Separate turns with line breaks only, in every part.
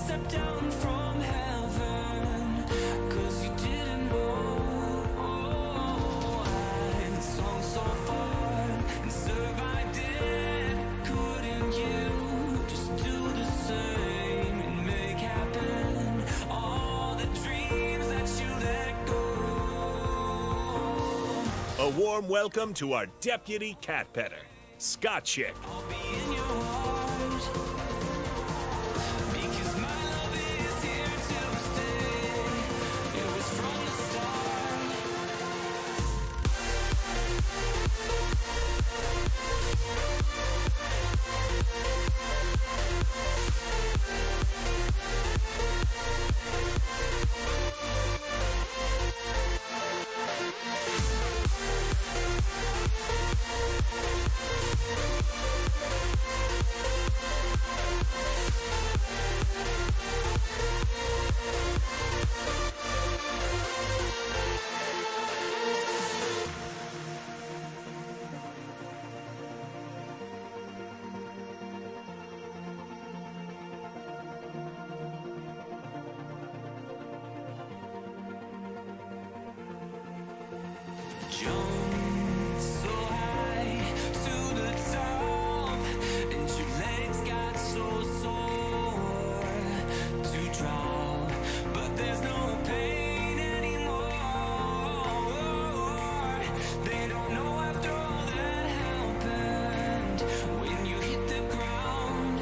stepped down from heaven, 'cause you didn't know. And song so far and survived it. Couldn't you just do the same and make happen all the dreams that you let go?
A warm welcome to our deputy cat petter, Scott Chick.
I'll be in your heart, because my love is here to stay. It was from the start. Jumped so high to the top, and your legs got so sore to drop, but there's no pain anymore. They don't know after all that happened, when you hit the ground,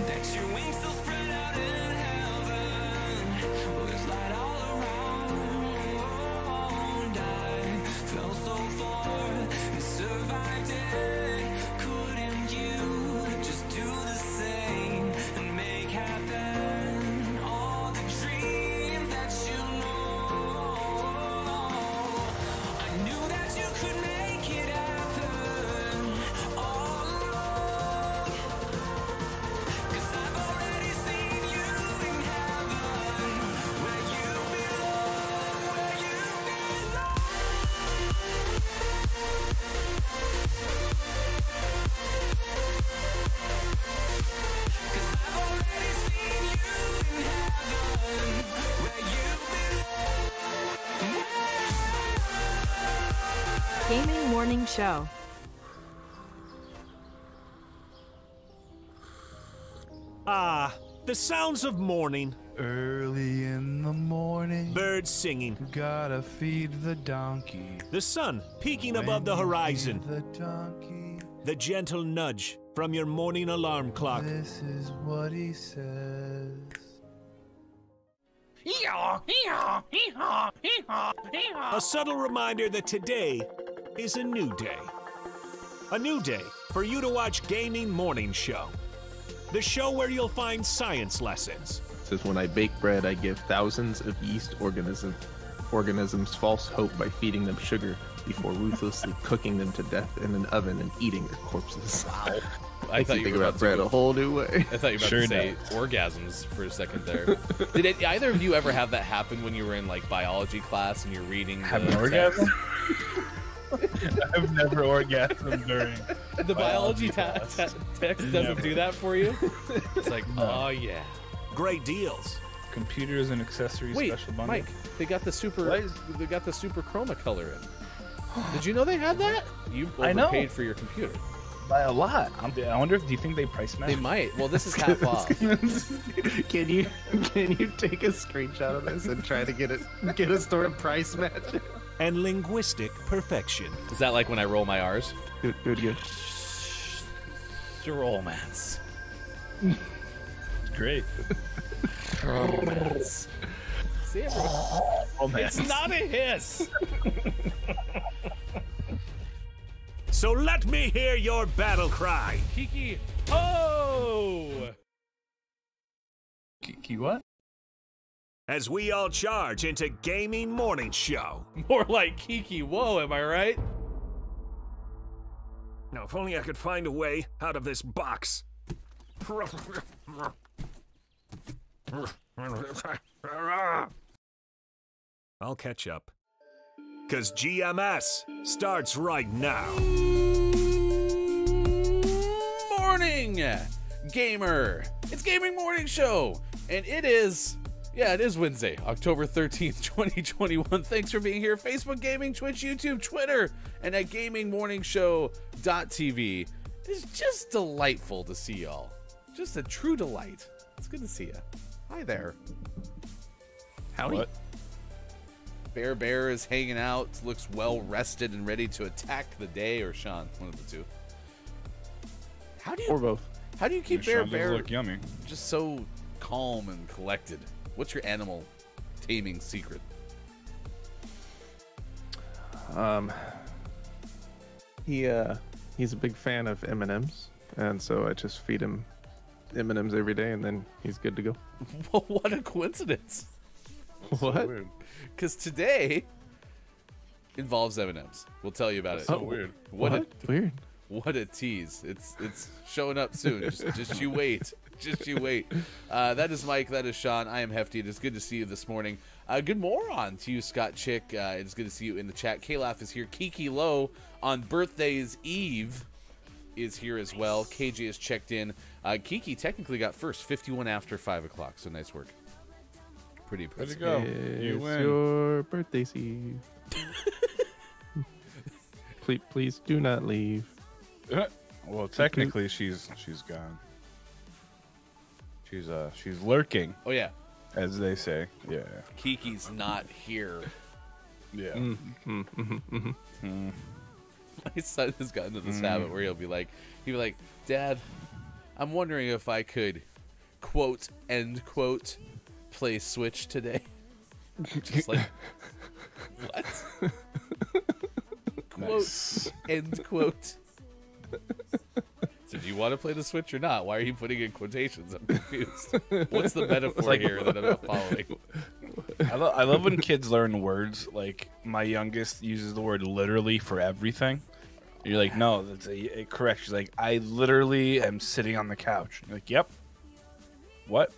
that your wings still spread out in heaven, with light all around. Fell so far and survived it. Couldn't you just do the same and make happen all the dreams that you know? I knew that you could make it happen all along, 'cause I've already seen you in heaven, where you belong, where you belong. 'Cause I've already seen you in heaven, where you belong.
Gaming Morning Show.
Ah, the sounds of morning.
Early in the morning,
Birds singing.
gotta feed the donkey.
The sun peeking above the
When you
horizon.
feed the donkey,
The gentle nudge from your morning alarm clock.
this is what he says.
A subtle reminder that today is a new day. A new day for you to watch Gaming Morning Show. The show where you'll find science lessons,
Says when I bake bread, I give thousands of yeast organisms false hope by feeding them sugar before ruthlessly cooking them to death in an oven and eating their corpses. Wow.
I thought you
think
were
about bread a whole new way.
I thought you were about to say orgasms for a second there. Did either of you ever have that happen when you were in like biology class and you're reading?
Have
the
an orgasm?
text?
I've never orgasmed during
The biology text doesn't
Never.
do that for you. It's like, oh yeah.
great deals.
computers and accessories
Wait,
special bundle.
Mike, they got the super chroma color in. Did you know they had that? You
I know.
overpaid for your computer.
By a lot. I wonder if, do you think they price match?
They might. Well, this is half off.
Can you take a screenshot of this and try to get a store price match?
And linguistic perfection.
Is that like when I roll my R's?
Good.
Romance.
Great.
Romance. See, everyone.
It's
It's not a hiss.
So let me hear your battle cry.
Kiki. Oh.
Kiki what?
As we all charge into Gaming Morning Show.
More like Kiki. Whoa, am I right?
Now, if only I could find a way out of this box. I'll catch up. 'Cause GMS starts right now.
Morning! gamer. It's Gaming Morning Show, and it is Wednesday, October 13th, 2021. Thanks for being here. Facebook Gaming, Twitch, YouTube, Twitter, and at gamingmorningshow.tv. It's just delightful to see y'all. Just a true delight. It's good to see you. Hi there.
Howdy.
What?
Bear is hanging out, looks well rested and ready to attack the day, or Sean, one of the two.
Or both.
How do you keep
Sean does
Bear
look yummy.
just so calm and collected? What's your animal taming secret?
He's a big fan of M&Ms, and so I just feed him M&Ms every day, and then he's good to go.
What a coincidence!
What?
Because today involves M&Ms. We'll tell you about it.
So
weird.
What
Weird.
What a tease. It's showing up soon. Just you wait. Just you wait. That is Mike. That is Sean. I am Hefty. It is good to see you this morning. Good moron to you, Scott Chick. It is good to see you in the chat. K-Laugh is here. Kiki Low on birthday's eve is here as well. KJ is checked in. Kiki technically got first, 51 after 5 o'clock. So nice work. Pretty
Way to
impressive.
go.
It's
You win.
your birthday, Steve. please do not leave.
Well, technically, she's gone. She's lurking,
Oh, yeah.
as they say. Yeah.
Kiki's not here.
Yeah.
My son has gotten into this habit where he'll be like, Dad, I'm wondering if I could, quote, end quote, play Switch today. Just like, what? Quote,
Nice.
end quote. So do you want to play the Switch or not? Why are you putting in quotations? I'm confused. What's the metaphor here that I'm not following?
I love when kids learn words. Like, my youngest uses the word literally for everything. You're like, no, that's correct. She's like, I literally am sitting on the couch. You're like, yep. What?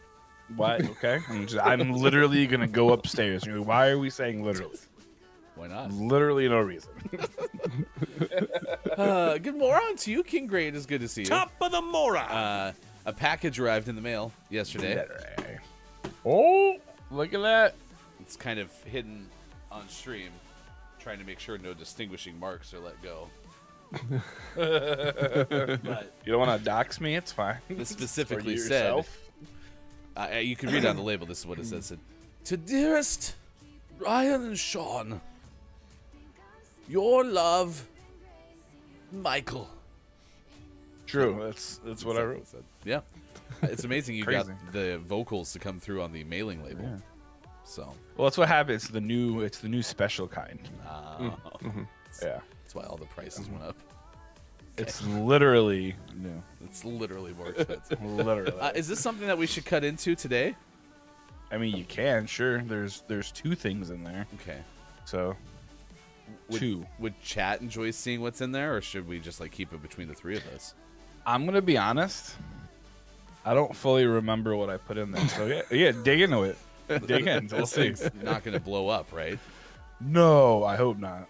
What? Okay. I'm literally going to go upstairs. You're like, why are we saying literally?
Why not?
Literally no reason.
Good morning to you, King Great. It's good to see you.
Top of the Mora.
A package arrived in the mail yesterday.
Oh, look at that.
It's kind of hidden on stream, trying to make sure no distinguishing marks are let go. But
You don't want to dox me? It's fine.
this
For
specifically
you
said,
yourself.
you can read it on the label. This is what it says. It said, to dearest Ryan and Sean, your love, Michael.
True. That's what I wrote.
Yeah. It's amazing you got
Crazy.
the vocals to come through on the mailing label.
Yeah.
So,
Well, that's what happens. It's the new special kind. Yeah.
that's why all the prices went up.
It's literally new.
It's literally more expensive.
Literally.
Is this something that we should cut into today?
I mean, you can, sure. There's two things in there.
Okay.
So, two.
Would chat enjoy seeing what's in there, or should we just like keep it between the three of us?
I'm going to be honest. I don't fully remember what I put in there. So, yeah, dig into it. Dig in. We'll
This
see.
thing's not going to blow up, right?
No, I hope not.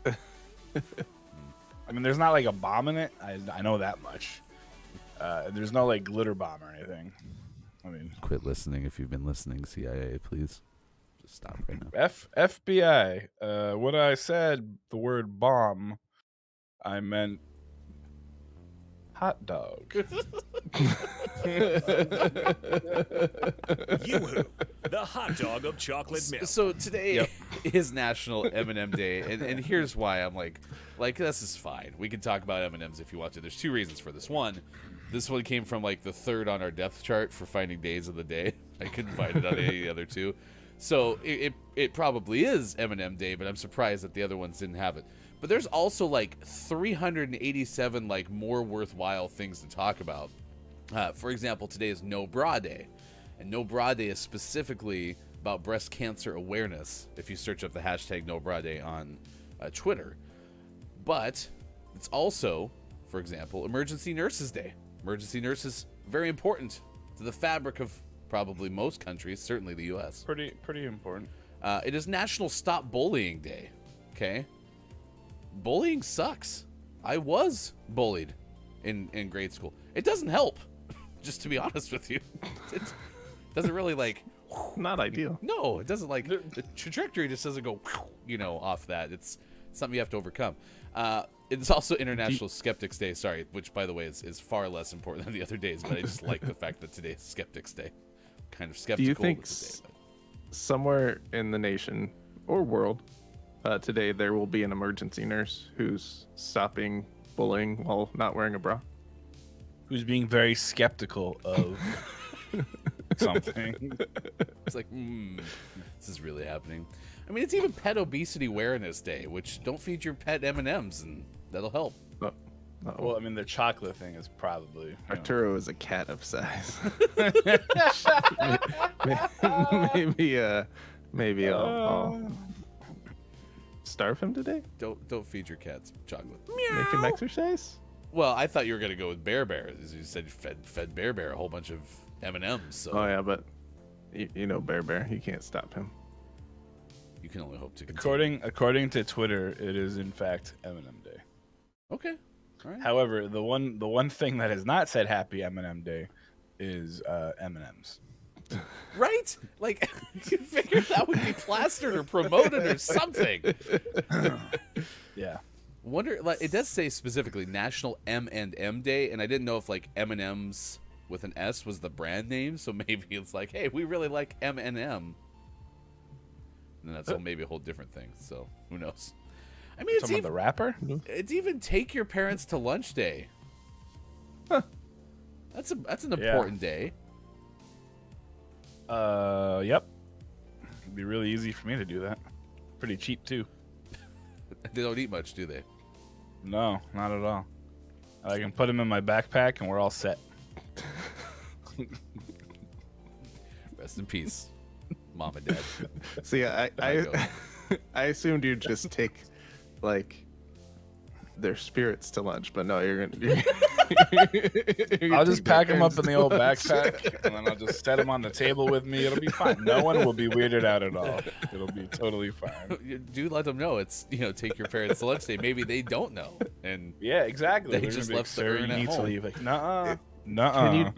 I mean, there's not like a bomb in it. I know that much. There's no like glitter bomb or anything. I mean,
Quit listening if you've been listening, CIA, please. Just stop right now.
FBI. When I said the word bomb, I meant hot dog.
Yoo-hoo, the hot dog of chocolate milk.
So today is National Eminem Day, and here's why I'm like this is fine. We can talk about M&Ms if you want to. There's two reasons for this. One, this one came from like the third on our depth chart for finding days of the day. I couldn't find it on any of the other two. So it probably is Eminem Day, but I'm surprised that the other ones didn't have it. But there's also like 387 like more worthwhile things to talk about. For example, today is No Bra Day. And No Bra Day is specifically about breast cancer awareness if you search up the hashtag No Bra Day on Twitter. But it's also, for example, Emergency Nurses Day. Emergency nurses, very important to the fabric of probably most countries, certainly the U.S.
Pretty important.
It is National Stop Bullying Day. Okay? Bullying sucks. I was bullied in grade school. It doesn't help. Just to be honest with you, it doesn't really like.
Not ideal.
No, it doesn't like the trajectory just doesn't go, off that. It's something you have to overcome. It's also International Skeptics Day. Sorry, which by the way is far less important than the other days. But I just like the fact that today is Skeptics Day. Kind of skeptical.
Do you think
today,
somewhere in the nation or world today there will be an emergency nurse who's stopping bullying while not wearing a bra?
Who's being very skeptical of something.
It's like, this is really happening. I mean, it's even Pet Obesity Awareness Day, which don't feed your pet M&Ms, and that'll help.
Well, I mean, the chocolate thing is probably...
Arturo is a cat of size. maybe I'll starve him today?
Don't feed your cats chocolate.
Make him exercise?
Well, I thought you were going to go with Bear Bear. As you said, you fed Bear Bear a whole bunch of M&Ms. So
Oh, yeah, but you know Bear Bear. You can't stop him.
you can only hope to continue.
According to Twitter, it is in fact Eminem Day.
Okay. All right.
However, the one thing that has not said Happy Eminem Day is M&Ms.
Right? Like, you figured that would be plastered or promoted or something.
Yeah.
Wonder, like, it does say specifically National M&M Day, and I didn't know if like M&M's with an S was the brand name, so maybe it's like, hey, we really like M&M. And that's maybe a whole different thing. So who knows? I mean, it's
Some of the rapper.
It's even take your parents to lunch day.
Huh.
That's an important day.
Yep. It'd be really easy for me to do that. Pretty cheap too.
They don't eat much, do they?
No, not at all. I can put them in my backpack and we're all set.
Rest in peace, Mom and Dad.
See, I assumed you'd just take like their spirits to lunch, but no, you're gonna
I'll just pack them up in the old backpack and then I'll just set them on the table with me. It'll be fine. No one will be weirded out at all. It'll be totally fine.
You do let them know it's take your parents to lunch day. Maybe they don't know, and
Yeah, exactly.
They
They're
just
gonna be
left the
"Sir,
urn
you
at
need to
home."
leave. Like, nuh-uh.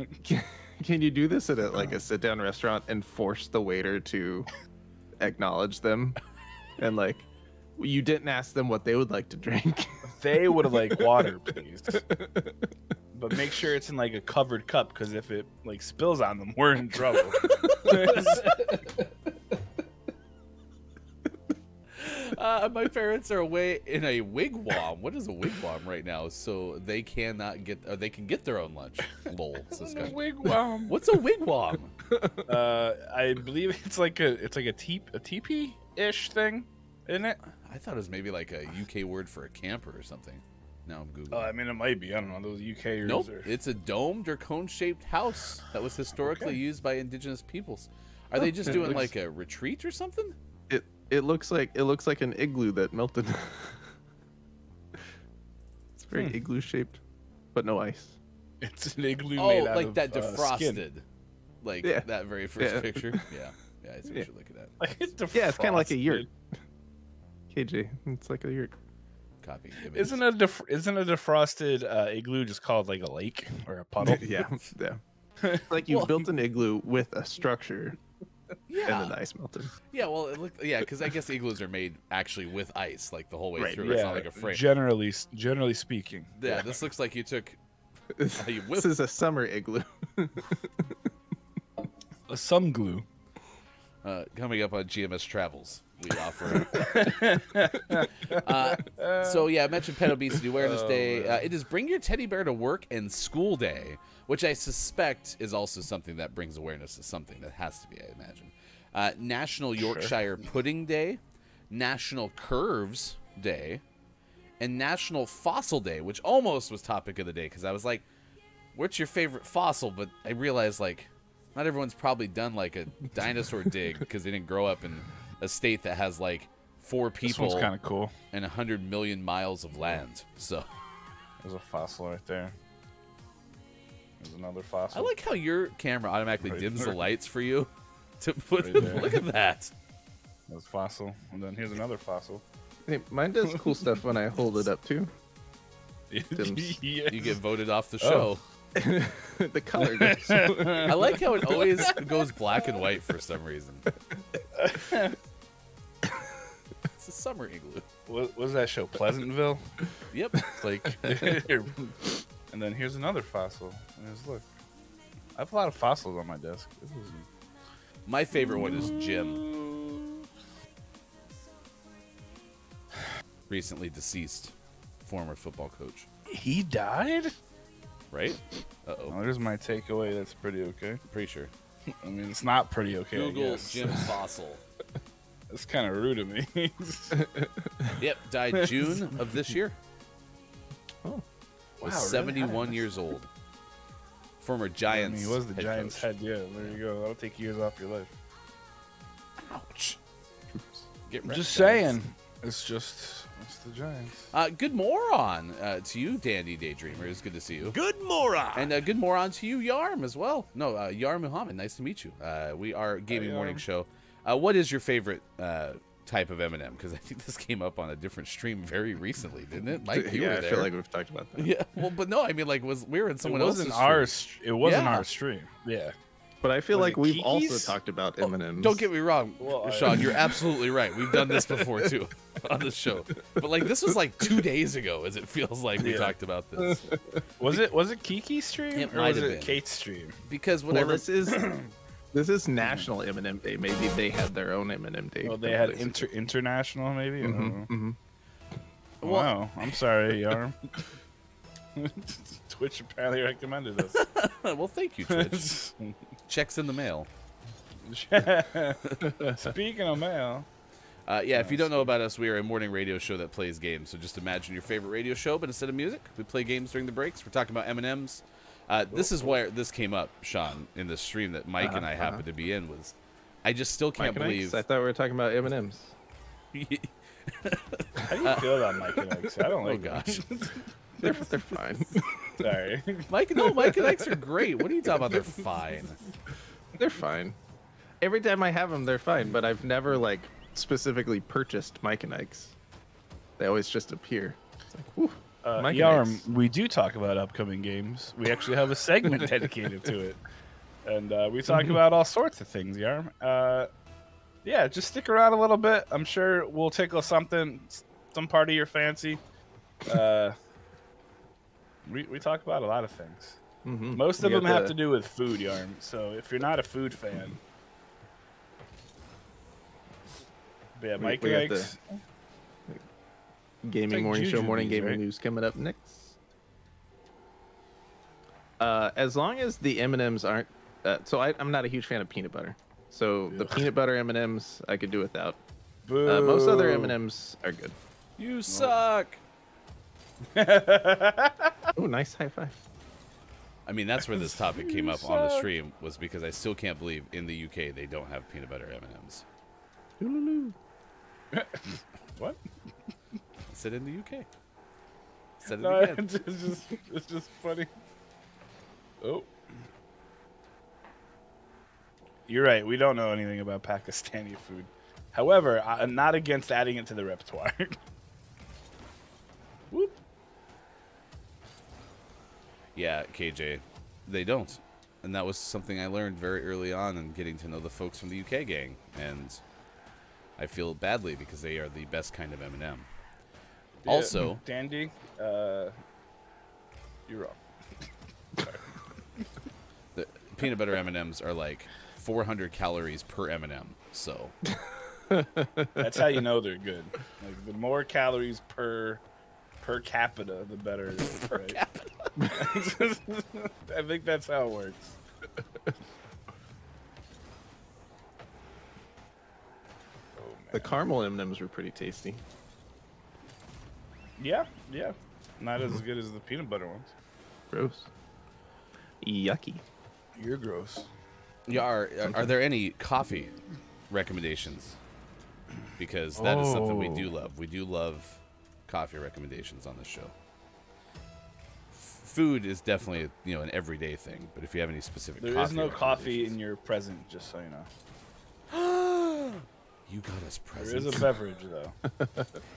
Can you do this at a sit-down restaurant and force the waiter to acknowledge them, and like you didn't ask them what they would like to drink?
They would have like water, please. But make sure it's in like a covered cup, because if it like spills on them, we're in trouble.
My parents are away in a wigwam. What is a wigwam right now? So they cannot get, or they can get their own lunch. Lol.
Wigwam.
What's a wigwam?
I believe it's like a teepee-ish thing, isn't it?
I thought it was maybe like a UK word for a camper or something. Now I'm googling.
Oh, I mean, it might be. I don't know. Those UKers.
Nope, it's a domed or cone-shaped house that was historically used by indigenous peoples. Are they just doing like a retreat or something?
It looks like an igloo that melted. It's very igloo shaped, but no ice.
It's an igloo
Oh,
made out
like
of
that defrosted,
skin.
like
Yeah.
that very first
Yeah.
picture. Yeah, I see what you're looking at.
Like it's
Yeah, it's kind of like a
defrosted.
yurt. KJ, it's like a yurt.
Copy. Image.
Isn't a defrosted igloo just called like a lake or a puddle?
Yeah. Like you built an igloo with a structure,
Yeah.
and then ice melted.
Yeah, well, it looked, because I guess igloos are made actually with ice, like the whole way
Right.
through. It's not like a frame.
Generally speaking.
Yeah, this looks like you took. You
This
whipped-
is a summer igloo.
Some glue.
Coming up on GMS Travels, we offer. So yeah, I mentioned Pet Obesity Awareness Day. It is Bring Your Teddy Bear to Work and School Day, which I suspect is also something that brings awareness to something that has to be, I imagine. National Yorkshire Pudding Day, National Curves Day, and National Fossil Day, which almost was topic of the day because I was like, "What's your favorite fossil?" But I realized like. Not everyone's probably done like a dinosaur dig because they didn't grow up in a state that has like 4
This
people
one's kind of cool.
and 100 million miles of land. So
There's a fossil right there. There's another fossil.
I like how your camera automatically
Right
dims
there.
the lights for you to put.
Right there.
Look at that.
There's a fossil, and then here's another fossil.
Hey, mine does cool stuff when I hold it up too. Dims.
Yeah.
You get voted off the
Oh.
show.
The color goes.
I like how it always goes black and white for some reason. It's a summer igloo.
What was that show? Pleasantville?
Yep.
It's like, here. And then here's another fossil. And just look. I have a lot of fossils on my desk. This is...
My favorite one is Jim. Recently deceased former football coach.
He died?
Right? Uh-oh.
Oh, there's my takeaway. That's pretty okay.
Pretty sure.
I mean, it's not pretty okay. I
Google
guess.
Jim Fossil.
That's kind of rude of me.
Yep, died June of this year.
Oh,
Was
wow,
71
really?
years old. Former
I mean,
Giants.
he was the
head
Giants'
coach.
head. Yeah, there you go. That'll take years off your life.
Ouch. Get
I'm
wrecked,
just
Giants.
saying. It's the Giants.
Good moron to you, Dandy Daydreamer. It's good to see you.
Good moron.
And good moron to you, Yarm, as well. No, Yarm Muhammad, nice to meet you. We are a gaming
Hi,
morning
Yarm.
show. What is your favorite type of Eminem? Because I think this came up on a different stream very recently, didn't it? Mike, you
yeah,
were
I
there.
feel like we've talked about that.
Yeah, well, but no, I mean, like, we were in someone else's
It wasn't
Yeah.
our stream. Yeah.
But I feel
Was
like
it
we've
Kiki's?
also talked about Eminem's.
Don't get me wrong,
Well,
Sean, you're absolutely right. We've done this before, too, on the show. But, like, this was, like, 2 days ago, as it feels like we
Yeah.
talked about this.
Was it Kiki's stream
It
or
might
was
have
it
been.
Kate's stream?
Because
Well,
whatever...
this is National Eminem Day. Maybe they had their own Eminem Day.
Well, they had international maybe. I don't know.
Mm-hmm.
Wow, I'm sorry, Yarm. Twitch apparently recommended us.
well, thank you, Twitch. Checks in the mail.
Speaking of mail,
Yeah, if you don't know about us, we are a morning radio show that plays games. So just imagine your favorite radio show, but instead of music, we play games during the breaks. We're talking about M&Ms. This is where this came up, Sean, in the stream that Mike and I happened to be in. Was I just still can't believe.
I thought we were talking about M&Ms.
how do you feel about Mike and X? I don't
Oh
like them.
gosh,
They're fine.
Sorry.
Mike and X are great. What are you talking about? They're fine.
They're fine. Every time I have them, they're fine. But I've never like specifically purchased Mike and Ike's. They always just appear. It's like, whew, Mike and
Yarm,
Ike's.
we do talk about upcoming games. We actually have a segment dedicated to it. And we talk about all sorts of things, Yarm. Yeah, just stick around a little bit. I'm sure we'll tickle something, some part of your fancy. We talk about a lot of things.
Mhm.
Most of
We
them
got
have
the-
to do with food, Yarm. So if you're not a food fan, but yeah, Mike
we
and
got
Ike's.
Gaming
like
morning show, morning
jujubes,
gaming
right?
news coming up next. As long as the M&Ms aren't, I'm not a huge fan of peanut butter. So the peanut butter M&Ms I could do without. Most other M&Ms are good.
You suck.
Oh, nice high five.
I mean, that's where this topic came up on the stream, was because I still can't believe in the UK they don't have peanut butter M&Ms.
What?
I said in the UK. Said it
No,
again.
it's just funny. Oh. You're right. We don't know anything about Pakistani food. However, I'm not against adding it to the repertoire. Whoop.
Yeah, KJ, they don't. And that was something I learned very early on in getting to know the folks from the UK gang. And I feel badly because they are the best kind of M&M.
Yeah,
Also,
Dandy, you're wrong.
the peanut butter M&Ms are like 400 calories per M&M. So
That's how you know they're good. Like the more calories per capita, the better it is. Per capita. I think that's how it works.
The caramel M&Ms were pretty tasty.
Yeah. Not as good as the peanut butter ones.
Gross. Yucky.
You're gross.
yeah, are there any coffee recommendations? Because that is something we do love. We do love coffee recommendations on this show. Food is definitely an everyday thing, but if you have any specific
There is no coffee in your present, just so you know.
You got us
There
presents.
is a beverage, though.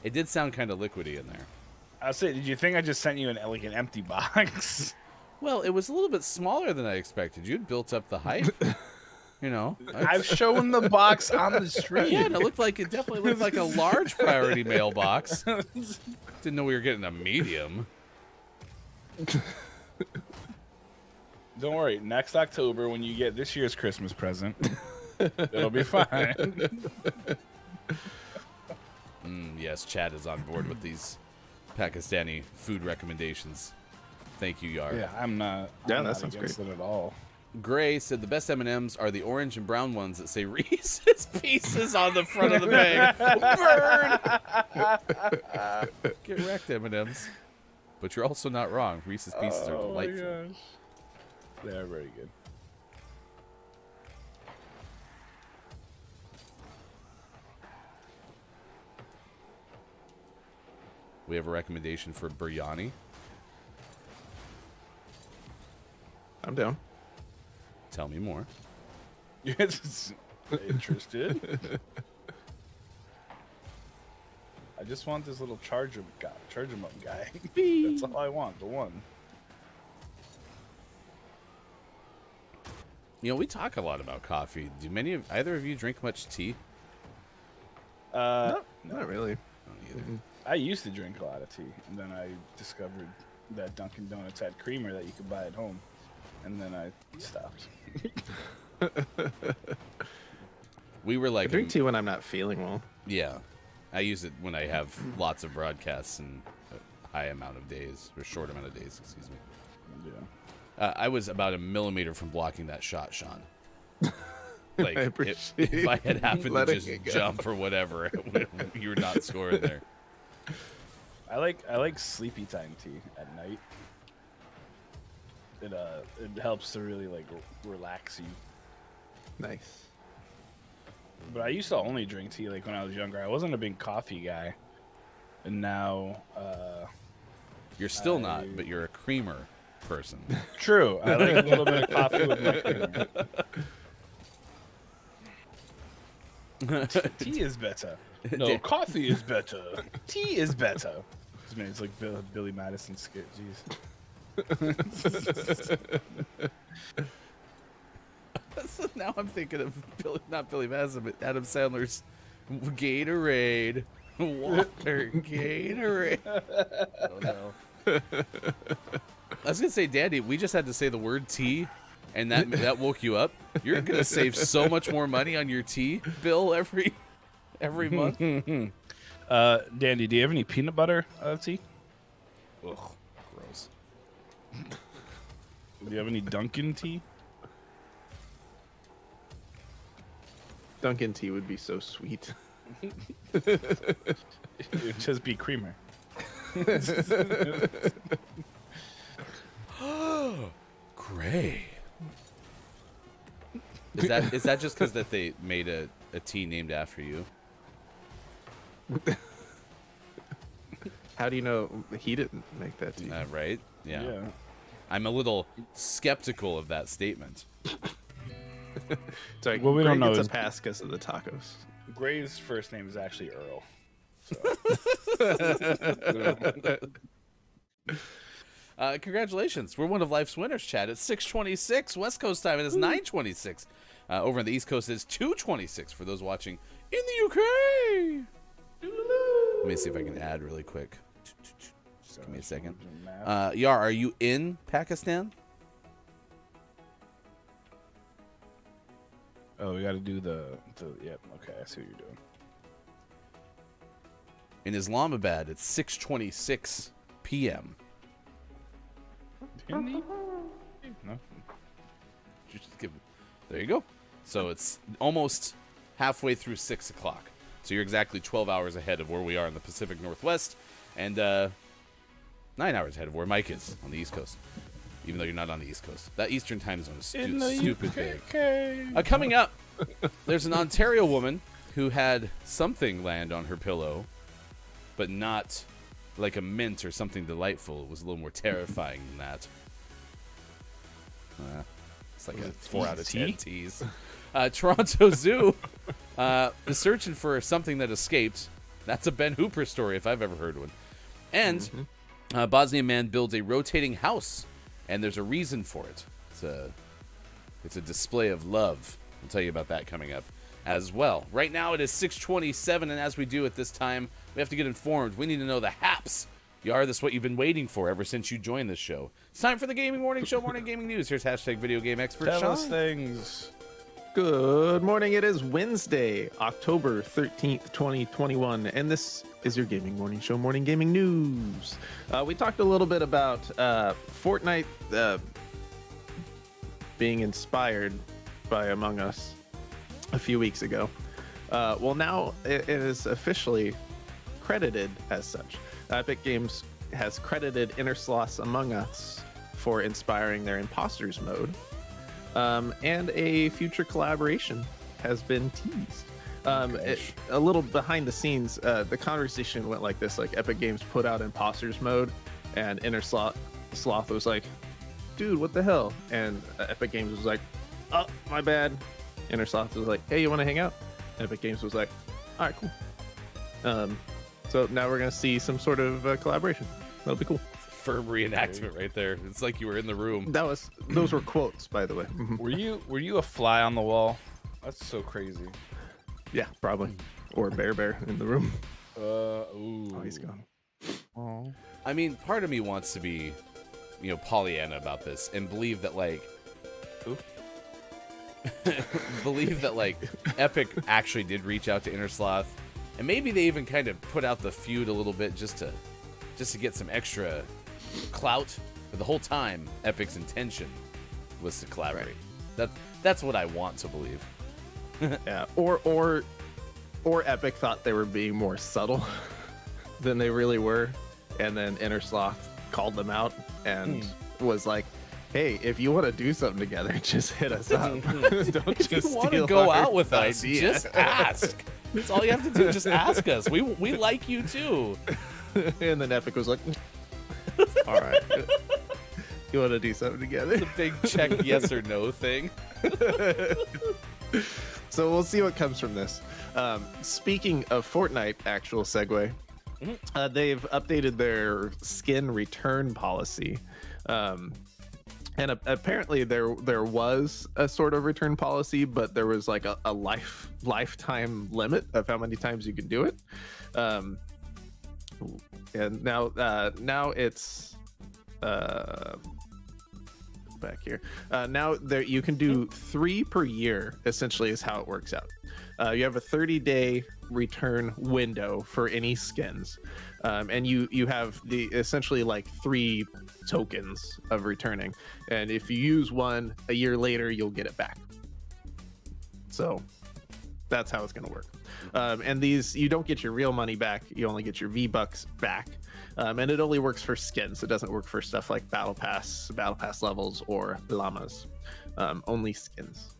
It did sound kind of liquidy in there.
I'll say, did you think I just sent you an empty box?
Well, it was a little bit smaller than I expected. You'd built up the hype. You know,
I've shown the box on the street.
yeah, and it definitely looked like a large priority mailbox. Didn't know we were getting a medium.
Don't worry. Next October, when you get this year's Christmas present, it'll be fine.
Yes, Chad is on board with these Pakistani food recommendations. Thank you, Yar.
Yeah, I'm not.
Yeah,
I'm
that
not
sounds
against
great.
it at all.
Gray said the best M&Ms are the orange and brown ones that say Reese's Pieces on the front of the bag. Burn! Get wrecked, M&Ms. But you're also not wrong. Reese's Pieces are delightful.
My gosh. They are very good.
We have a recommendation for biryani.
I'm down.
Tell me more.
Yes, interested. I just want this little charge 'em up guy. That's all I want. The one.
You know, we talk a lot about coffee. Do either of you drink much tea?
Not really.
I used to drink a lot of tea, and then I discovered that Dunkin' Donuts had creamer that you could buy at home, and then I stopped.
We were like,
I drink tea when I'm not feeling well.
yeah, I use it when I have lots of broadcasts and a high amount of days, or short amount of days, excuse me.
Yeah.
I was about a millimeter from blocking that shot, Sean. Like,
I
if
appreciate
I had happened to
letting
just
it go.
jump or whatever, you were not scoring there.
I like sleepy time tea at night. It helps to really like relax you.
Nice.
But I used to only drink tea like when I was younger. I wasn't a big coffee guy, and now
You're still not, but you're a creamer person.
true. I like a little bit of coffee with my creamer. Tea is better. No, coffee is better. Tea is better. Man, it's like Billy Madison skit. Jeez.
So now I'm thinking of not Billy Madison, but Adam Sandler's Gatorade. Water, Gatorade. Oh no. I was gonna say, Dandy, we just had to say the word tea, and that woke you up. You're gonna save so much more money on your tea bill every month.
Dandy, do you have any peanut butter tea?
Ugh, gross.
Do you have any Dunkin' tea?
Dunkin' tea would be so sweet.
It would just be creamer.
Gray. Is that just because that they made a tea named after you?
How do you know he didn't make that tea?
Right? Yeah. I'm a little skeptical of that statement.
Sorry,
Well, we
Greg
don't know
gets
his-
a pass because of the tacos.
Gray's first name is actually Earl.
Congratulations. We're one of life's winners, Chad. It's 6:26 West Coast time. It is 9:26. Over on the East Coast, it is 2:26 for those watching in the UK. Let me see if I can add really quick. Just give me a second. Yar, are you in Pakistan?
Oh, we got to do the. Yep. Okay, I see what you're doing.
In Islamabad, it's 6:26 p.m.
No.
There you go. So it's almost halfway through 6 o'clock. So you're exactly 12 hours ahead of where we are in the Pacific Northwest, and 9 hours ahead of where Mike is on the East Coast. Even though you're not on the East Coast, that Eastern time zone is stupid big. Coming up, there's an Ontario woman who had something land on her pillow, but not like a mint or something delightful. It was a little more terrifying than that. It's like a 4 out of 10 tease. Toronto Zoo is searching for something that escaped. That's a Ben Hooper story if I've ever heard one. And Bosnian man builds a rotating house and there's a reason for it. It's a display of love. I'll tell you about that coming up as well. Right now it is 6:27, and as we do at this time, we have to get informed. We need to know the haps. Yar, this is what you've been waiting for ever since you joined this show. It's time for the Gaming Morning Show, Morning Gaming News. Here's hashtag Video Game Expert
Tell
Sean.
us things.
Good morning. It is Wednesday, October 13th, 2021, and this is your Gaming Morning Show, Morning Gaming News. We talked a little bit about Fortnite being inspired by Among Us a few weeks ago. Well, now it is officially credited as such. Epic Games has credited Innersloth's Among Us for inspiring their Imposters mode. And a future collaboration has been teased. A little behind the scenes, the conversation went like this: like Epic Games put out Imposters mode, and Innersloth was like, "Dude, what the hell?" And Epic Games was like, "Oh, my bad." Innersloth was like, "Hey, you want to hang out?" Epic Games was like, "All right, cool." So now we're gonna see some sort of collaboration. That'll be cool.
Firm reenactment right there. It's like you were in the room.
Those were quotes, by the way.
Were you a fly on the wall? That's so crazy.
Yeah, probably. Or Bear in the room.
Ooh.
Oh, he's gone.
Oh.
I mean, part of me wants to be, Pollyanna about this and believe that, like, Epic actually did reach out to Innersloth, and maybe they even kind of put out the feud a little bit just to get some extra clout. But the whole time, Epic's intention was to collaborate. Right. That's what I want to believe.
Yeah, or Epic thought they were being more subtle than they really were, and then Innersloth called them out and was like, "Hey, if you want to do something together, just hit us up. Don't
If
just
you want to
steal
go
our
out with us,
idea."
just ask. That's all you have to do. Just ask us. We like you too.
And then Epic was like, "All right, you want to do something together?"
The big check yes or no thing.
So we'll see what comes from this. Speaking of Fortnite, actual segue, they've updated their skin return policy. And apparently there was a sort of return policy, but there was like a lifetime limit of how many times you can do it. And now it's back here. Now there you can do 3 per year. Essentially, is how it works out. You have a 30-day return window for any skins, and you have the essentially like 3 tokens of returning. And if you use one a year later, you'll get it back. So that's how it's going to work. And these, you don't get your real money back. You only get your V-Bucks back. And it only works for skins. It doesn't work for stuff like battle pass levels, or llamas. Only skins.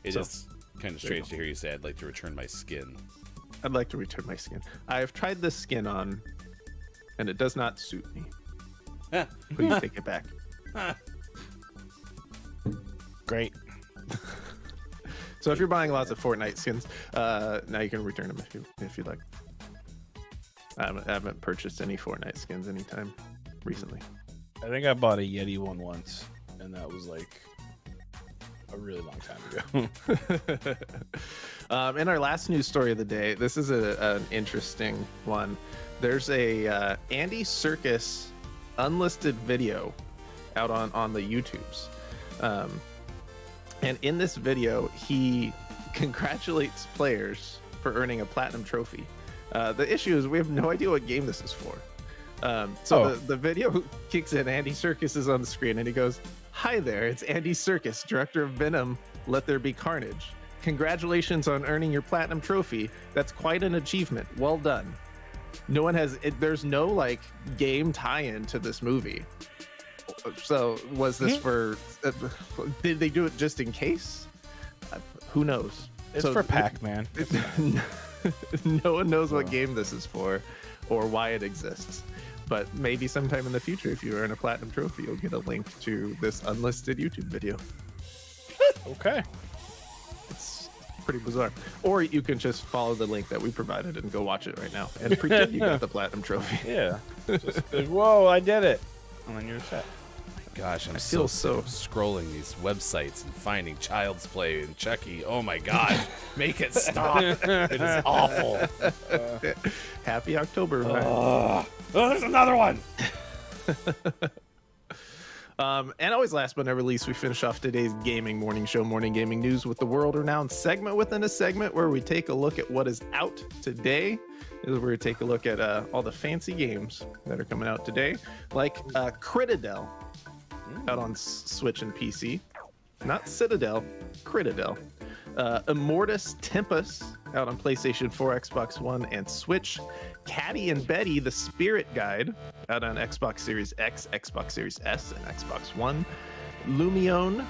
It is kind of strange to hear you say I'd like to return my skin.
I'd like to return my skin. I've tried this skin on, and it does not suit me. Please take it back.
Great.
So if you're buying lots of Fortnite skins, now you can return them if you'd like. I haven't purchased any Fortnite skins anytime recently.
I think I bought a Yeti one once, and that was like a really long time ago.
In our last news story of the day, this is an interesting one. There's a Andy Serkis unlisted video out on the YouTubes. And in this video, he congratulates players for earning a platinum trophy. The issue is we have no idea what game this is for. The video kicks in, Andy Serkis is on the screen, and he goes, "Hi there, it's Andy Serkis, director of Venom, Let There Be Carnage. Congratulations on earning your platinum trophy. That's quite an achievement. Well done." No one has, there's no like game tie-in to this movie. So was this for, did they do it just in case? Who knows?
It's for Pac-Man.
No one knows what game this is for or why it exists. But maybe sometime in the future, if you earn a platinum trophy, you'll get a link to this unlisted YouTube video.
Okay.
It's pretty bizarre. Or you can just follow the link that we provided and go watch it right now and pretend you got the platinum trophy.
Yeah. Just like, whoa, I did it. And then you're set.
Gosh, I'm
feel
so scrolling these websites and finding Child's Play and Chucky. Oh my God, make it stop! It is awful.
Happy October. Ryan.
Oh, there's another one.
And always last but never least, we finish off today's gaming morning show, Morning Gaming News, with the world-renowned segment within a segment where we take a look at what is out today. This is where we take a look at all the fancy games that are coming out today, like Critadel, out on Switch and PC. Not Citadel, Critadel. Immortus Tempest, out on PlayStation 4, Xbox One, and Switch. Caddy and Betty, The Spirit Guide, out on Xbox Series X, Xbox Series S, and Xbox One. Lumion,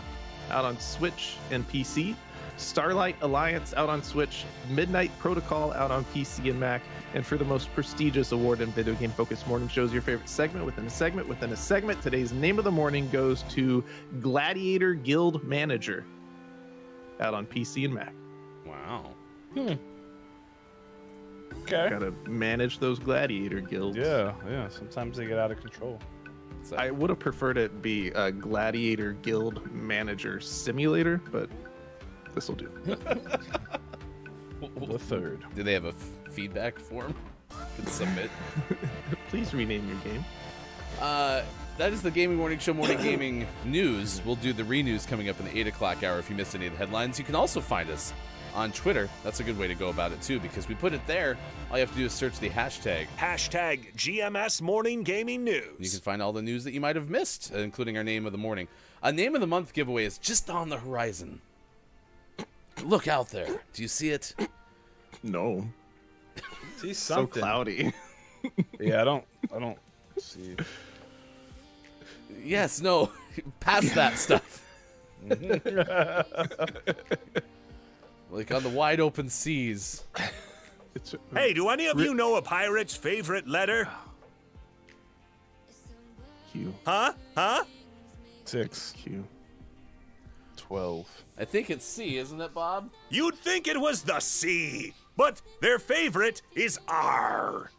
out on Switch and PC. Starlight Alliance, out on Switch. Midnight Protocol, out on PC and Mac. And for the most prestigious award in video game focused morning shows, your favorite segment within a segment within a segment, today's name of the morning goes to Gladiator Guild Manager, out on PC and Mac.
Wow.
Okay.
Gotta manage those gladiator guilds.
Yeah. Sometimes they get out of control.
I would have preferred it be a Gladiator Guild Manager Simulator, but this will do.
The third.
Do they have a feedback form? You can submit.
Please rename your game.
That is the Gaming Morning Show, Morning Gaming News. We'll do the re-news coming up in the 8 o'clock hour if you missed any of the headlines. You can also find us on Twitter. That's a good way to go about it, too, because we put it there. All you have to do is search the hashtag.
Hashtag GMS Morning Gaming News.
You can find all the news that you might have missed, including our Name of the Morning. A Name of the Month giveaway is just on the horizon. Look out there. Do you see it?
No.
See
So
something.
cloudy.
Yeah, I don't see.
Yes, no. Past that stuff. Like on the wide open seas.
Hey, do any of you know a pirate's favorite letter?
Q.
Huh?
6,
Q.
12.
I think it's C, isn't it, Bob?
You'd think it was the C, but their favorite is R.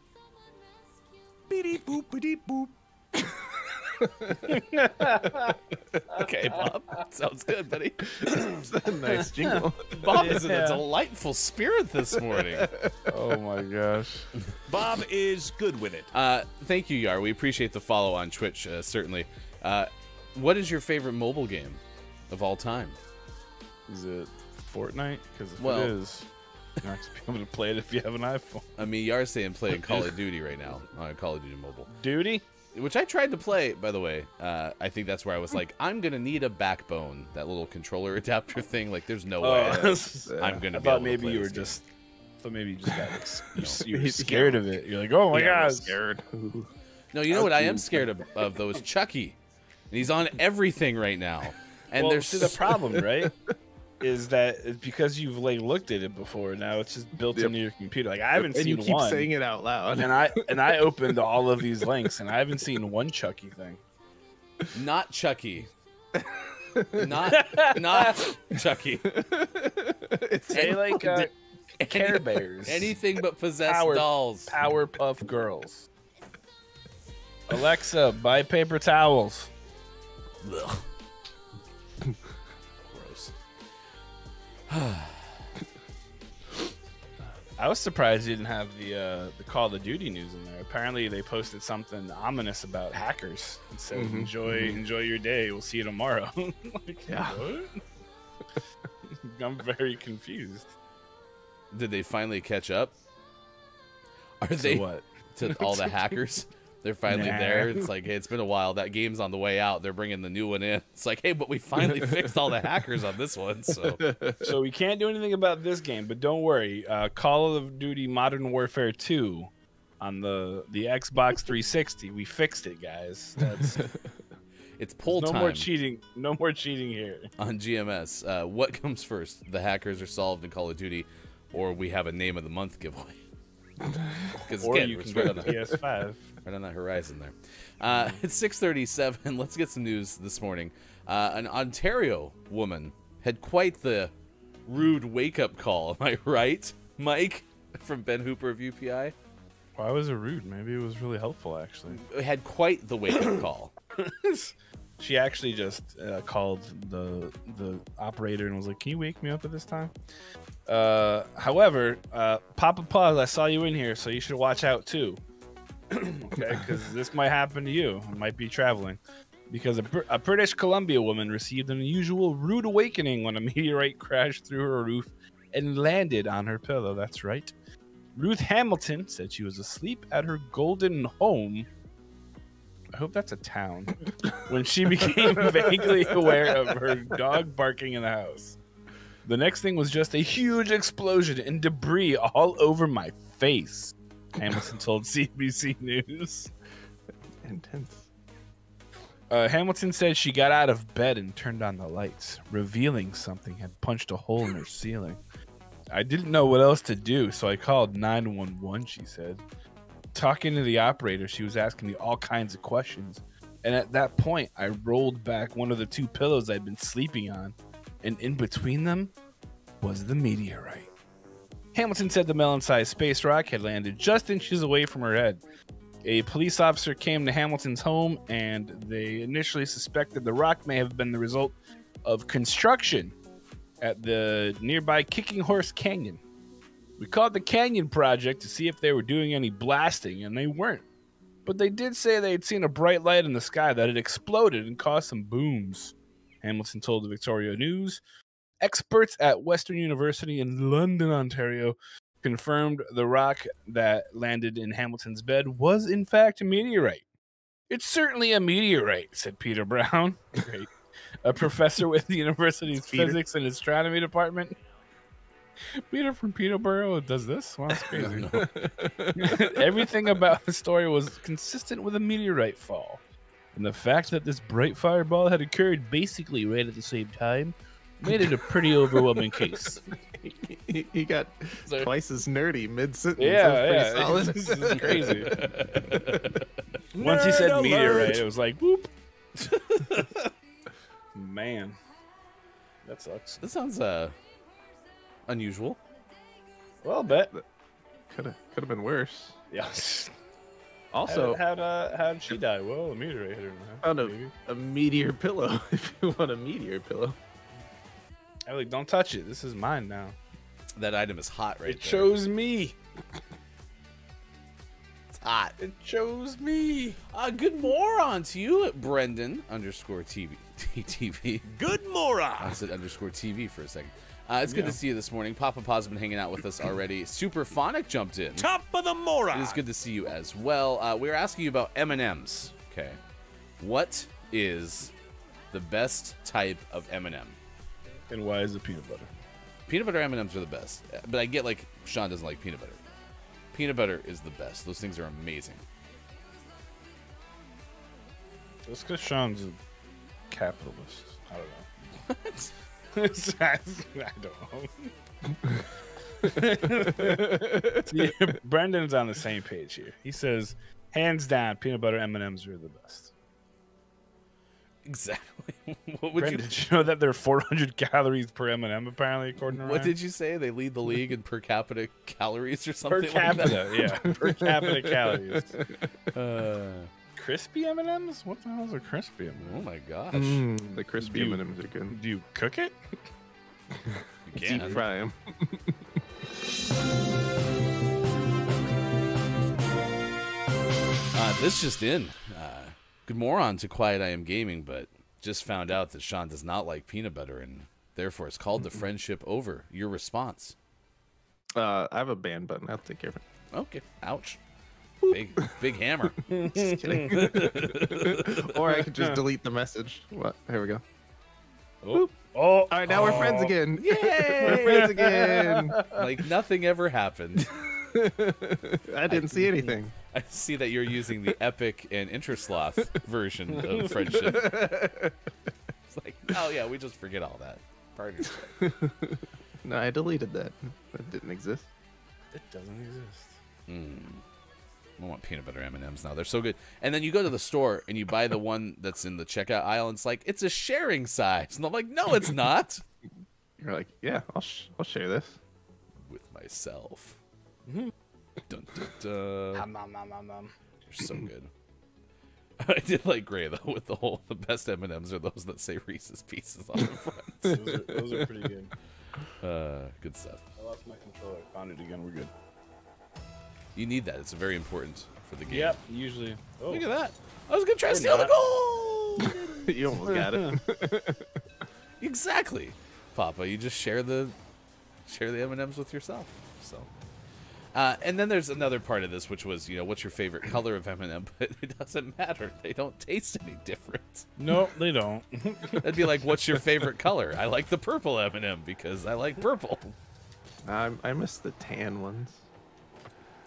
Beep boop beep boop.
Okay, Bob. Sounds good, buddy.
Nice jingle.
Bob is in a
Yeah.
delightful spirit this morning.
Oh my gosh.
Bob is good with it.
Thank you, Yar. We appreciate the follow on Twitch, certainly. What is your favorite mobile game of all time?
Is it Fortnite? Because if
Well-
it is, you're not going to be able to play it if you have an iPhone.
I mean, Yar's saying playing Call of Duty right now on Call of Duty Mobile,
Duty?
which I tried to play, by the way. I think that's where I was like, I'm going to need a backbone, that little controller adapter thing. Like, there's no way I'm going to
I
be
thought
able to
maybe
play
you were
this game.
just. I thought maybe you just got you were scared of it. You're like, oh my
Yeah, I'm
god.
scared.
No, you know what I am scared of though is Chucky. And he's on everything right now. And
Well,
there's
see, the problem, right, is that it's because you've like looked at it before. Now it's just built into your computer. Like I haven't
And
seen
you keep
one.
saying it out loud.
and I opened all of these links, and I haven't seen one Chucky thing.
not Chucky. Not Chucky.
Say like Care Bears,
Anything but possessed
Power-
dolls.
Powerpuff Girls. Alexa, buy paper towels.
Ugh. Gross.
I was surprised you didn't have the Call of Duty news in there. Apparently, they posted something ominous about hackers and said, "Enjoy your day. We'll see you tomorrow." Like,
Yeah.
what? I'm very confused.
Did they finally catch up? Are
So
they
what?
to all the hackers? They're finally
Nah.
there. It's like, hey, it's been a while. That game's on the way out. They're bringing the new one in. It's like, hey, but we finally fixed all the hackers on this one. So
So we can't do anything about this game, but don't worry. Call of Duty Modern Warfare 2 on the Xbox 360. We fixed it, guys. That's
it's poll
no
time
more cheating. No more cheating here.
on GMS. What comes first? The hackers are solved in Call of Duty, or we have a Name of the Month giveaway? Because
Or
again,
you
we're
can
right
get
on
the
the
PS5.
right on that horizon there. It's 6:37. Let's get some news this morning. An Ontario woman had quite the rude wake-up call. Am I right, Mike, from Ben Hooper of UPI?
Why was it rude? Maybe it was really helpful, actually.
Had quite the wake-up call.
She actually just called the operator and was like, "Can you wake me up at this time?" However, Papa Pause, I saw you in here, so you should watch out too. Okay, because this might happen to you. I might be traveling. Because a British Columbia woman received an unusual rude awakening when a meteorite crashed through her roof and landed on her pillow. That's right. Ruth Hamilton said she was asleep at her Golden home. I hope that's a town. When she became vaguely aware of her dog barking in the house. The next thing was just a huge explosion and debris all over my face, Hamilton told CBC News.
Intense.
Hamilton said she got out of bed and turned on the lights, revealing something had punched a hole in her ceiling. I didn't know what else to do, so I called 911, she said. Talking to the operator, she was asking me all kinds of questions. And at that point, I rolled back one of the two pillows I'd been sleeping on, and in between them was the meteorite. Hamilton said the melon-sized space rock had landed just inches away from her head. A police officer came to Hamilton's home, and they initially suspected the rock may have been the result of construction at the nearby Kicking Horse Canyon. We called the Canyon Project to see if they were doing any blasting, and they weren't. But they did say they had seen a bright light in the sky that had exploded and caused some booms, Hamilton told the Victoria News. Experts at Western University in London, Ontario, confirmed the rock that landed in Hamilton's bed was in fact a meteorite. It's certainly a meteorite, said Peter Brown, great, a professor with the university's physics and astronomy department. Peter from Peterborough does this? Wow, that's crazy. Everything about the story was consistent with a meteorite fall. And the fact that this bright fireball had occurred basically right at the same time made it a pretty overwhelming case.
He got twice as nerdy mid-sentence.
Yeah.
Solid.
This is crazy. Once he said meteorite, it was like, whoop. Man. That sucks.
That sounds unusual.
Well, bet.
Could have been worse.
Yeah.
Also,
how'd she die? Well, a meteorite hit her in the head.
found a meteor pillow. If you want a meteor pillow.
I like, don't touch it. This is mine now.
That item is hot right
It
there.
chose me.
It's hot.
It chose me.
Good moron to you, Brendan _TV.
Good moron.
I said _TV for a second. It's good to see you this morning. Papa Pa's been hanging out with us already. Superphonic jumped in.
Top of the moron.
It is good to see you as well. We were asking you about M&Ms. Okay. What is the best type of M&M?
And why is it peanut butter?
Peanut butter M&Ms are the best. But I get, like, Sean doesn't like peanut butter. Peanut butter is the best. Those things are amazing.
That's because Sean's a capitalist. I don't know.
What?
I don't know. See, Brendan's on the same page here. He says, hands down, peanut butter M&Ms are the best.
Exactly. What would
Brendan, did you know that there are 400 calories per M&M apparently, according to Ryan?
What did you say? They lead the league in per capita calories or something?
Per capita,
like that?
yeah. Per capita calories. Crispy M&Ms? What the hell is a crispy M&M?
Oh my gosh.
The crispy M&Ms are good.
Do you cook it?
You can.
Deep fry them.
This just in. Good moron to Quiet I Am Gaming, but just found out that Sean does not like peanut butter, and therefore it's called the friendship over. Your response?
I have a ban button. I'll take care of it.
Okay. Ouch. Big hammer.
Just kidding. Or I could just delete the message. What? Here we go.
Oh.
All right, now we're friends again.
Yay!
We're friends again.
Like nothing ever happened.
I didn't see anything.
I see that you're using the epic and Intersloth version of friendship. It's like, oh yeah, we just forget all that. Partnership.
No, I deleted that. That didn't exist.
It doesn't exist.
I want peanut butter M&Ms now. They're so good. And then you go to the store and you buy the one that's in the checkout aisle, and it's like, it's a sharing size. And I'm like, no, it's not.
You're like, yeah, I'll share this.
With myself. Dun, dun, dun.
Nom.
They're so good. I did like Gray though with the best M&Ms are those that say Reese's Pieces on the front.
Those are pretty good.
Good stuff.
I lost my controller. Found it again. We're good.
You need that. It's very important for the game.
Yep. Usually. Oh,
Look at that. I was gonna try to steal the goal.
You almost got it.
Exactly, Papa. You just share the M&Ms with yourself. So, and then there's another part of this, which was, what's your favorite color of M&M? But it doesn't matter. They don't taste any different.
No, they don't.
That'd be like, what's your favorite color? I like the purple M&M because I like purple.
I miss the tan ones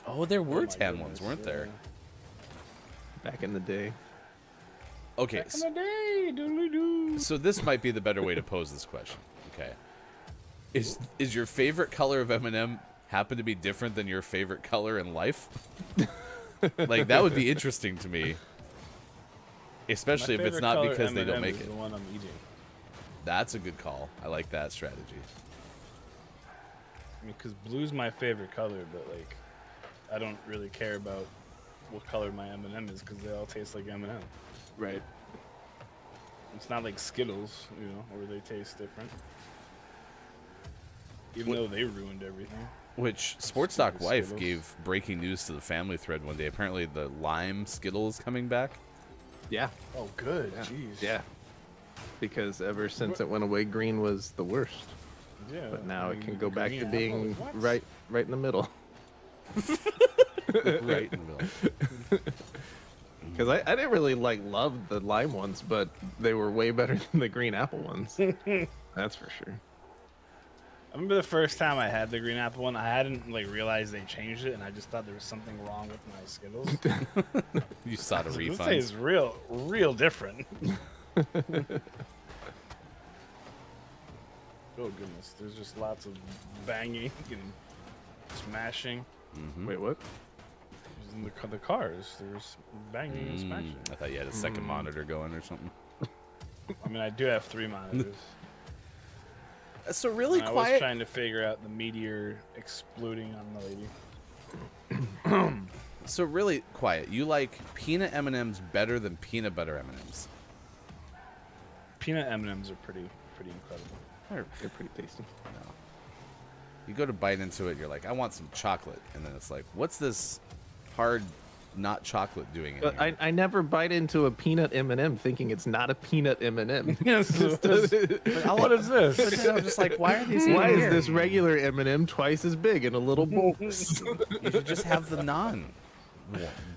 Oh, there were
my
tan ones,
goodness,
weren't there?
back in the day.
Okay,
Back in the day, doodly-doo.
so this might be the better way to pose this question. Okay, is your favorite color of M&M happen to be different than your favorite color in life? Like, that would be interesting to me, especially if
My
it's
favorite
not
color
because they don't
M&M
make
is
it.
the one I'm eating.
That's a good call. I like that strategy.
I mean, because blue's my favorite color, but like, I don't really care about what color my M&M is because they all taste like M&M.
Right.
It's not like Skittles, where they taste different. Even though they ruined everything.
Which Sports Doc
Stupid
wife
Skittles.
gave breaking news to the family thread one day. Apparently, the lime Skittle is coming back.
Yeah.
Oh, good.
Yeah.
Jeez.
Yeah. Because ever since it went away, green was the worst.
Yeah.
But now
I
it
mean,
can go back
green
to
apple,
being
what?
right in the middle.
Right in the middle.
Because I didn't really love the lime ones, but they were way better than the green apple ones. That's for sure.
I remember the first time I had the green apple one, I hadn't realized they changed it, and I just thought there was something wrong with my Skittles.
You sought a
This
refund.
tastes real different. Oh goodness, there's just lots of banging and smashing.
Wait, what?
In the cars, there's banging and smashing.
I thought you had a second monitor going or something.
I mean, I do have 3 monitors.
So really
And I was
quiet.
trying to figure out the meteor exploding on the lady.
So really quiet. You like peanut M&Ms better than peanut butter M&Ms?
Peanut M&Ms are pretty incredible.
They're pretty tasty.
No. You go to bite into it, you're like, I want some chocolate, and then it's like, what's this hard not chocolate doing in
But
here?
I never bite into a peanut M&M thinking it's not a peanut M&M.
Yes. What is this?
But then I'm just like, why are these?
Why
even
is
here?
this regular M&M twice as big in a little box?
You should just have the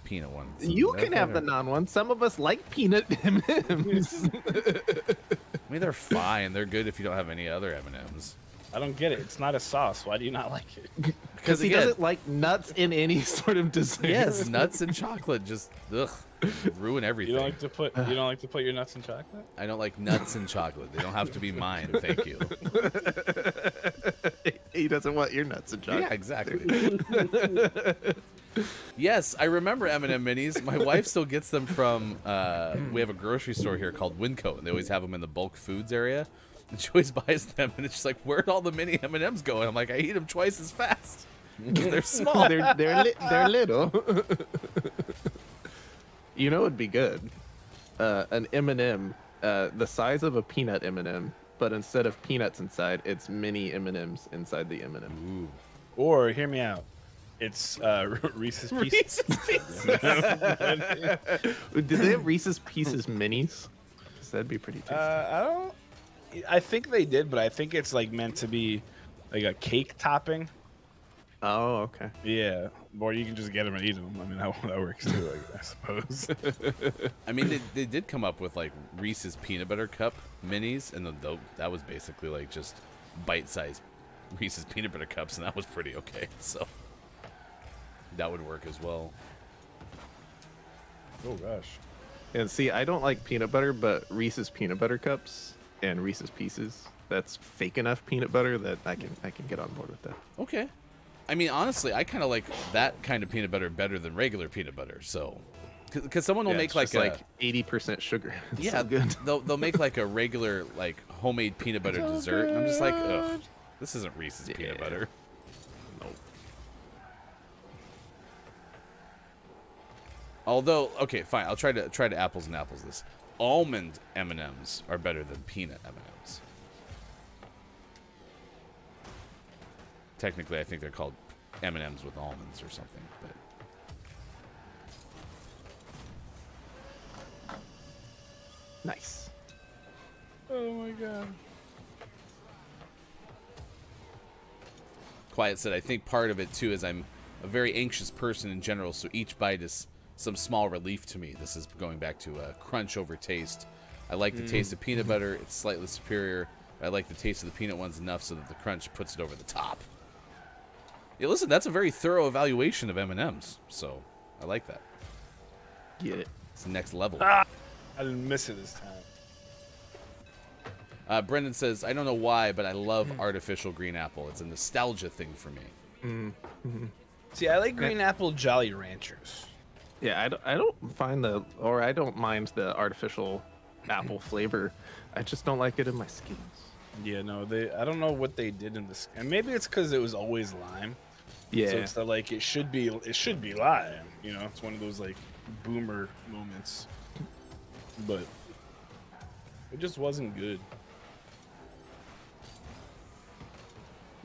peanut ones.
You
They're
can have the
better.
non-one. Some of us like peanut M&Ms.
I mean, they're fine. They're good if you don't have any other M&Ms.
I don't get it. It's not a sauce. Why do you not like it?
Because he
again-
doesn't like nuts in any sort of dessert.
Yes, nuts and chocolate just ruin
You
everything.
don't like to put your nuts in chocolate?
I don't like nuts and chocolate. They don't have to be mine. Thank you.
He doesn't want your nuts and chocolate.
Yeah, exactly. Yes, I remember M&M minis. My wife still gets them from. We have a grocery store here called Winco, and they always have them in the bulk foods area. And she always buys them, and it's just like, where'd all the mini M&Ms go? And I'm like, I eat them twice as fast. They're small.
They're little. You know it'd be good. An M&M, the size of a peanut M&M, but instead of peanuts inside, it's mini M&Ms inside the M&M.
Ooh.
Or hear me out. It's Reese's Pieces.
Did they have Reese's Pieces minis? 'Cause that'd be pretty tasty.
I think they did, but I think it's meant to be like a cake topping.
Oh, okay.
Yeah, or you can just get them and eat them. I mean, that works too, I suppose.
I mean, they did come up with like Reese's peanut butter cup minis, and that was basically like just bite-sized Reese's peanut butter cups, and that was pretty okay. So that would work as well.
Oh gosh.
And see, I don't like peanut butter, but Reese's peanut butter cups and Reese's Pieces, that's fake enough peanut butter that I can get on board with that.
Okay. I mean, honestly, I kind of like that kind of peanut butter better than regular peanut butter. So, because someone will
Yeah,
make
it's
like
just like 80% sugar. It's
yeah,
so good.
they'll make like a regular like homemade peanut butter dessert, and I'm just like, ugh, this isn't Reese's peanut
Yeah.
butter.
Nope.
Although, okay, fine. I'll try to apples and apples this. Almond M&Ms are better than peanut M&Ms. Technically, I think they're called M&Ms with almonds or something, but
Nice.
Oh my god.
Quiet said, I think part of it too is I'm a very anxious person in general, so each bite is some small relief to me. This is going back to crunch over taste. I like the taste of peanut butter. It's slightly superior. I like the taste of the peanut ones enough so that the crunch puts it over the top. Yeah, listen, that's a very thorough evaluation of M&Ms, so I like that.
Get it.
It's the next level.
I didn't miss it this time.
Brendan says, I don't know why, but I love artificial green apple. It's a nostalgia thing for me.
See, I like green apple Jolly Ranchers.
Yeah, I don't mind the artificial apple flavor. I just don't like it in my Skittles.
Yeah, no, I don't know what they did in this, and maybe it's because it was always lime.
Yeah.
So it's like it should be lime. You know, it's one of those like boomer moments, but it just wasn't good.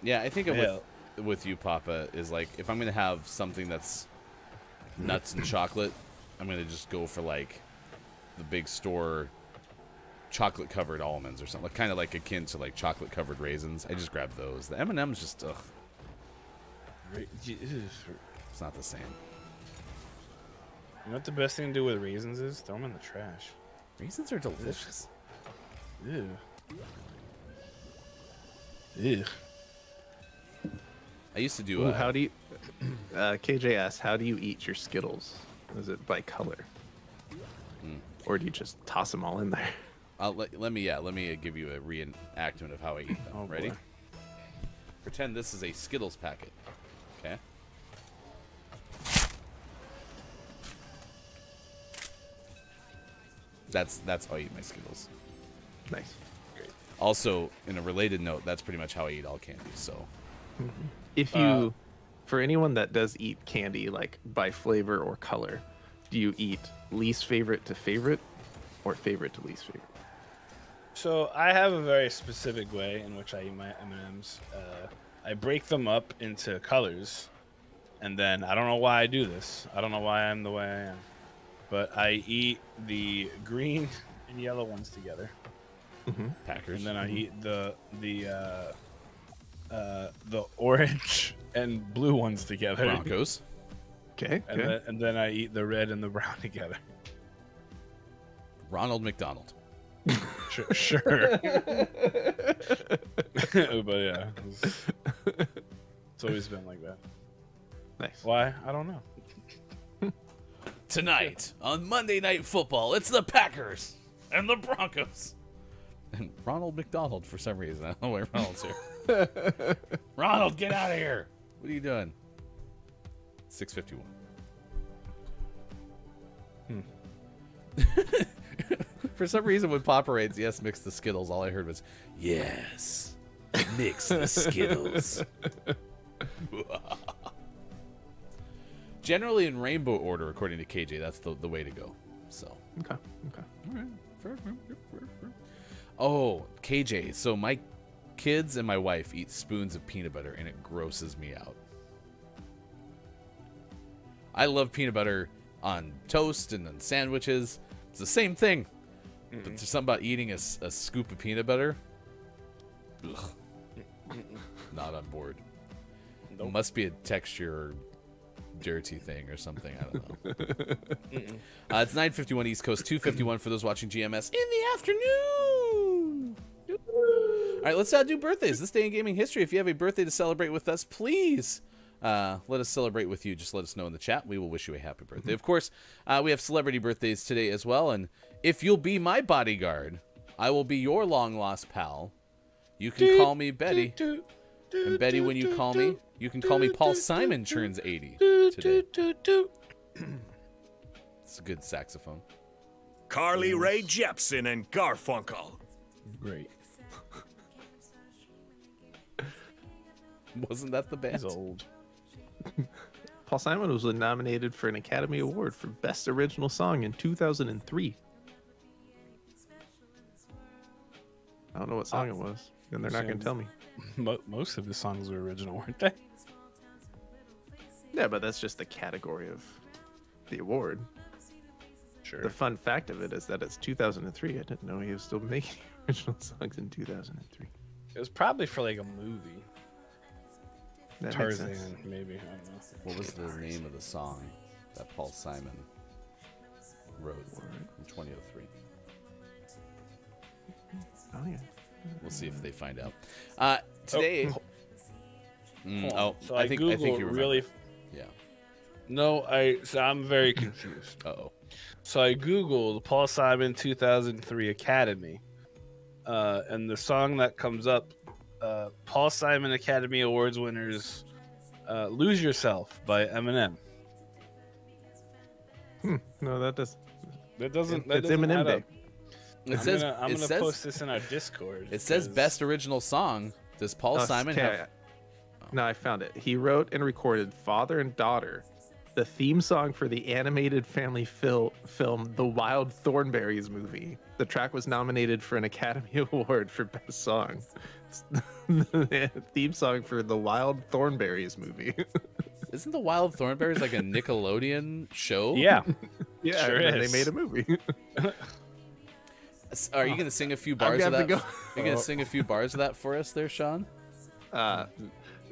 Yeah, I think with you, Papa, is like if I'm gonna have something that's nuts and chocolate, I'm gonna just go for like the big store chocolate covered almonds or something, kind of like akin to like chocolate covered raisins. I just grab those. The M&M's just ugh. It's not the same.
You know what the best thing to do with raisins is? Throw them in the trash.
Raisins are delicious.
Ew. Ew.
I used to do.
Ooh, how do you, KJS? How do you eat your Skittles? Is it by color, or do you just toss them all in there?
Let me give you a reenactment of how I eat them.
Oh,
Ready?
boy.
Pretend this is a Skittles packet. Okay. That's how I eat my Skittles.
Nice.
Also, in a related note, that's pretty much how I eat all candy. So,
If you, for anyone that does eat candy like by flavor or color, do you eat least favorite to favorite, or favorite to least favorite?
So I have a very specific way in which I eat my M&Ms. I break them up into colors, and then I don't know why I do this. I don't know why I'm the way I am, but I eat the green and yellow ones together,
Packers.
and then I eat the orange and blue ones together,
Broncos.
Okay.
and then I eat the red and the brown together.
Ronald McDonald.
Sure. But yeah, it's always been like that.
Nice.
Why? I don't know.
Tonight on Monday Night Football, it's the Packers and the Broncos. And Ronald McDonald for some reason. I don't know why Ronald's here. Ronald, get out of here. What are you doing? 6:51. For some reason, when Papa rates, yes, mix the Skittles, all I heard was, yes, mix the Skittles. Generally in rainbow order, according to KJ, that's the way to go. So.
Okay.
All right. Fair. Oh, KJ, so my kids and my wife eat spoons of peanut butter, and it grosses me out. I love peanut butter on toast and on sandwiches. It's the same thing. But there's something about eating a scoop of peanut butter. Ugh. Not on board.
Nope.
Must be a texture dirty thing or something. I don't know. It's 9:51 East Coast, 2:51 for those watching GMS in the afternoon. All right, let's do birthdays. This day in gaming history. If you have a birthday to celebrate with us, please let us celebrate with you. Just let us know in the chat. We will wish you a happy birthday. Of course, we have celebrity birthdays today as well. And if you'll be my bodyguard, I will be your long-lost pal. You can call me Betty. And Betty, when you call me, you can call me Paul Simon turns 80 today. It's a good saxophone.
Carly Rae Jepsen and Garfunkel.
Great.
Wasn't that the band?
He's old.
Paul Simon was nominated for an Academy Award for Best Original Song in 2003. I don't know what song it was, and they're not going to tell me.
Most of the songs were original, weren't they?
Yeah, but that's just the category of the award.
Sure.
The fun fact of it is that it's 2003. I didn't know he was still making original songs in 2003.
It was probably for like a movie.
That makes sense.
Tarzan, maybe. I don't know.
What was the name of the song that Paul Simon wrote in 2003?
Oh, yeah.
We'll see if they find out. Today.
So
I think you remember.
really.
Yeah.
No, I'm very confused.
Uh-oh.
So I googled Paul Simon 2003 Academy, and the song that comes up, Paul Simon Academy Awards winners, "Lose Yourself" by Eminem.
No, that does.
That doesn't.
It's Eminem Day.
It
I'm gonna post this in our Discord.
It says best original song. Does Paul Simon have?
No, I found it. He wrote and recorded "Father and Daughter," the theme song for the animated family film The Wild Thornberrys movie. The track was nominated for an Academy Award for Best Song. It's the theme song for The Wild Thornberrys movie.
Isn't The Wild Thornberrys like a Nickelodeon show?
Yeah,
Yeah,
Sure
and
is.
they made a movie.
Are you gonna sing a few bars of
got to
that?
go.
Are you gonna sing a few bars of that for us, there, Sean?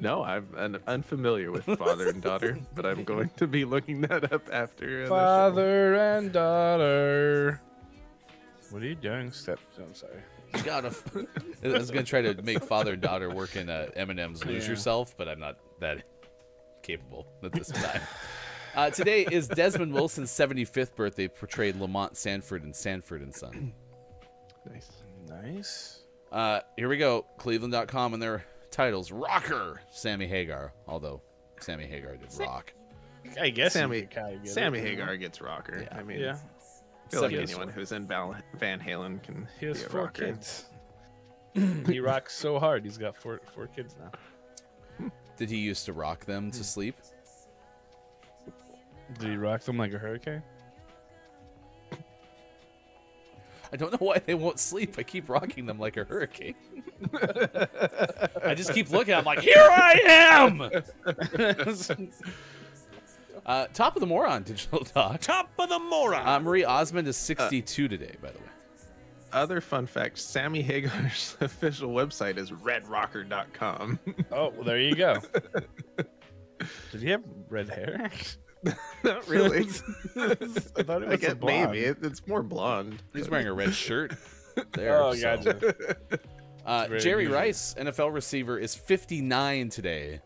No, I'm unfamiliar with Father and Daughter, but I'm going to be looking that up after. The show.
father and daughter. What are you doing, I'm sorry.
God, I was gonna try to make father and daughter work in Eminem's "Lose
Yeah.
Yourself," but I'm not that capable at this time. Today is Desmond Wilson's 75th birthday. Portrayed Lamont Sanford in Sanford and Son.
Nice.
Nice.
Here we go. Cleveland.com and their titles: Rocker, Sammy Hagar. Although Sammy Hagar did rock.
I guess
Sammy
you could kinda get
Sammy
it.
Hagar gets rocker.
Yeah.
I mean,
Yeah,
I feel like
Seven-
anyone who's in Van Halen can
he has
be a
4
rocker.
kids. He rocks so hard. He's got four kids now.
Did he used to rock them to sleep?
Did he rock them like a hurricane?
I don't know why they won't sleep. I keep rocking them like a hurricane. I just keep looking. I'm like, here I am. Top of the Moron Digital Talk.
Top of the moron.
Marie Osmond is 62 today, by the way.
Other fun fact, Sammy Hagar's official website is redrocker.com.
Oh, well, there you go. Did he have red hair?
Not really.
I thought it
I
was
get
blonde.
maybe. It's more blonde.
He's wearing a red shirt. There.
Oh,
so.
gotcha. very
Jerry
unusual.
Rice, NFL receiver, is 59 today.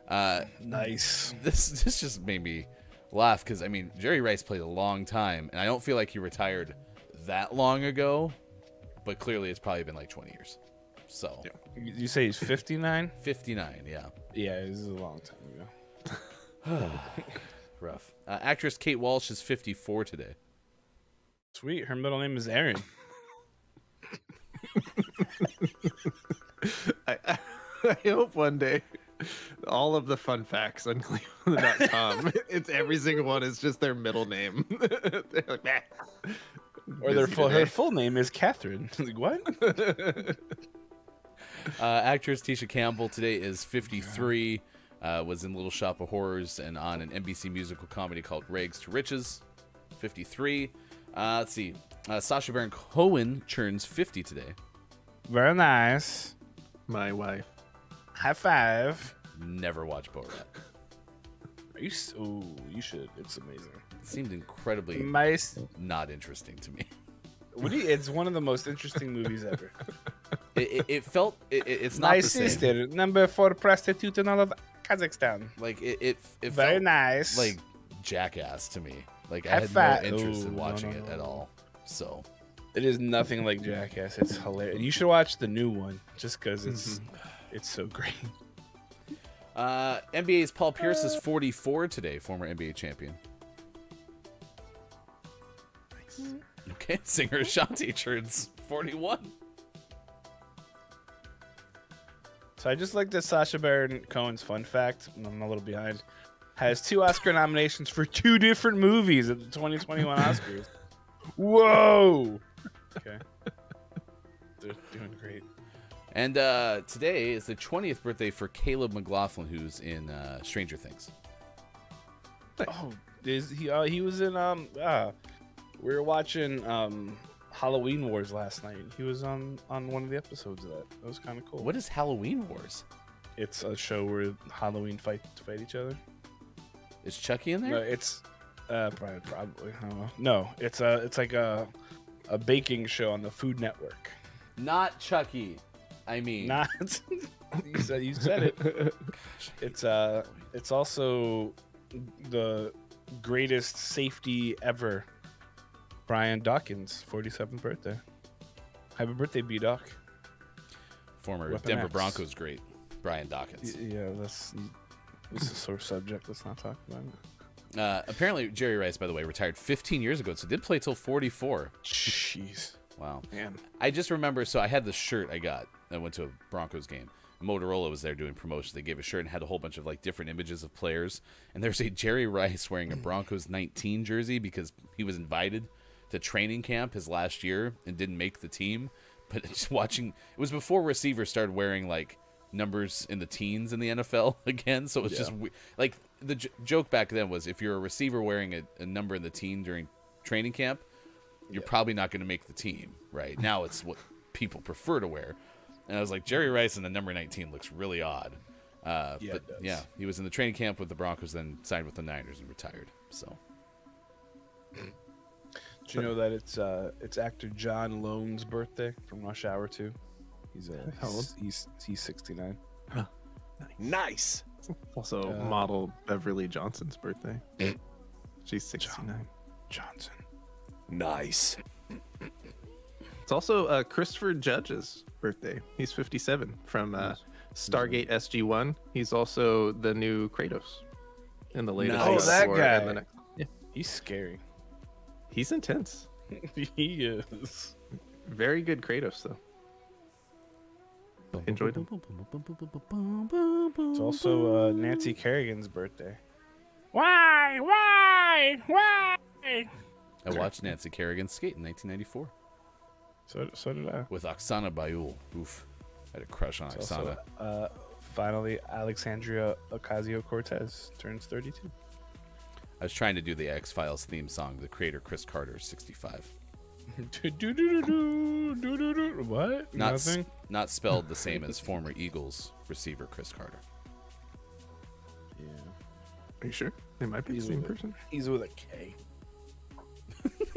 Nice.
This just made me laugh because, I mean, Jerry Rice played a long time, and I don't feel like he retired that long ago, but clearly it's probably been like 20 years. So,
You say he's 59?
59, yeah.
Yeah, this is a long time ago.
Rough. Actress Kate Walsh is 54 today.
Sweet. Her middle name is Erin.
I hope one day all of the fun facts on Cleveland.com, it's every single one is just their middle name. They're like, "Meh."
Or her full name is Catherine. Like, what?
Actress Tisha Campbell today is 53. Was in Little Shop of Horrors and on an NBC musical comedy called Rags to Riches. 53. Let's see. Sacha Baron Cohen turns 50 today.
Very nice.
My wife.
High five.
Never watched Borat.
Ooh, you should. It's amazing.
It seemed incredibly
Nice.
not interesting to me.
It's one of the most interesting movies ever.
It felt it's not
My
the same.
sister, number 4 prostitute in all of Kazakhstan.
Like it
Very
felt
nice.
like Jackass to me. Like I
High
had
five.
no interest in
Ooh,
watching
no,
it
no,
at
no.
all. So
It is nothing like Jackass. It's hilarious. You should watch the new one just because it's so great.
NBA's Paul Pierce is 44 today, former NBA champion. Okay, singer Ashanti turns 41.
So I just like the Sacha Baron Cohen's fun fact. I'm a little behind. has 2 Oscar nominations for 2 different movies at the 2021 Oscars. Whoa! Okay. They're doing great.
And today is the 20th birthday for Caleb Mclaughlin, who's in Stranger Things.
Oh, he was in we were watching Halloween Wars last night. He was on one of the episodes of that. That was kind of cool.
What is Halloween Wars?
It's a show where Halloween fight each other.
Is Chucky in there?
No, it's probably I don't know. No, it's like a baking show on the Food Network.
Not Chucky. I mean,
Not you said it. It's also the greatest safety ever. Brian Dawkins' 47th birthday. Happy birthday, B-Doc.
former
Weapon
Denver
X.
Broncos great Brian Dawkins.
Yeah, this is a sore subject. Let's not talk about it.
Apparently, Jerry Rice, by the way, retired 15 years ago, so did play till 44.
Jeez.
Wow.
Man.
I just remember, so I had this shirt I got. I went to a Broncos game. Motorola was there doing promotions. They gave a shirt and had a whole bunch of like different images of players. And there's a Jerry Rice wearing a Broncos 19 jersey because he was invited to training camp his last year and didn't make the team. But just watching, it was before receivers started wearing like numbers in the teens in the NFL again. So it was just like the joke back then was if you're a receiver wearing a number in the teen during training camp, you're probably not going to make the team. Right now, it's what people prefer to wear. And I was like, Jerry Rice in the number 19 looks really odd.
Yeah,
but
it does.
yeah, he was in the training camp with the Broncos, then signed with the Niners and retired. So
Do you know that it's actor John Lone's birthday from Rush Hour 2?
How old?
He's 69.
Nice.
Also, model Beverly Johnson's birthday. She's 69.
Johnson.
Nice.
It's also Christopher Judge's birthday. He's 57 from Stargate SG-1. He's also the new Kratos in the latest.
Nice.
Oh,
God of
that
War
guy.
and the next- Yeah,
He's scary.
he's intense.
He is.
Very good Kratos though. Enjoyed him.
It's also Nancy Kerrigan's birthday. Why?
I watched Nancy Kerrigan skate in 1994
So did I.
with Oksana Bayul. Oof, I had a crush on
It's
Oksana.
also, finally, Alexandria Ocasio-Cortez turns 32.
I was trying to do the X-Files theme song. The creator Chris Carter is 65.
What?
Not
Nothing?
not spelled the same as former Eagles receiver Chris Carter.
Yeah.
Are you sure? They might be the
He's
same
with it.
person.
He's with a K.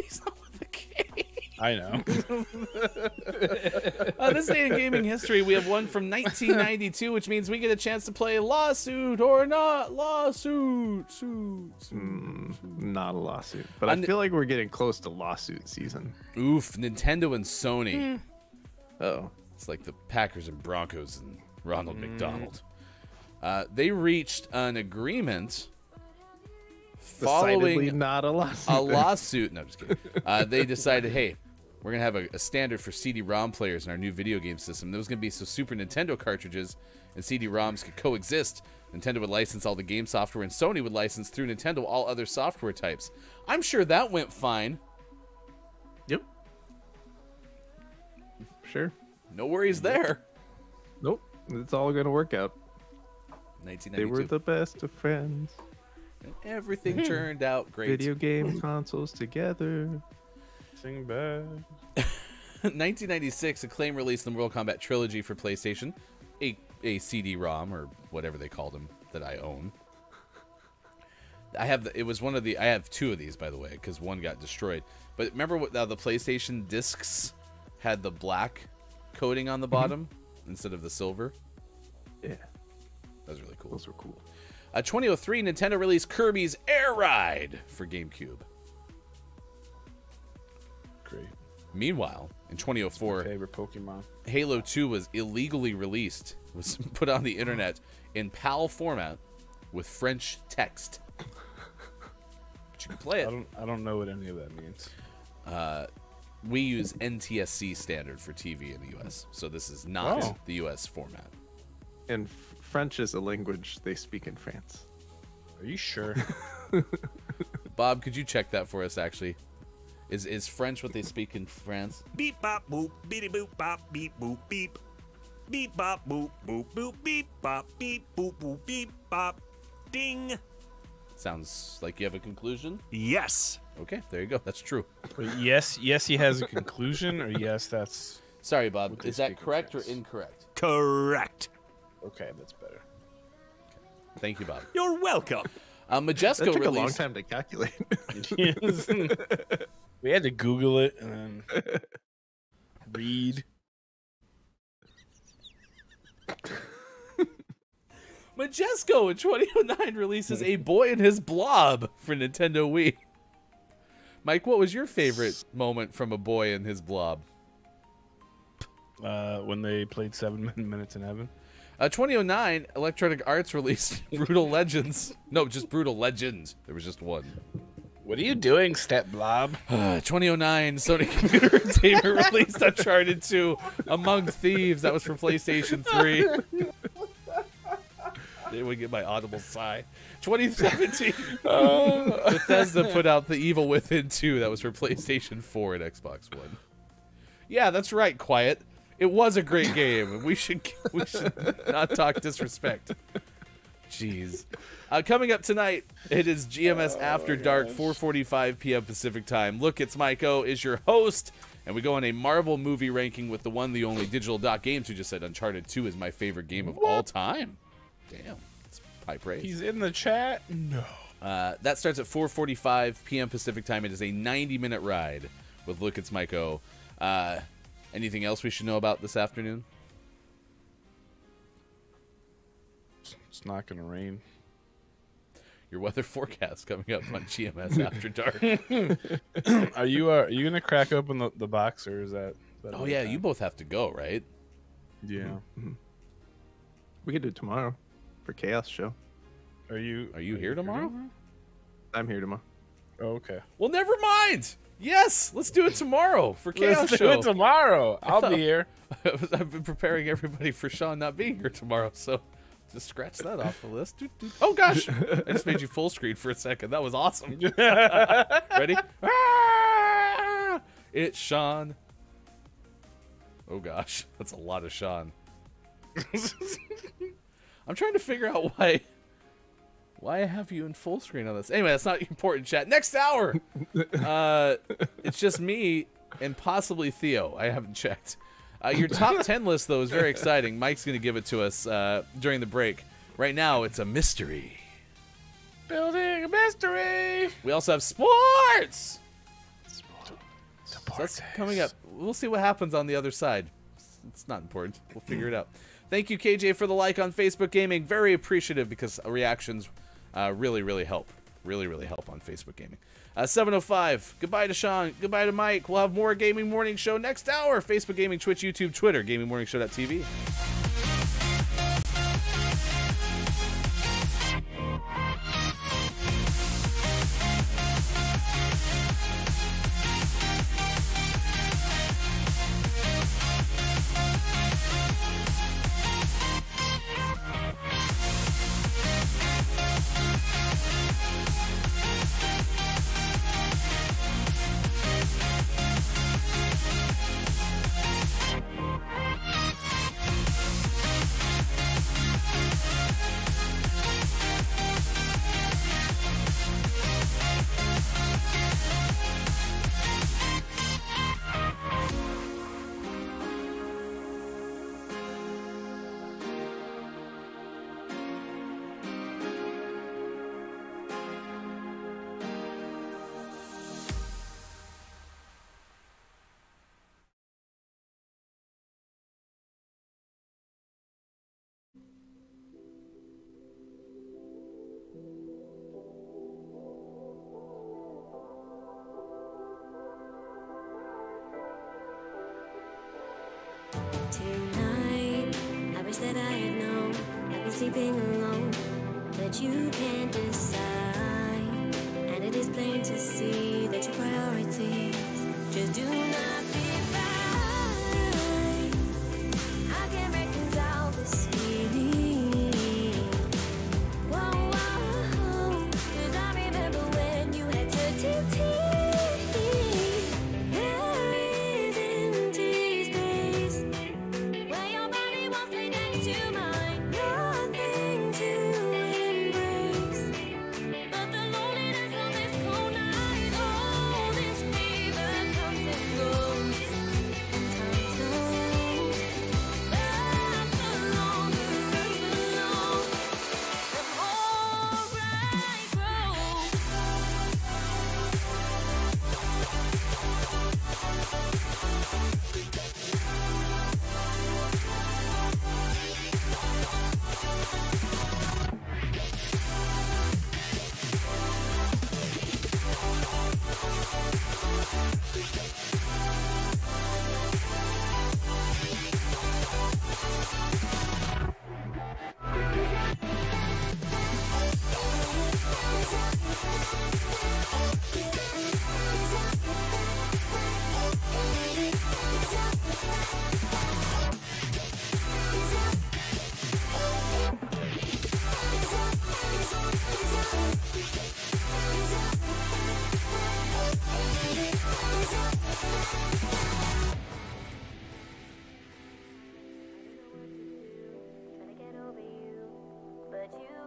He's not with a K.
I know.
This day in gaming history, we have one from 1992, which means we get a chance to play Lawsuit or Not Lawsuit.
Not a lawsuit, but I feel like we're getting close to lawsuit season.
Oof, Nintendo and Sony.
Oh,
It's like the Packers and Broncos and Ronald McDonald. They reached an agreement
decidedly
following
not a lawsuit.
a lawsuit. No, I'm just kidding. They decided, hey, we're going to have a standard for CD-ROM players in our new video game system. There was going to be so Super Nintendo cartridges and CD-ROMs could coexist. Nintendo would license all the game software, and Sony would license through Nintendo all other software types. I'm sure that went fine.
Yep. Sure.
No worries there.
Nope. It's all gonna work out.
1992.
They were the best of friends.
Everything turned out great.
Video game consoles together.
Sing bad.
1996, Acclaim released the Mortal Kombat trilogy for PlayStation, a CD-ROM or whatever they called them that I own. I have I have two of these, by the way, because one got destroyed. But remember what the PlayStation discs had the black coating on the bottom instead of the silver?
Yeah,
That was really cool.
those were cool.
2003, Nintendo released Kirby's Air Ride for GameCube.
Great.
Meanwhile, in 2004,
Favorite Pokemon.
Halo 2 was illegally released. It was put on the internet in PAL format with French text. But you can play it.
I don't know what any of that means.
We use NTSC standard for TV in the US, so this is not
Oh.
the US format.
And French is a language they speak in France.
Are you sure?
Bob, could you check that for us? Actually, is French what they speak in France?
Beep bop boop, beady boop bop, beep boop beep. Beep bop boop boop boop beep bop beep boop boop beep bop. Ding.
Sounds like you have a conclusion.
Yes.
Okay, there you go. That's true.
But yes, he has a conclusion, or yes, that's
Sorry, Bob.
they
Is that
speak in
correct or
France.
incorrect?
Correct.
okay. That's better.
Thank you, Bob.
You're welcome.
Majesco
That took
released.
a long time to calculate.
We had to Google it and then read.
Majesco in 2009 releases A Boy and His Blob for Nintendo Wii. Mike, what was your favorite moment from A Boy and His Blob?
When they played 7 Minutes in Heaven.
2009, Electronic Arts released Brutal Legends. No, just Brutal Legends. There was just one.
What are you doing, Step Blob?
2009, Sony Computer Entertainment released Uncharted 2 Among Thieves. That was for PlayStation 3. They would get my audible sigh. 2017, Bethesda put out The Evil Within 2. That was for PlayStation 4 and Xbox One. Yeah, that's right, Quiet. It was a great game. We should not talk disrespect. Jeez. Coming up tonight, it is GMS After Dark, 4:45 p.m. Pacific Time. Look, it's Maiko is your host, and we go on a Marvel movie ranking with the one, the only Digital Dot Games, who just said Uncharted 2 is my favorite game of all time. Damn, that's high praise.
He's in the chat. No.
That starts at 4:45 p.m. Pacific Time. It is a 90-minute ride with Look, it's Maiko. Anything else we should know about this afternoon?
It's not gonna rain.
Your weather forecast coming up on GMS After Dark.
Are you gonna crack open the box, or is that
Oh yeah, you both have to go, right?
Yeah.
We could do it tomorrow for Chaos Show.
Are you
here tomorrow?
I'm here tomorrow.
Oh, okay.
Well, never mind. Yes, let's do it tomorrow for Chaos
Let's do
Show.
it tomorrow. I'll be here.
I've been preparing everybody for Sean not being here tomorrow, so just scratch that off the list. Oh gosh, I just made you full screen for a second. That was awesome. Ready? Ah! It's Sean. Oh gosh, that's a lot of Sean. I'm trying to figure out why I have you in full screen on this. Anyway, that's not important, chat. Next hour, it's just me and possibly Theo. I haven't checked. Your top 10 list, though, is very exciting. Mike's going to give it to us during the break. Right now, it's a mystery.
Building a mystery.
We also have sports. So that's coming up. We'll see what happens on the other side. It's not important. We'll figure it out. Thank you, KJ, for the like on Facebook Gaming. Very appreciative because reactions really, really help. Really, really help on Facebook Gaming. 7:05. Goodbye to Sean. Goodbye to Mike. We'll have more Gaming Morning Show next hour. Facebook Gaming, Twitch, YouTube, Twitter. GamingMorningShow.tv.
Tonight, I wish that I had known I'd be sleeping alone, that you can't decide. And it is plain to see that your priorities just do not divide. I can't reconcile this feeling. Whoa, whoa,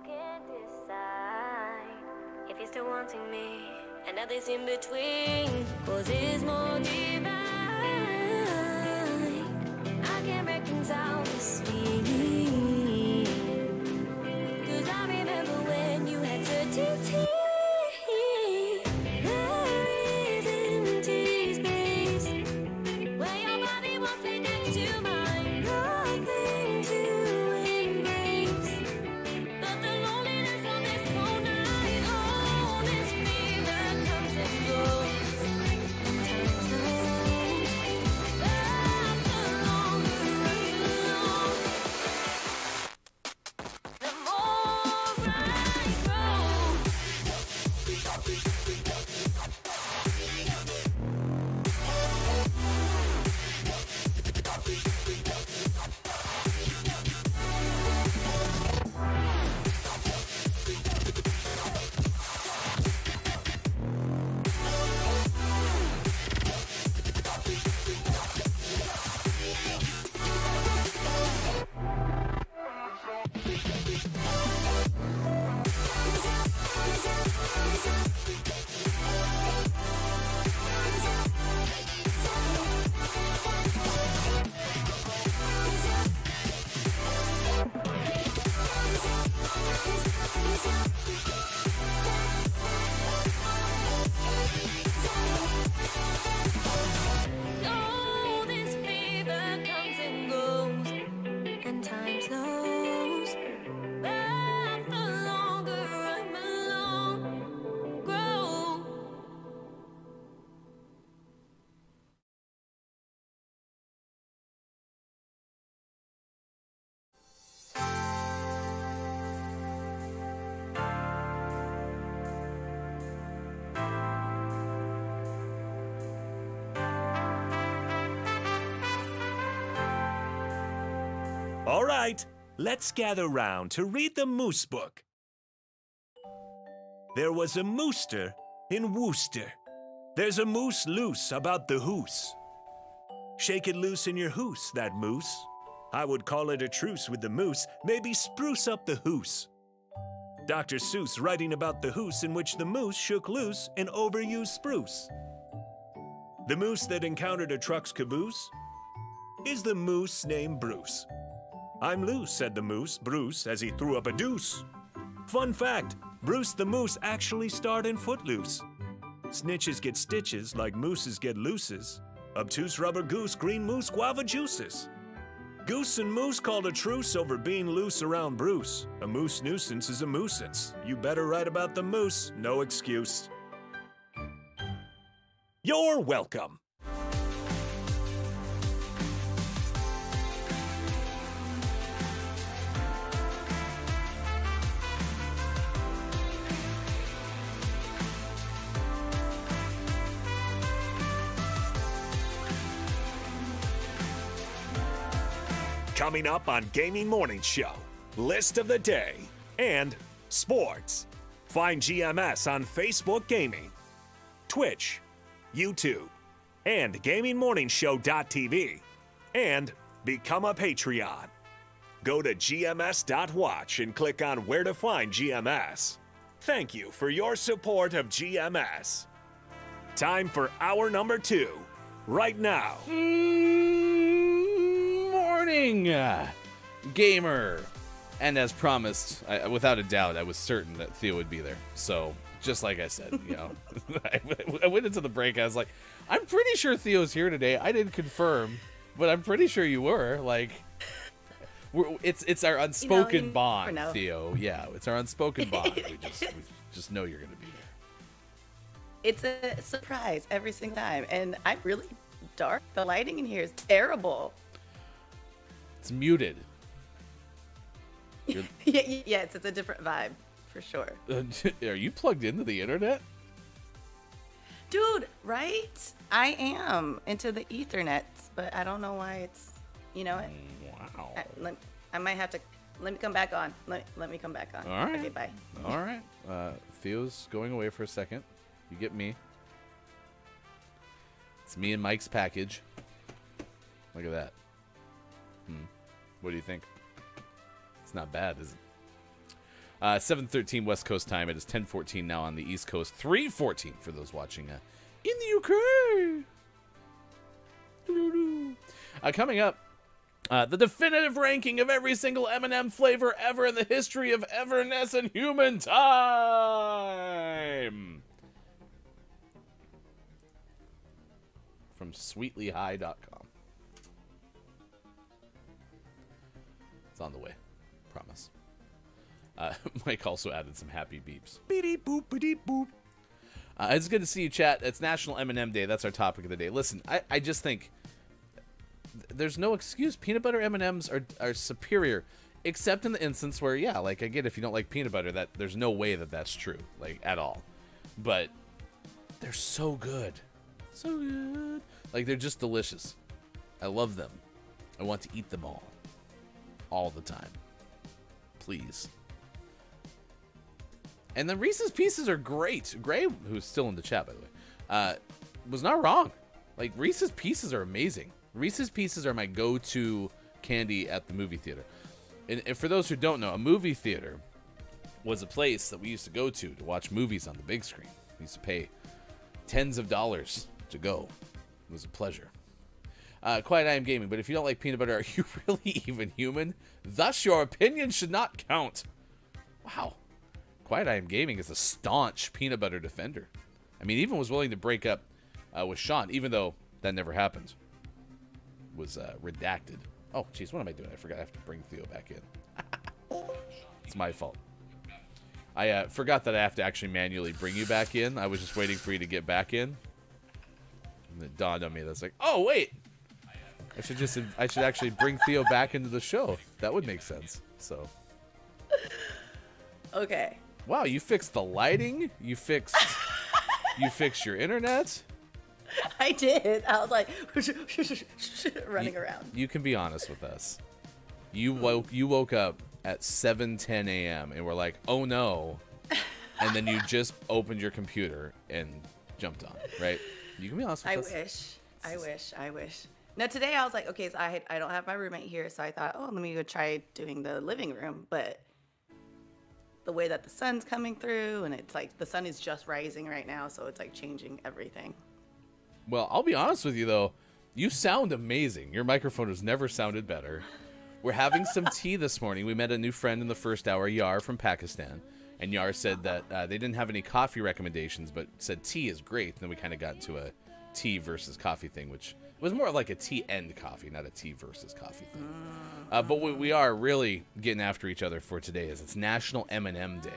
can't decide if you're still wanting me. And nothing's in between, cause it's more divine. I can't reconcile this feeling, cause I remember when you had certainty. There is empty space where your body won't fit into mine. Nothing to embrace but the loneliness of this cold night. Oh, this fever comes and goes. The more I grow. Oh, this fever comes and goes, and time slows. But the longer I'm alone, grow.
All right, let's gather round to read the Moose Book. There was a mooster in Worcester. There's a moose loose about the hoose. Shake it loose in your hoose, that moose. I would call it a truce with the moose, maybe spruce up the hoose. Dr. Seuss writing about the hoose in which the moose shook loose an overused spruce. The moose that encountered a truck's caboose is the moose named Bruce. I'm loose, said the moose, Bruce, as he threw up a deuce. Fun fact, Bruce the moose actually starred in Footloose. Snitches get stitches like mooses get looses. Obtuse rubber goose, green moose, guava juices. Goose and moose called a truce over being loose around Bruce. A moose nuisance is a moosance. You better write about the moose, no excuse. You're welcome. Coming up on Gaming Morning Show, List of the Day, and Sports. Find GMS on Facebook Gaming, Twitch, YouTube, and GamingMorningshow.tv, and become a Patreon. Go to gms.watch and click on where to find GMS. Thank you for your support of GMS. Time for hour number 2, right now.
Morning, gamer. And as promised, without a doubt, I was certain that Theo would be there. So, just like I said, you know, I went into the break. I was like, I'm pretty sure Theo's here today. I didn't confirm, but I'm pretty sure you were. Like, it's our unspoken bond, Theo. Yeah, it's our unspoken bond. we just know you're gonna be there.
It's a surprise every single time, and I'm really dark. The lighting in here is terrible.
It's muted.
Yeah, it's a different vibe for sure.
Are you plugged into the internet?
Dude, right? I am into the Ethernet, but I don't know why it's, you know what?
Wow.
I might have to, let me come back on. Let me come back on.
All right.
Okay, bye.
All right. Theo's going away for a second. You get me. It's me and Mike's package. Look at that. What do you think? It's not bad, is it? 7:13 West Coast time. It is 10:14 now on the East Coast. 3:14 for those watching in the UK. Coming up, the definitive ranking of every single M&M flavor ever in the history of everness and human time. From sweetlyhigh.com. It's on the way. Promise. Mike also added some happy beeps. Beep boop, beep boop. It's good to see you, chat. It's National M&M Day. That's our topic of the day. Listen, I just think there's no excuse. Peanut butter M&Ms are superior, except in the instance where, yeah, like, I get if you don't like peanut butter, that there's no way that that's true, like, at all. But they're so good. So good. Like, they're just delicious. I love them. I want to eat them all the time. Please. And then Reese's Pieces are great. Gray, who's still in the chat, by the way, was not wrong. Like, Reese's Pieces are amazing. Reese's Pieces are my go-to candy at the movie theater. And for those who don't know, a movie theater was a place that we used to go to watch movies on the big screen. We used to pay tens of dollars to go. It was a pleasure. Quiet I Am Gaming, but if you don't like peanut butter, are you really even human? Thus, your opinion should not count. Wow. Quiet I Am Gaming is a staunch peanut butter defender. I mean, even was willing to break up with Sean, even though that never happened. Was redacted. Oh, jeez, what am I doing? I forgot I have to bring Theo back in. It's my fault. I forgot that I have to actually manually bring you back in. I was just waiting for you to get back in. And it dawned on me that's like, oh, wait. I should actually bring Theo back into the show. That would make sense. So.
Okay.
Wow, you fixed the lighting. You fixed your internet.
I did. I was like running around.
You can be honest with us. You woke up at 7:10 a.m. and were like, "Oh no," and then you just opened your computer and jumped on. Right? You can be honest with us.
I wish. Now today I was like, okay, so I don't have my roommate here, so I thought, oh, let me go try doing the living room, but the way that the sun's coming through, and it's like the sun is just rising right now, so it's like changing everything.
Well, I'll be honest with you, though. You sound amazing. Your microphone has never sounded better. We're having some tea this morning. We met a new friend in the first hour, Yar from Pakistan. And Yar said that they didn't have any coffee recommendations, but said tea is great. And then we kind of got into a tea versus coffee thing, which was more like a tea and coffee, not a tea versus coffee thing. But what we are really getting after each other for today is it's National M&M Day.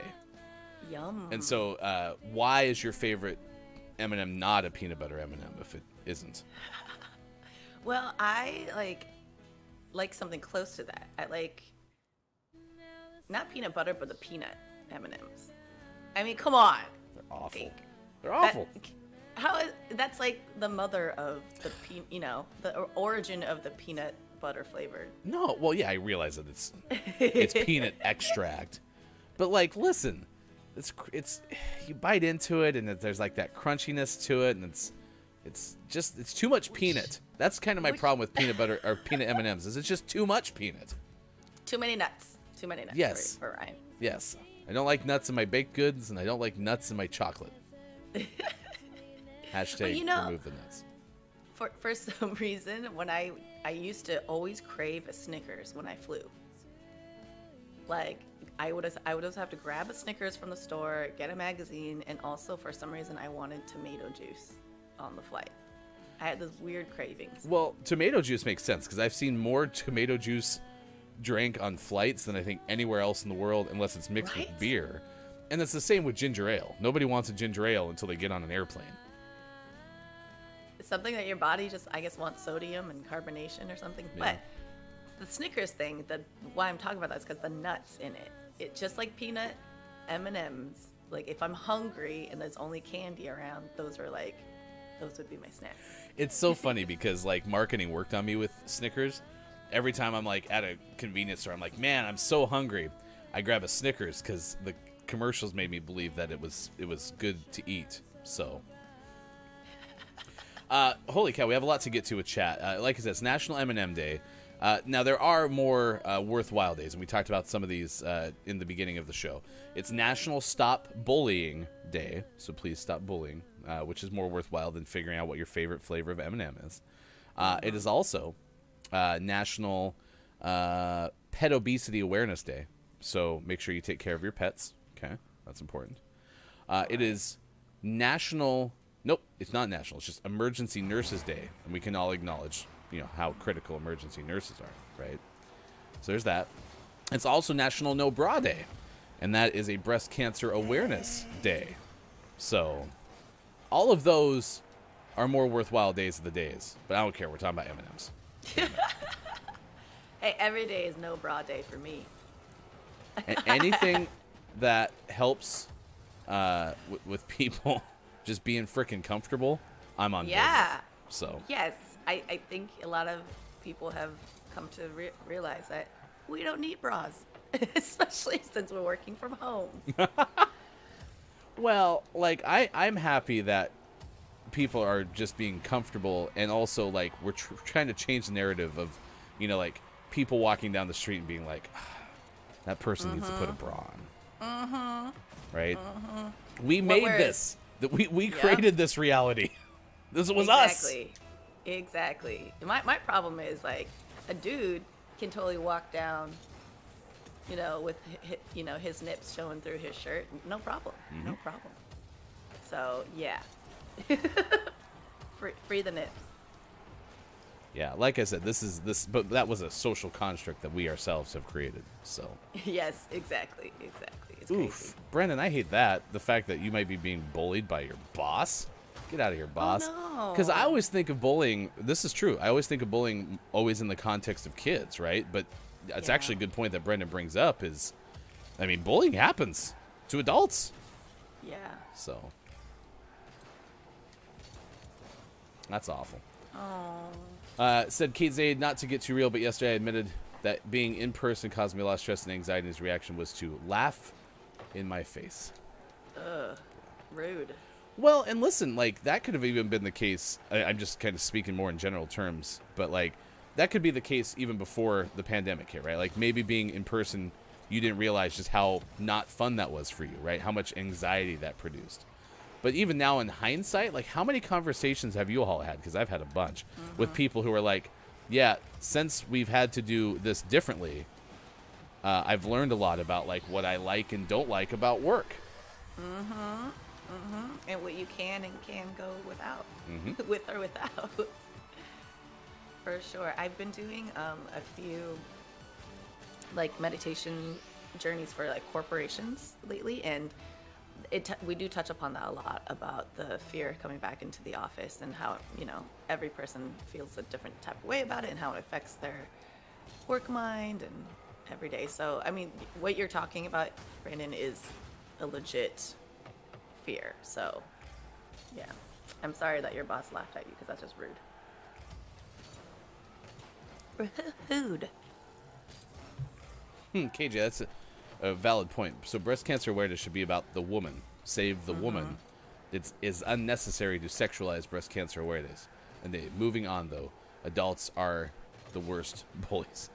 Yum.
And so why is your favorite M&M not a peanut butter M&M if it isn't?
Well, I like something close to that. I like not peanut butter, but the peanut M&Ms. I mean, come on.
They're awful.
Like,
They're awful.
That's like the mother of the the origin of the peanut butter flavored.
No, well, yeah, I realize that it's peanut extract, but like, listen, it's you bite into it and there's like that crunchiness to it, and it's too much peanut. That's kind of my problem with peanut butter or peanut M&Ms. Is it's just too much peanut.
Too many nuts. Too many nuts.
Yes.
For Ryan.
Yes, I don't like nuts in my baked goods, and I don't like nuts in my chocolate. Hashtag remove the nuts.
For some reason, when I used to always crave a Snickers when I flew. Like I would also have to grab a Snickers from the store, get a magazine, and also for some reason I wanted tomato juice on the flight. I had those weird cravings.
Well, tomato juice makes sense because I've seen more tomato juice drank on flights than I think anywhere else in the world, unless it's mixed with beer. And it's the same with ginger ale. Nobody wants a ginger ale until they get on an airplane.
It's something that your body just, I guess, wants sodium and carbonation or something.
Yeah.
But the Snickers thing, why I'm talking about that is because the nuts in it. It's just like peanut M&Ms. Like if I'm hungry and there's only candy around, those would be my snacks.
It's so funny because like marketing worked on me with Snickers. Every time I'm like at a convenience store, I'm like, man, I'm so hungry. I grab a Snickers because the commercials made me believe that it was good to eat. So, holy cow, we have a lot to get to with chat. Like I said, it's National M&M Day. Now, there are more worthwhile days, and we talked about some of these in the beginning of the show. It's National Stop Bullying Day, so please stop bullying, which is more worthwhile than figuring out what your favorite flavor of M&M is. It is also National Pet Obesity Awareness Day, so make sure you take care of your pets. Okay, that's important. It is National... Nope, it's not national. It's just Emergency Nurses Day, and we can all acknowledge, how critical emergency nurses are, right? So there's that. It's also National No Bra Day, and that is a breast cancer awareness day. So all of those are more worthwhile days of the days, but I don't care. We're talking about M&Ms.
Hey, every day is no bra day for me.
Anything that helps with people just being freaking comfortable, I'm on board with. So
Yes, I think a lot of people have come to realize that we don't need bras, especially since we're working from home.
well, like I'm happy that people are just being comfortable, and also like we're trying to change the narrative of, like people walking down the street and being like, that person needs to put a bra on. Right? We made this. That we created this reality. This was us.
Exactly. My problem is, like, a dude can totally walk down, with his nips showing through his shirt. No problem. No problem. So yeah. free the nips.
Yeah, like I said, but that was a social construct that we ourselves have created. So
Yes, exactly. It's
oof,
crazy.
Brendan, I hate that. The fact that you might be being bullied by your boss. Get out of here, boss.
Oh,
Because I always think of bullying. This is true. I always think of bullying always in the context of kids, right? But it's actually a good point that Brendan brings up. Bullying happens to adults.
Yeah.
So that's awful.
Oh.
Said Kate Zaid, not to get too real, but yesterday I admitted that being in person caused me a lot of stress and anxiety. His reaction was to laugh in my face.
Ugh. Rude.
Well, and listen, like, that could have even been the case. I'm just kind of speaking more in general terms, but, like, that could be the case even before the pandemic hit, right? Like, maybe being in person, you didn't realize just how not fun that was for you, right? How much anxiety that produced. But even now in hindsight, like, how many conversations have you all had? Because I've had a bunch with people who are like, yeah, since we've had to do this differently, I've learned a lot about, like, what I like and don't like about work.
And what you can and can go without, with or without. For sure. I've been doing a few, like, meditation journeys for, like, corporations lately, and we do touch upon that a lot, about the fear coming back into the office and how, every person feels a different type of way about it and how it affects their work mind and every day. So, what you're talking about, Brandon, is a legit fear. So, yeah. I'm sorry that your boss laughed at you, because that's just rude. Rude.
KJ, that's a valid point. So breast cancer awareness should be about the woman. Save the woman. It's unnecessary to sexualize breast cancer awareness. And moving on, though, adults are the worst bullies.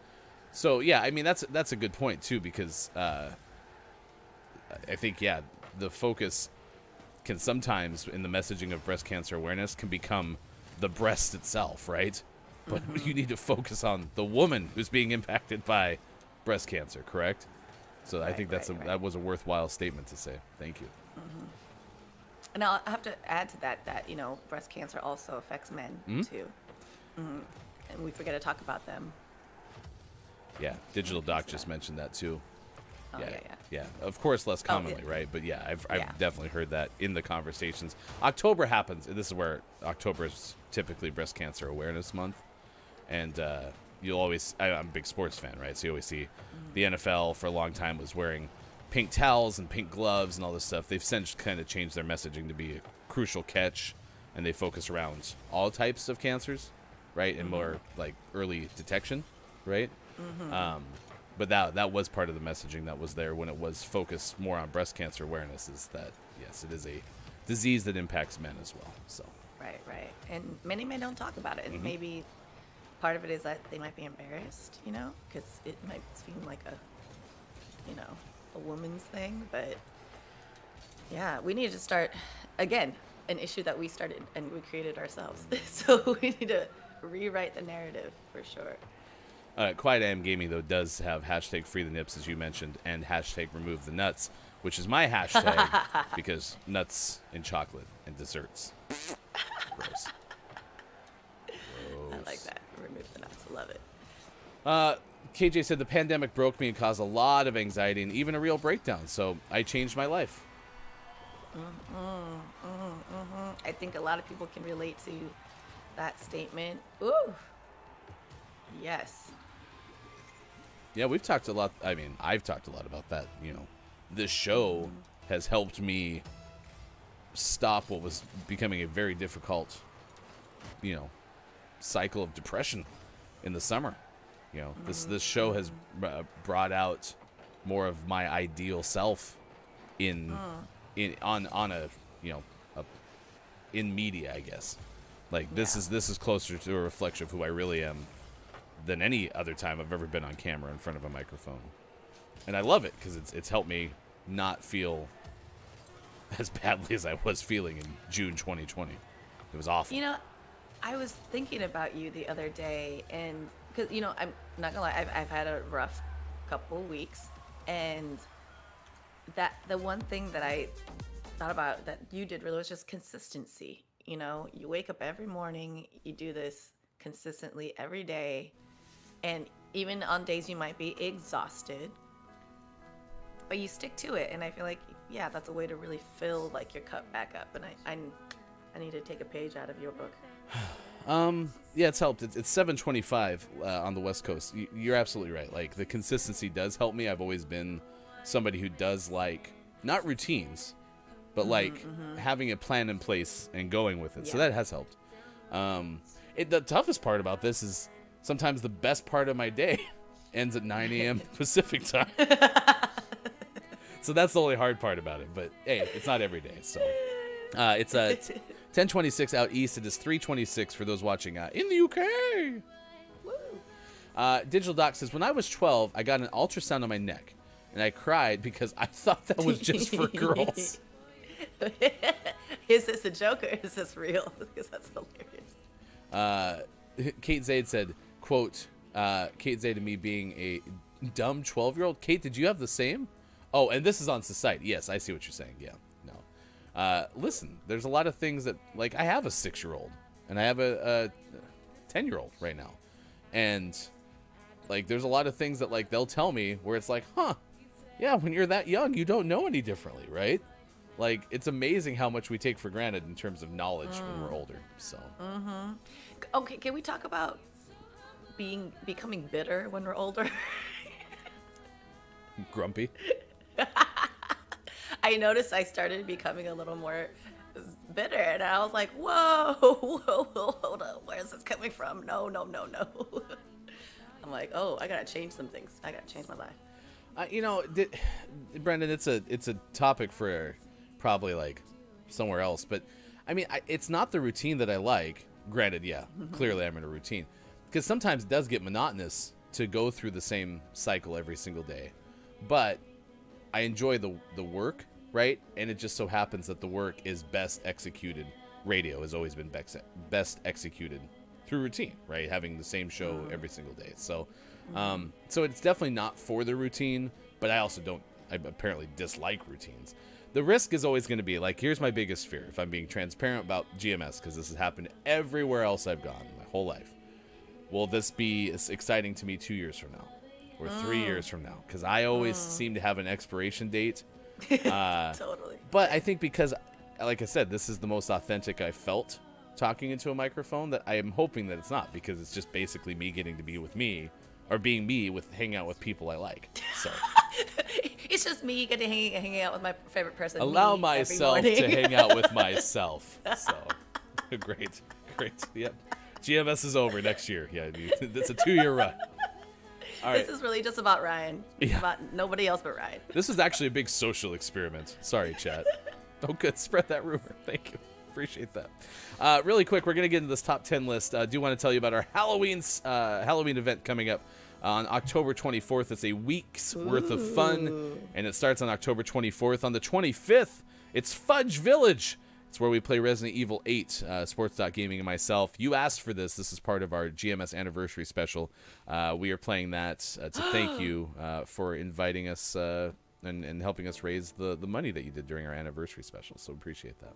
So, yeah, that's a good point, too, because I think, the focus can sometimes, in the messaging of breast cancer awareness, can become the breast itself, right? But you need to focus on the woman who's being impacted by breast cancer, correct? So I think that was a worthwhile statement to say. Thank you.
And I'll have to add to that, breast cancer also affects men, too. And we forget to talk about them.
Yeah, Digital Doc just mentioned that, too.
Oh,
Yeah. Of course, less commonly, right? But yeah, I've definitely heard that in the conversations. October happens. This is where October is typically Breast Cancer Awareness Month. And you'll always, I'm a big sports fan, right? So you always see the NFL for a long time was wearing pink towels and pink gloves and all this stuff. They've since kind of changed their messaging to be a crucial catch, and they focus around all types of cancers, right? And more like early detection, right? But that was part of the messaging that was there when it was focused more on breast cancer awareness, is that, yes, it is a disease that impacts men as well. So
Right. And many men don't talk about it. And maybe part of it is that they might be embarrassed, you know, because it might seem like a, you know, a woman's thing. But yeah, we need to start, again, an issue that we started and we created ourselves. So we need to rewrite the narrative for sure.
Quiet AM Gaming, though, does have hashtag free the nips, as you mentioned, and hashtag remove the nuts, which is my hashtag because nuts and chocolate and desserts. Gross.
I like that. Remove the nuts. Love it.
KJ said the pandemic broke me and caused a lot of anxiety and even a real breakdown, so I changed my life.
I think a lot of people can relate to that statement. Ooh. Yes.
Yeah, we've talked a lot. I mean, I've talked a lot about that. You know, this show has helped me stop what was becoming a very difficult, you know, cycle of depression in the summer. You know, this show has brought out more of my ideal self in media, I guess. Like this is closer to a reflection of who I really am than any other time I've ever been on camera in front of a microphone. And I love it because it's helped me not feel as badly as I was feeling in June 2020. It was awful.
You know, I was thinking about you the other day, and because, you know, I'm not gonna lie, I've had a rough couple weeks, and that the one thing that I thought about that you did really was just consistency. You know, you wake up every morning, you do this consistently every day, and even on days you might be exhausted, but you stick to it. And I feel like, yeah, that's a way to really fill like your cup back up. And I need to take a page out of your book.
Yeah, it's helped. It's 7:25 on the West Coast. You're absolutely right. Like, the consistency does help me. I've always been somebody who does like not routines, but like having a plan in place and going with it. Yeah. So that has helped. The toughest part about this is sometimes the best part of my day ends at 9 a.m. Pacific time. So that's the only hard part about it. But hey, it's not every day. So it's 10:26 out east. It is 3:26 for those watching in the UK. Woo. Digital Doc says, when I was 12, I got an ultrasound on my neck, and I cried because I thought that was just for girls.
Is this a joke or is this real? Because that's hilarious.
Kate Zaid said, quote, Kate Zaid to me being a dumb 12-year-old. Kate, did you have the same? Oh, and this is on Society. Yes, I see what you're saying. Yeah, no. Listen, there's a lot of things that, like, I have a 6-year-old and I have a 10-year-old right now. And, like, there's a lot of things that, like, they'll tell me where it's like, huh, yeah, when you're that young, you don't know any differently, right? Like, it's amazing how much we take for granted in terms of knowledge when we're older. So.
Okay, can we talk about becoming bitter when we're older?
Grumpy.
I noticed I started becoming a little more bitter, and I was like, whoa, hold up, where is this coming from? No. I'm like, oh, I gotta change some things. I gotta change my life.
You know, Brendan, it's a topic for probably like somewhere else, but I mean, it's not the routine that I like. Granted, yeah, clearly I'm in a routine, because sometimes it does get monotonous to go through the same cycle every single day, but I enjoy the work, right? And it just so happens that the work is best executed. Radio has always been best executed through routine, right? Having the same show every single day. So, so it's definitely not for the routine, but I apparently dislike routines. The risk is always going to be, like, here's my biggest fear, if I'm being transparent about GMS, because this has happened everywhere else I've gone my whole life. Will this be as exciting to me 2 years from now or 3 years from now? Because I always seem to have an expiration date.
Totally.
But I think because, like I said, this is the most authentic I've felt talking into a microphone, that I am hoping that it's not, because it's just basically me getting to be with me, or being me with hanging out with people I like. So
it's just me getting hanging out with my favorite person.
Allow myself to hang out with myself. So great. Yep. GMS is over next year. Yeah, it's a 2-year run. All right.
This is really just about Ryan. It's about nobody else but Ryan.
This is actually a big social experiment. Sorry, chat. Oh, good. Spread that rumor. Thank you. Appreciate that. Really quick, we're going to get into this top 10 list. I do want to tell you about our Halloween event coming up on October 24th. It's a week's worth of fun, and it starts on October 24th. On the 25th, it's Fudge Village. It's where we play Resident Evil 8, Sports.Gaming and myself. You asked for this. This is part of our GMS anniversary special. We are playing that to thank you for inviting us and helping us raise the money that you did during our anniversary special. So appreciate that.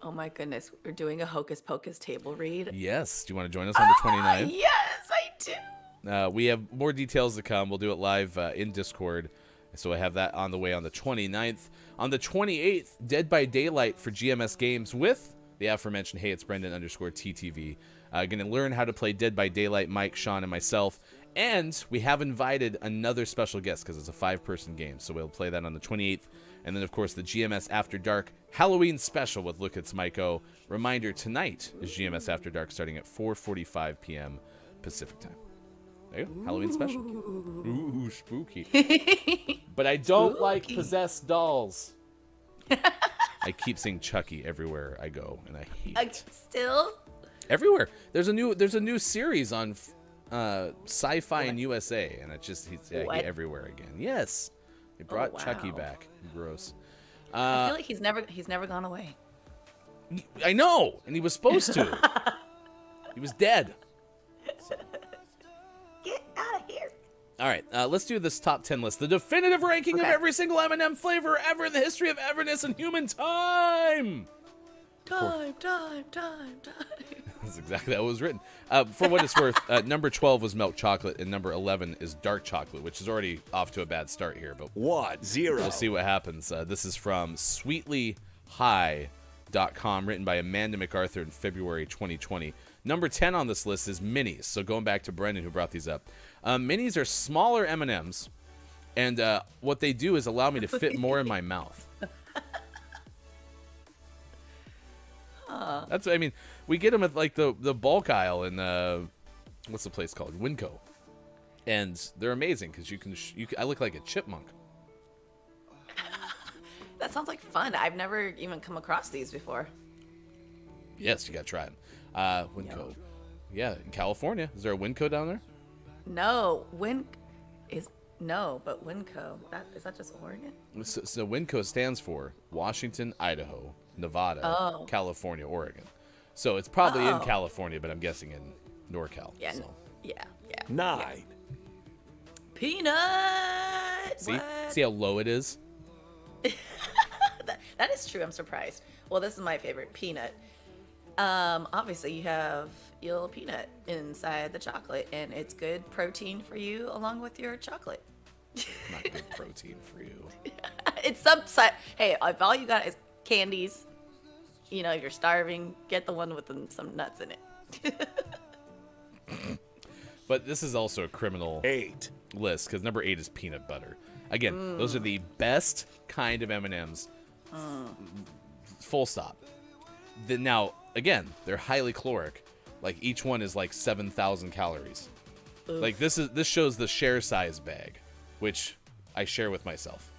Oh my goodness, we're doing a Hocus Pocus table read.
Yes. Do you want to join us on the 29th?
Yes, I do.
We have more details to come. We'll do it live in Discord. So I have that on the way on the 29th. On the 28th, Dead by Daylight for GMS Games with the aforementioned Hey It's Brendan _TTV. Going to learn how to play Dead by Daylight, Mike, Sean, and myself. And we have invited another special guest because it's a 5-person game. So we'll play that on the 28th. And then, of course, the GMS After Dark Halloween special with Look It's Mike O. Reminder, tonight is GMS After Dark starting at 4:45 p.m. Pacific time. There you go. Halloween special. Ooh, spooky. But I don't like possessed dolls. I keep saying Chucky everywhere I go, and I hate it.
Still?
Everywhere. There's a new series on Sci-Fi and USA, and it's everywhere again. Yes. They brought Chucky back. Gross.
I feel like he's never gone away.
I know, and he was supposed to. He was dead. So.
Get out of here.
All right, let's do this top 10 list. The definitive ranking of every single Eminem flavor ever in the history of everness and human time.
Time.
That's exactly how it was written. For what it's worth, number 12 was milk chocolate, and number 11 is dark chocolate, which is already off to a bad start here. But
1-0.
We'll see what happens. This is from sweetlyhigh.com, written by Amanda MacArthur in February 2020. Number 10 on this list is minis. So going back to Brendan, who brought these up. Minis are smaller M&Ms, and what they do is allow me to fit more in my mouth. That's, I mean, we get them at like the bulk aisle in what's the place called? Winco, and they're amazing because I look like a chipmunk.
That sounds like fun. I've never even come across these before.
Yes, you gotta try them. Winco, yeah, in California. Is there a Winco down there?
No, but Winco. Is that just Oregon?
So Winco stands for Washington, Idaho, Nevada, California, Oregon. So it's probably in California, but I'm guessing in NorCal.
Yeah,
so.
yeah.
9.
Yeah. Peanut.
See how low it is?
That is true. I'm surprised. Well, this is my favorite, peanut. Obviously you have your little peanut inside the chocolate, and it's good protein for you along with your chocolate.
Not good protein for you.
It's some side. Hey, if all you got is candies, if you're starving, get the one with some nuts in it.
But this is also a criminal
8
list because number 8 is peanut butter. Again, those are the best kind of M&Ms. Full stop. Now, again, they're highly caloric. Like each one is like 7,000 calories. Oof. Like this shows the share size bag, which I share with myself.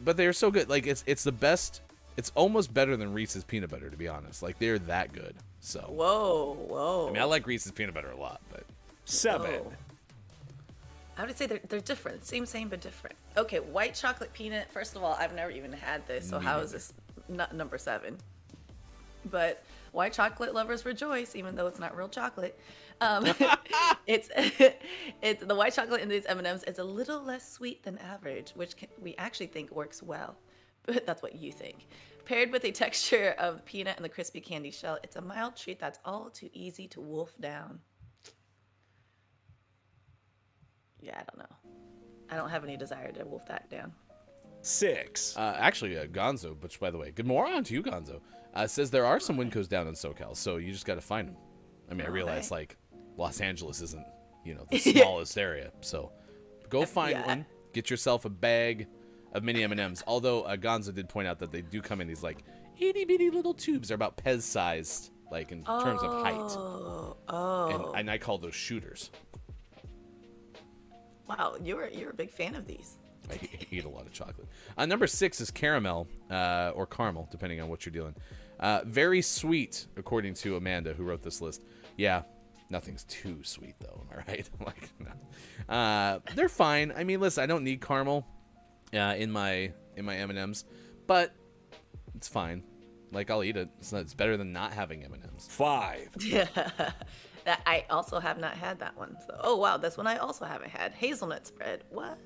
But they're so good. Like it's the best. It's almost better than Reese's peanut butter, to be honest. Like they're that good. So
whoa.
I mean, I like Reese's peanut butter a lot, but
7.
Whoa. I would say they're different. Same, but different. Okay, white chocolate peanut. First of all, I've never even had this, so how is this not number 7? But white chocolate lovers rejoice, even though it's not real chocolate. It's the white chocolate in these M&Ms is a little less sweet than average, which we actually think works well. But that's what you think. Paired with a texture of peanut and the crispy candy shell, it's a mild treat that's all too easy to wolf down. Yeah, I don't know. I don't have any desire to wolf that down.
6.
Actually, Gonzo, which, by the way, good morning to you, Gonzo, says there are some Wincos down in SoCal, so you just got to find them. I mean, I realize, like, Los Angeles isn't, the smallest area, so go find one. Get yourself a bag of mini M&Ms, although Gonzo did point out that they do come in these, like, itty-bitty little tubes. They're about Pez-sized, like, in terms of height. And I call those shooters.
Wow, you're a big fan of these.
I eat a lot of chocolate. Number 6 is caramel or caramel, depending on what you're doing. Very sweet, according to Amanda, who wrote this list. Yeah, nothing's too sweet though. All right, like no. They're fine. I mean, listen, I don't need caramel in my M&Ms, but it's fine. Like I'll eat it. It's better than not having M&Ms.
5.
Yeah. That I also have not had that one. So, oh wow, this one I also haven't had. Hazelnut spread. What?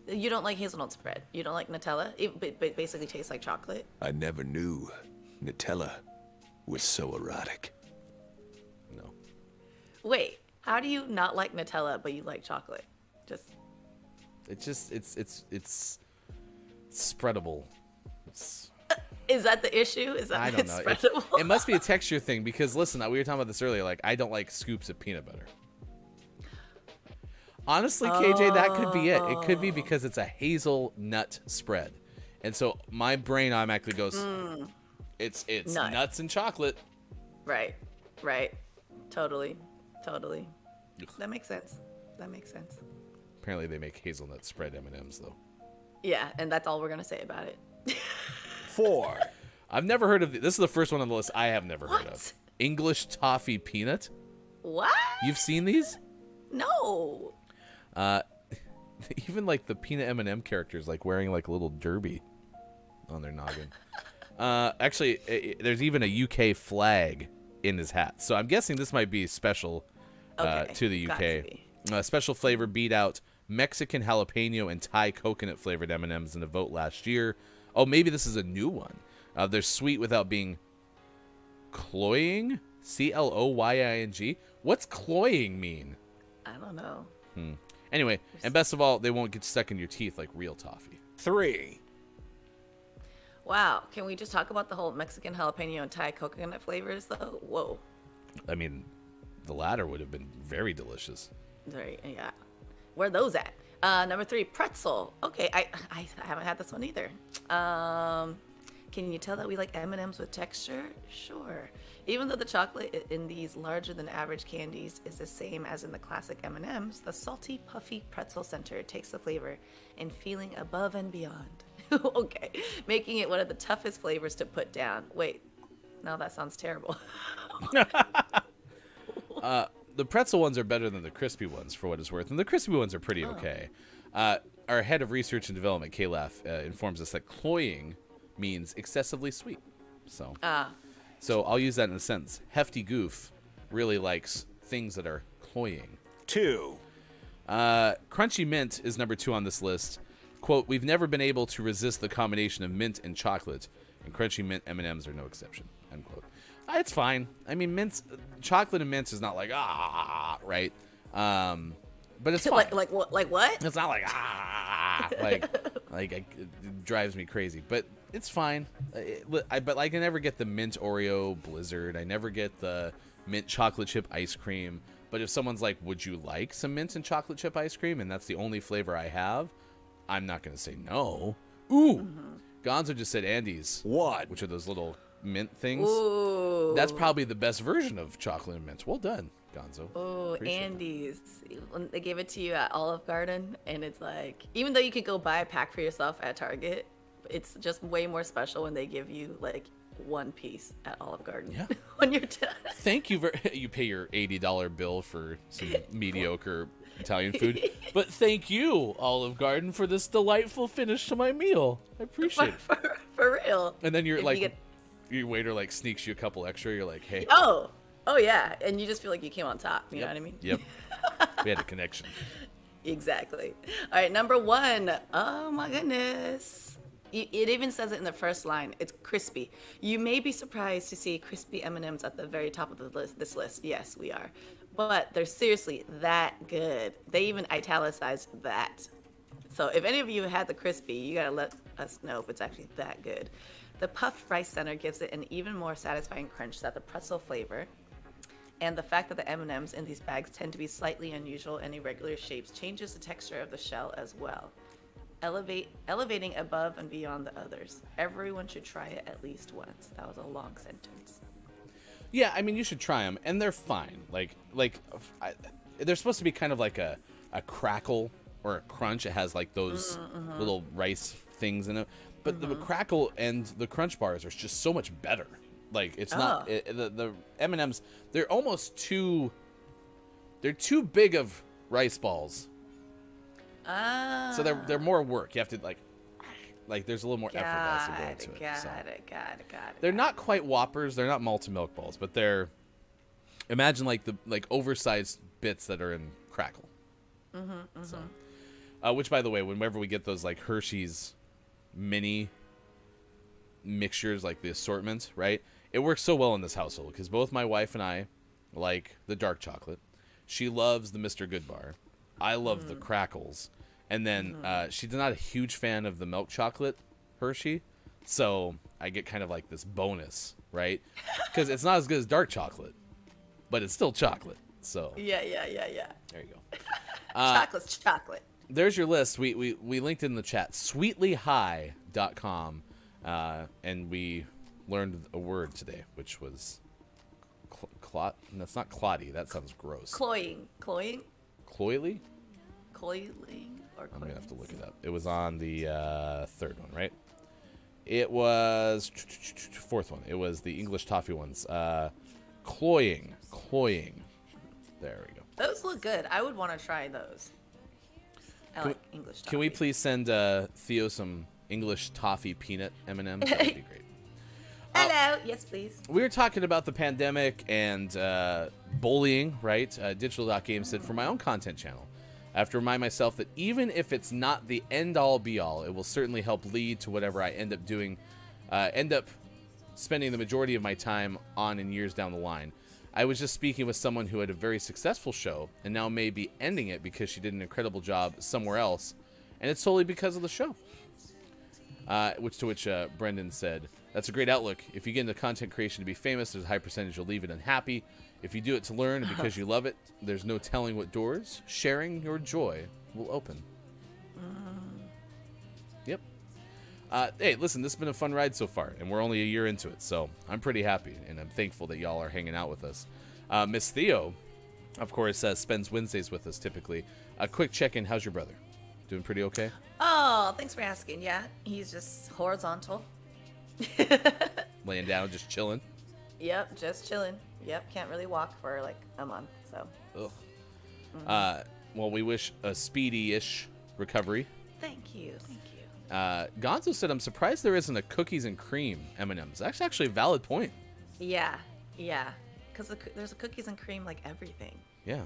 You don't like hazelnut spread? You don't like Nutella? It basically tastes like chocolate.
I never knew Nutella was so erotic.
No.
Wait, how do you not like Nutella but you like chocolate?
It's spreadable.
Is that the issue? Is that
I don't know.
spreadable?
It must be a texture thing because listen, we were talking about this earlier. Like I don't like scoops of peanut butter. Honestly, KJ, that could be it. It could be because it's a hazelnut spread, and so my brain automatically goes, it's nuts and chocolate.
Right. Totally. That makes sense.
Apparently, they make hazelnut spread M&Ms though.
Yeah, and that's all we're gonna say about it.
4.
I've never heard of this is the first one on the list I have never heard of. English toffee peanut.
What?
You've seen these?
No.
Even like the peanut M&M characters, like wearing like a little derby on their noggin. Actually, there's even a UK flag in his hat, so I'm guessing this might be special to the UK. Special flavor beat out Mexican jalapeno and Thai coconut flavored M&Ms in a vote last year. Oh, maybe this is a new one. They're sweet without being cloying. CLOYING. What's cloying mean?
I don't know.
Anyway, and best of all, they won't get stuck in your teeth like real toffee.
3.
Wow. Can we just talk about the whole Mexican jalapeno and Thai coconut flavors, though? Whoa.
I mean, the latter would have been very delicious.
Very, yeah. Where are those at? Number 3, pretzel. Okay, I haven't had this one either. Can you tell that we like M&Ms with texture? Sure. Even though the chocolate in these larger than average candies is the same as in the classic M&Ms, the salty, puffy pretzel center takes the flavor and feeling above and beyond. Okay, making it one of the toughest flavors to put down. Wait, no, that sounds terrible.
The pretzel ones are better than the crispy ones, for what it's worth, and the crispy ones are pretty okay. Our head of research and development, Calaf, informs us that cloying means excessively sweet. So I'll use that in a sentence. Hefty Goof really likes things that are cloying.
2.
Crunchy Mint is number 2 on this list. Quote, we've never been able to resist the combination of mint and chocolate, and Crunchy Mint M&Ms are no exception, end quote. It's fine. I mean, chocolate and mint is not like, right? But it's fine.
like what?
It's not like, it drives me crazy. But it's fine. But I can never get the mint Oreo Blizzard. I never get the mint chocolate chip ice cream. But if someone's like, would you like some mint and chocolate chip ice cream? And that's the only flavor I have, I'm not going to say no. Ooh. Gonzo just said Andes.
What?
Which are those little mint things.
Ooh.
That's probably the best version of chocolate and mint. Well done, Gonzo.
Oh,
Appreciate
Andes. When they gave it to you at Olive Garden, and it's like, even though you could go buy a pack for yourself at Target, it's just way more special when they give you like one piece at Olive Garden.
Yeah.
When you're done.
Thank you. You pay your $80 bill for some mediocre Italian food, but thank you, Olive Garden, for this delightful finish to my meal. I appreciate it.
For real.
And then you're
If
like,
you get-
your waiter like sneaks you a couple extra. You're like, hey.
Oh yeah, and you just feel like you came on top. You know what I mean?
Yep. We had a connection.
Exactly. All right, number 1. Oh my goodness. It even says it in the first line. It's crispy. You may be surprised to see crispy M&Ms at the very top of this list. Yes, we are. But they're seriously that good. They even italicized that. So if any of you had the crispy, you gotta let us know if it's actually that good. The puffed rice center gives it an even more satisfying crunch than the pretzel flavor. And the fact that the M&Ms in these bags tend to be slightly unusual and irregular shapes changes the texture of the shell as well. Elevating above and beyond the others. Everyone should try it at least once. That was a long sentence.
Yeah, I mean, you should try them, and they're fine. they're supposed to be kind of like a crackle or a crunch. It has like those little rice things in it. But the crackle and the crunch bars are just so much better. Like it's not the M&Ms. They're almost too big of rice balls. So they're more work. You have to like there's a little more effort that has to go into it.
Got it.
They're not quite Whoppers. They're not malted milk balls, but they're imagine like the oversized bits that are in crackle. So, which by the way, whenever we get those like Hershey's mini mixtures, like the assortment, right? It works so well in this household because both my wife and I like the dark chocolate. She loves the Mr. Good bar. I love the crackles. And then she's not a huge fan of the milk chocolate Hershey. So I get kind of like this bonus, right? Because it's not as good as dark chocolate, but it's still chocolate. So
Yeah.
there you go.
Chocolate's chocolate.
There's your list. We linked in the chat, sweetlyhigh.com, and we learned a word today, which was clot. That's not clotty. That sounds gross.
Cloying.
Cloyly?
Coiling or
I'm going to have to look it up. It was on the third one, right? It was fourth one. It was the English toffee ones. Cloying. There we go.
Those look good. I would want to try those. I like English toffee.
Can we please send Theo some English toffee peanut M&Ms? That would be great.
Hello. Yes, please.
We were talking about the pandemic and bullying, right? Digital.game said, for my own content channel, I have to remind myself that even if it's not the end-all be-all, it will certainly help lead to whatever I end up doing, end up spending the majority of my time on in years down the line. I was just speaking with someone who had a very successful show and now may be ending it because she did an incredible job somewhere else, and it's solely because of the show. To which Brendan said, that's a great outlook. If you get into content creation to be famous, there's a high percentage you'll leave it unhappy. If you do it to learn and because you love it, there's no telling what doors sharing your joy will open. Yep. Hey, listen, this has been a fun ride so far, and we're only a year into it, so I'm pretty happy, and I'm thankful that y'all are hanging out with us. Miss Theo, of course, spends Wednesdays with us typically. A quick check-in. How's your brother? Doing pretty okay?
Oh, thanks for asking. Yeah, he's just horizontal.
Laying down, just chilling?
Yep, just chilling. Yep, can't really walk for like a month, so.
Ugh. Well, we wish a speedy-ish recovery.
Thank you.
Gonzo said, I'm surprised there isn't a cookies and cream M&M's. That's actually a valid point.
Yeah, because there's a cookies and cream like everything.
Yeah.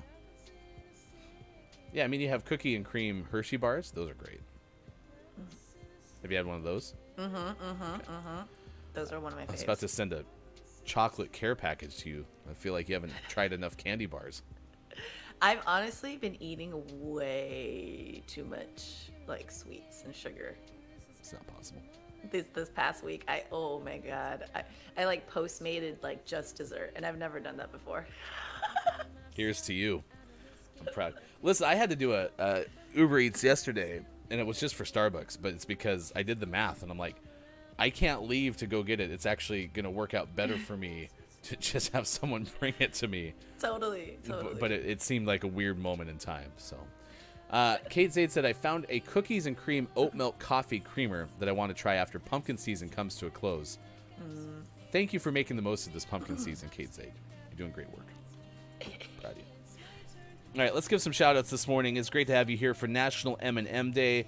Yeah, I mean, you have cookie and cream Hershey bars. Those are great. Have you had one of those?
Those are one of my favorites.
I was about to send a chocolate care package to you. I feel like you haven't tried enough candy bars.
I've honestly been eating way too much like sweets and sugar.
It's not possible.
This past week, oh my god, I like Postmated like just dessert, and I've never done that before.
Here's to you. I'm proud. Listen, I had to do a Uber Eats yesterday, and it was just for Starbucks, but it's because I did the math, and I'm like, I can't leave to go get it. It's actually going to work out better for me to just have someone bring it to me.
Totally.
But it seemed like a weird moment in time, so. Kate Zaid said, I found a cookies and cream oat milk coffee creamer that I want to try after pumpkin season comes to a close. Thank you for making the most of this pumpkin season, Kate Zaid. You're doing great work. Proud of you. All right, let's give some shout-outs this morning. It's great to have you here for National M&M Day.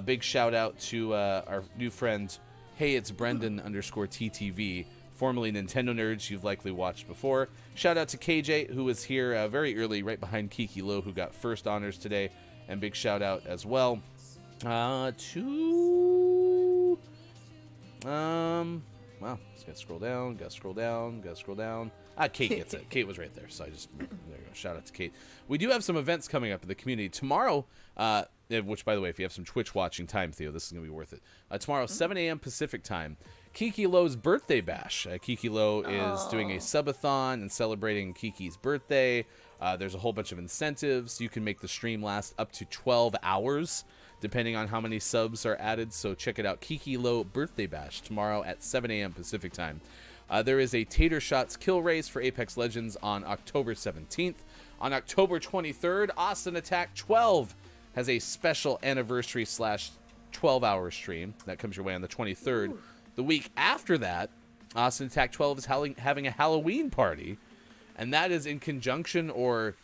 Big shout-out to our new friend, Hey, it's Brendan _TTV, formerly Nintendo Nerds you've likely watched before. Shout-out to KJ, who was here very early, right behind Kiki Lowe, who got first honors today. And big shout-out as well to... Wow, just gotta scroll down. Kate gets it. Kate was right there, so there you go. Shout out to Kate. We do have some events coming up in the community tomorrow, which, by the way, if you have some Twitch watching time, Theo, this is going to be worth it. Tomorrow, 7 a.m. Pacific time, Kiki Lowe's birthday bash. Kiki Lowe is doing a subathon and celebrating Kiki's birthday. There's a whole bunch of incentives. You can make the stream last up to 12 hours, depending on how many subs are added. So check it out. Kiki Lowe birthday bash tomorrow at 7 a.m. Pacific time. There is a Tater Shots kill race for Apex Legends on October 17th. On October 23rd, Austin Attack 12 has a special anniversary / 12-hour stream. That comes your way on the 23rd. Ooh. The week after that, Austin Attack 12 is having a Halloween party, and that is in conjunction or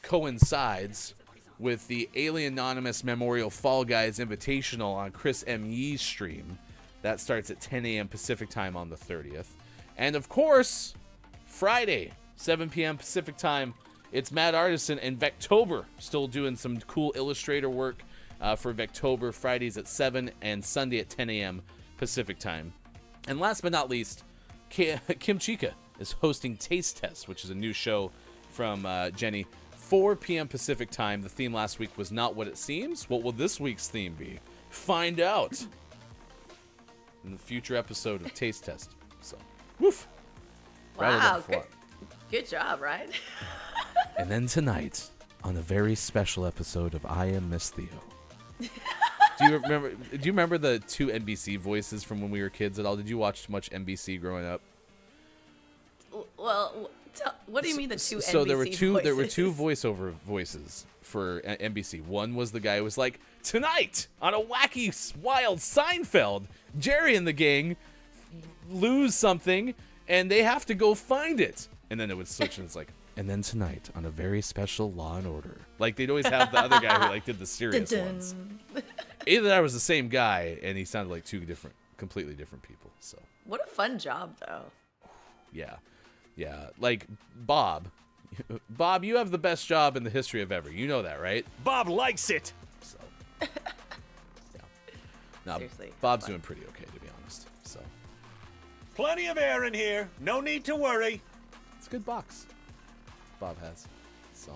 coincides with the Alien Anonymous Memorial Fall Guys Invitational on Chris M. Yee's stream. That starts at 10 a.m. Pacific time on the 30th. And, of course, Friday, 7 p.m. Pacific time, it's Matt Artisan and Vectober still doing some cool Illustrator work for Vectober, Fridays at 7 and Sunday at 10 a.m. Pacific time. And last but not least, Kim Chica is hosting Taste Test, which is a new show from Jenny. 4 p.m. Pacific time. The theme last week was Not What It Seems. What will this week's theme be? Find out in the future episode of Taste Test. So, woof.
Wow, good job, Ryan.
And then tonight, on a very special episode of I Am Miss Theo. Do you remember the two NBC voices from when we were kids at all? Did you watch much NBC growing up?
Well, what do you mean the two NBC
So there were two
voices?
voiceover voices for NBC. One was the guy who was like, tonight on a wacky, wild Seinfeld, Jerry and the gang lose something and they have to go find it. And then it would switch and it's like, and then tonight on a very special Law and Order. Like they'd always have the other guy who like did the serious ones. Either that was the same guy and he sounded like two completely different people. So
what a fun job though.
Yeah. Yeah, like Bob. Bob, you have the best job in the history of ever. You know that, right?
Bob likes it.
So, yeah. No,
Seriously,
Bob's doing pretty okay, to be honest. So,
Plenty of air in here. No need to worry.
it's a good box. Bob has. So,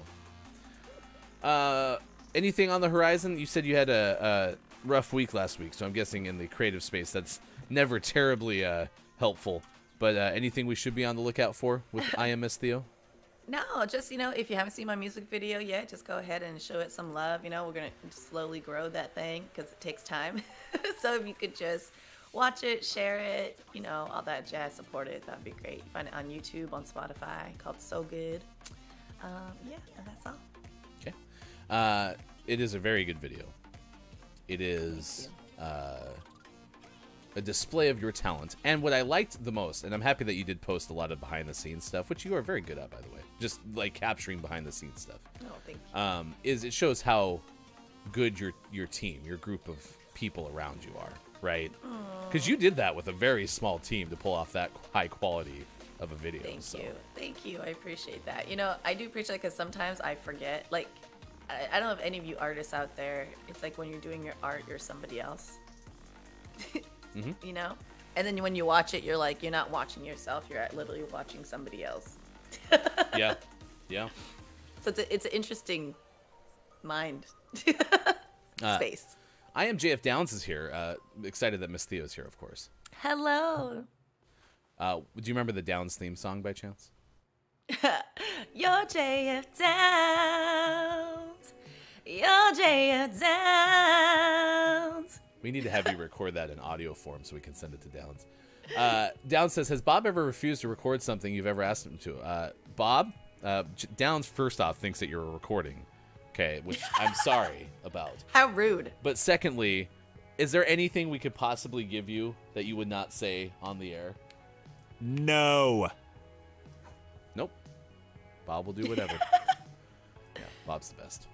anything on the horizon? You said you had a rough week last week, so I'm guessing in the creative space that's never terribly helpful. But anything we should be on the lookout for with IMS Theo?
No, just, if you haven't seen my music video yet, just go ahead and show it some love. We're going to slowly grow that thing because it takes time. So if you could just watch it, share it, all that jazz, support it, that'd be great. You find it on YouTube, on Spotify, called So Good. Yeah, and that's all.
Okay. It is a very good video. It is a display of your talent. And what I liked the most, and I'm happy that you did post a lot of behind-the-scenes stuff, which you are very good at, by the way. Just, like, capturing behind-the-scenes stuff.
Oh, thank you.
Is it shows how good your team, your group of people around you are, right? Because you did that with a very small team to pull off that high quality of a video.
Thank you. I appreciate that. I do appreciate it because sometimes I forget. Like, I don't know if any of you artists out there, it's like when you're doing your art, you're somebody else.
Mm-hmm.
And then when you watch it, you're like, you're not watching yourself, you're literally watching somebody else.
Yeah.
So it's an interesting mind space.
I am JF Downs is here. Excited that Miss Theo is here, of course.
Hello.
Do you remember the Downs theme song by chance?
You're JF Downs. You're JF Downs.
We need to have you record that in audio form so we can send it to Downs. Downs says, has Bob ever refused to record something you've ever asked him to? Bob, Downs first off thinks that you're recording, okay, which I'm sorry about.
How rude.
But secondly, is there anything we could possibly give you that you would not say on the air?
No.
Nope. Bob will do whatever. Yeah, Bob's the best.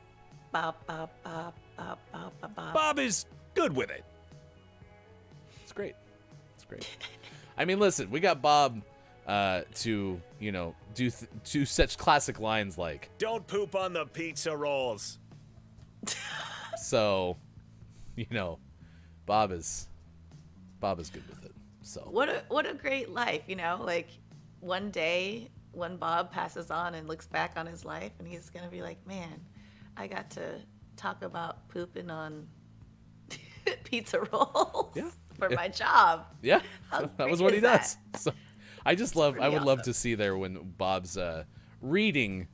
Bob.
Bob is good with it.
It's great. I mean, listen, we got Bob to, do such classic lines like,
Don't poop on the pizza rolls.
so, Bob is good with it. So
What a great life, like one day when Bob passes on and looks back on his life and he's going to be like, man, I got to talk about pooping on pizza rolls for my job.
Yeah, that was what he does.
That?
So I would love
awesome.
to see there when Bob's reading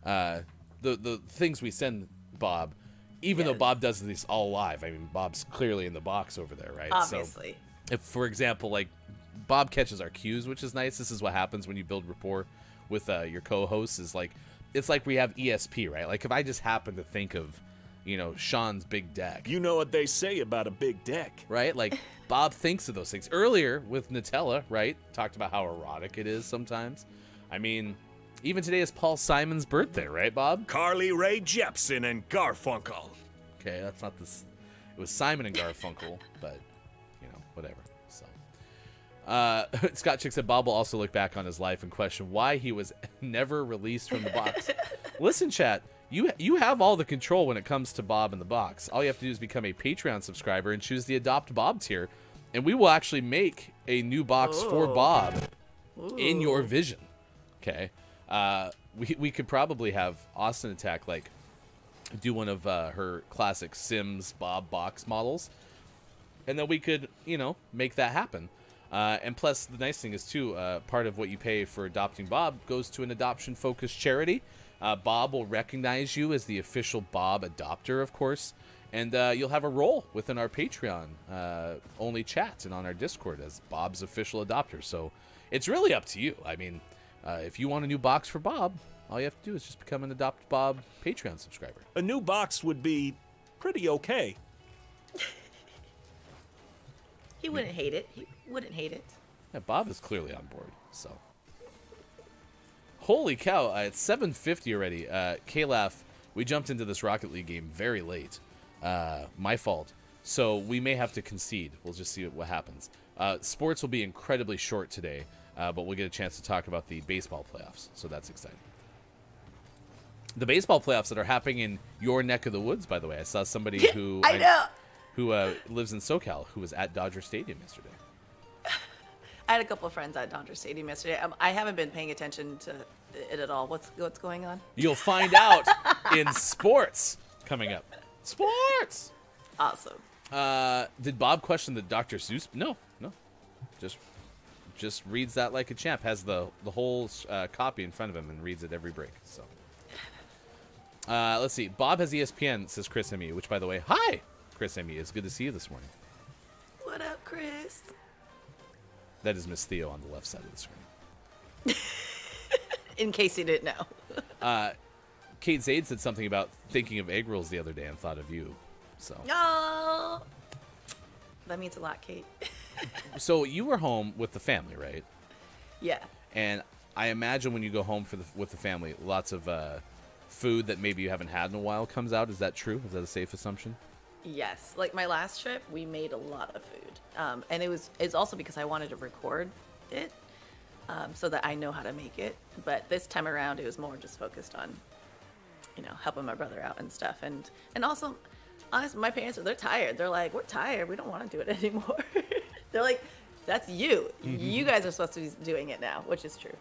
the things we send Bob, even though Bob does this all live. I mean, Bob's clearly in the box over there, right?
Obviously.
So if, for example, like Bob catches our cues, which is nice. This is what happens when you build rapport with your co-hosts, is like it's like we have ESP, right? Like if I just happen to think of, you know, Sean's big deck.
You know what they say about a big deck.
Right? Like Bob thinks of those things. Earlier with Nutella, right? Talked about how erotic it is sometimes. I mean, even today is Paul Simon's birthday, right, Bob?
Carly Rae Jepsen and Garfunkel.
Okay, that's not this. It was Simon and Garfunkel, but, you know, whatever. So, Scott Chick said Bob will also look back on his life and question why he was never released from the box. Listen, chat, you have all the control when it comes to Bob in the box. All you have to do is become a Patreon subscriber and choose the Adopt Bob tier, and we will actually make a new box for Bob in your vision. Okay, we could probably have Austin Attack like do one of her classic Sims Bob box models, and then we could, you know, make that happen. And plus, the nice thing is too, part of what you pay for adopting Bob goes to an adoption-focused charity. Bob will recognize you as the official Bob adopter, of course, and you'll have a role within our Patreon only chats and on our Discord as Bob's official adopter. So it's really up to you. I mean, if you want a new box for Bob, all you have to do is just become an Adopt Bob Patreon subscriber.
A new box would be pretty okay.
He wouldn't hate it. He wouldn't hate it.
Yeah, Bob is clearly on board, so. Holy cow, it's 7:50 already. K-Laugh, we jumped into this Rocket League game very late. My fault. So we may have to concede. We'll just see what happens. Sports will be incredibly short today, but we'll get a chance to talk about the baseball playoffs, so that's exciting. The baseball playoffs that are happening in your neck of the woods, by the way. I saw somebody who who lives in SoCal who was at Dodger Stadium yesterday.
I had a couple of friends at Dodger Stadium yesterday. I haven't been paying attention to it at all. What's going on?
You'll find out in sports coming up. Sports!
Awesome.
Did Bob question the Dr. Seuss? No. Just reads that like a champ. Has the whole copy in front of him and reads it every break. So, let's see. Bob has ESPN, says Chris M.E., which, by the way, hi, Chris M.E. It's good to see you this morning.
What up, Chris?
That is Miss Theo on the left side of the screen.
In case you didn't know.
Kate Zaid said something about thinking of egg rolls the other day and thought of you. So.
No. That means a lot, Kate.
So you were home with the family, right?
Yeah.
And I imagine when you go home with the family, lots of food that maybe you haven't had in a while comes out. Is that true? Is that a safe assumption?
Yes. Like my last trip, we made a lot of food. And it's also because I wanted to record it so that I know how to make it. But this time around, it was more just focused on, you know, helping my brother out and stuff. And also, honestly, my parents, they're tired. They're like, we're tired. We don't want to do it anymore. They're like, that's you. Mm-hmm. You guys are supposed to be doing it now, which is true.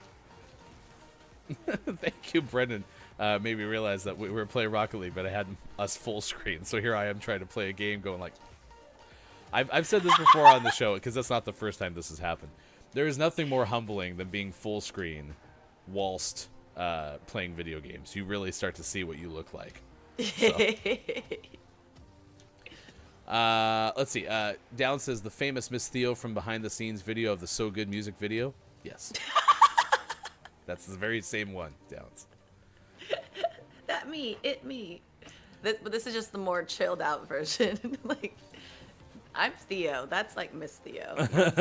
Thank you, Brendan. Made me realize that we were playing Rocket League, but I had us full screen. So here I am trying to play a game going like... I've said this before on the show, because that's not the first time this has happened. There is nothing more humbling than being full screen whilst playing video games. You really start to see what you look like. So. Let's see. Down says the famous Miss Theo from behind the scenes video of the So Good music video. Yes. That's the very same one, Downs.
Me. But this is just the more chilled out version. Like, I'm Theo. That's like Miss Theo. You know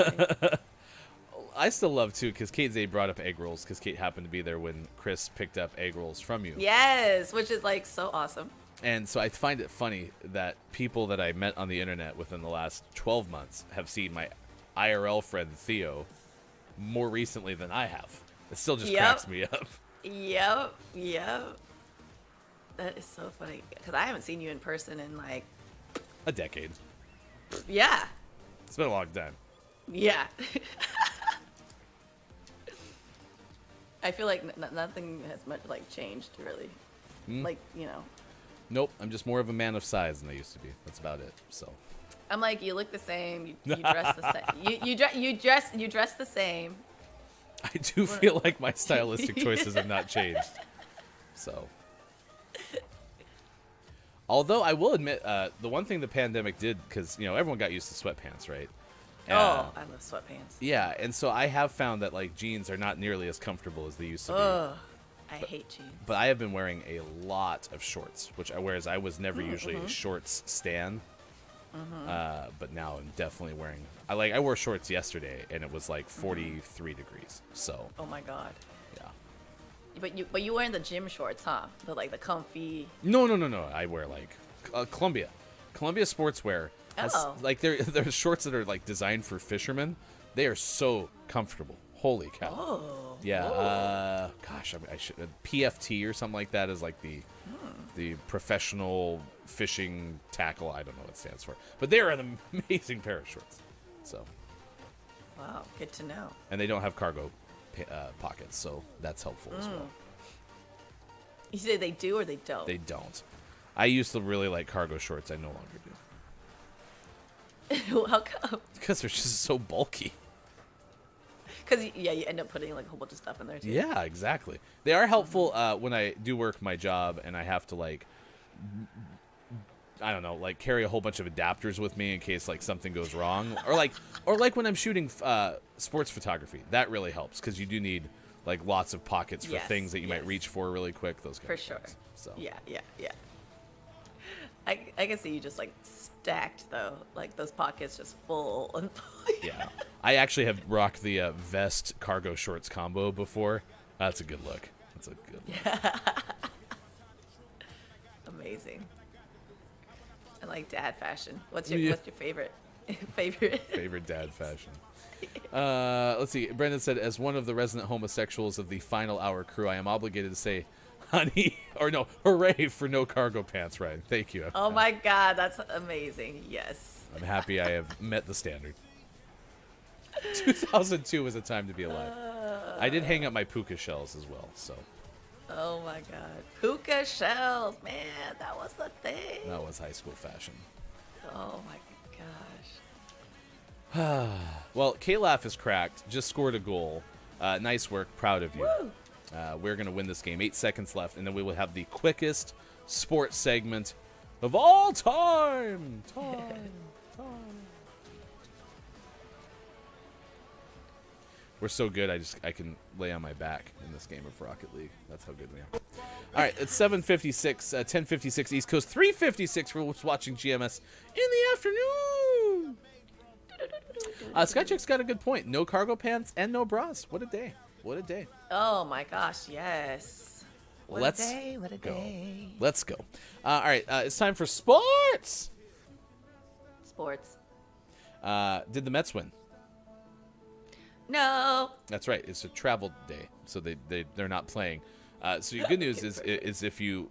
what I'm
I still love, too, because Kate Zay brought up egg rolls, because Kate happened to be there when Chris picked up egg rolls from you.
Yes, which is, like, so awesome.
And so I find it funny that people that I met on the internet within the last 12 months have seen my IRL friend Theo more recently than I have. It still just cracks me up.
Yep. That is so funny. Because I haven't seen you in person in, like...
a decade.
Yeah.
It's been a long time.
Yeah. I feel like nothing has much, like, changed, really. Like, you know...
Nope, I'm just more of a man of size than I used to be. That's about it. So,
I'm like, you look the same. You dress the same. You dress the same.
I do feel like my stylistic choices have not changed. So, although I will admit, the one thing the pandemic did, because everyone got used to sweatpants, right?
I love sweatpants.
Yeah, and so I have found that like jeans are not nearly as comfortable as they used to be.
I hate jeans.
But I have been wearing a lot of shorts, whereas I was never usually a shorts stan. But now I'm definitely wearing. I wore shorts yesterday, and it was like 43 degrees. So.
Oh my god.
Yeah.
But you wearing the gym shorts, huh? The comfy.
No. I wear Columbia sportswear. Has, they're shorts that are like designed for fishermen. They are so comfortable. Holy cow.
Oh.
Yeah. Gosh, I should PFT or something like that is like the professional fishing tackle. I don't know what it stands for, but they're an amazing pair of shorts. So.
Wow, good to know.
And they don't have cargo pockets, so that's helpful as well.
You say they do or they don't?
They don't. I used to really like cargo shorts. I no longer do.
How come?
Because they're just so bulky.
Because you end up putting like a whole bunch of stuff in there too.
Yeah, exactly. They are helpful when I do work my job and I have to I don't know, carry a whole bunch of adapters with me in case something goes wrong, or when I'm shooting sports photography. That really helps because you do need lots of pockets for things that you might reach for really quick. Those kind of things. So
Yeah. I can see you just stacked though, those pockets just full and full.
Yeah, I actually have rocked the vest cargo shorts combo before. That's a good look. That's a good look.
Amazing. I like dad fashion. What's your favorite? favorite
dad fashion? Let's see. Brendan said, as one of the resident homosexuals of the Final Hour crew, I am obligated to say, hooray for no cargo pants, Ryan. Thank you.
Oh my God, that's amazing. Yes.
I'm happy I have met the standard. 2002 was a time to be alive. I did hang up my puka shells as well, so.
Oh my God. Puka shells, man, that was the thing.
That was high school fashion.
Oh my gosh.
Well, K-Laugh is cracked, just scored a goal. Nice work, proud of you.
Woo!
We're going to win this game. 8 seconds left, and then we will have the quickest sports segment of all time. We're so good, I can lay on my back in this game of Rocket League. That's how good we are. All right, it's 7:56, 10:56 East Coast, 3:56 for watching GMS in the afternoon. Skycheck's got a good point. No cargo pants and no bras. What a day. What a day.
Oh my gosh, yes.
Let's
What a
go.
day.
Let's go. All right, it's time for sports.
Sports.
Did the Mets win?
No.
That's right. It's a travel day, so they're not playing. So your good news is if you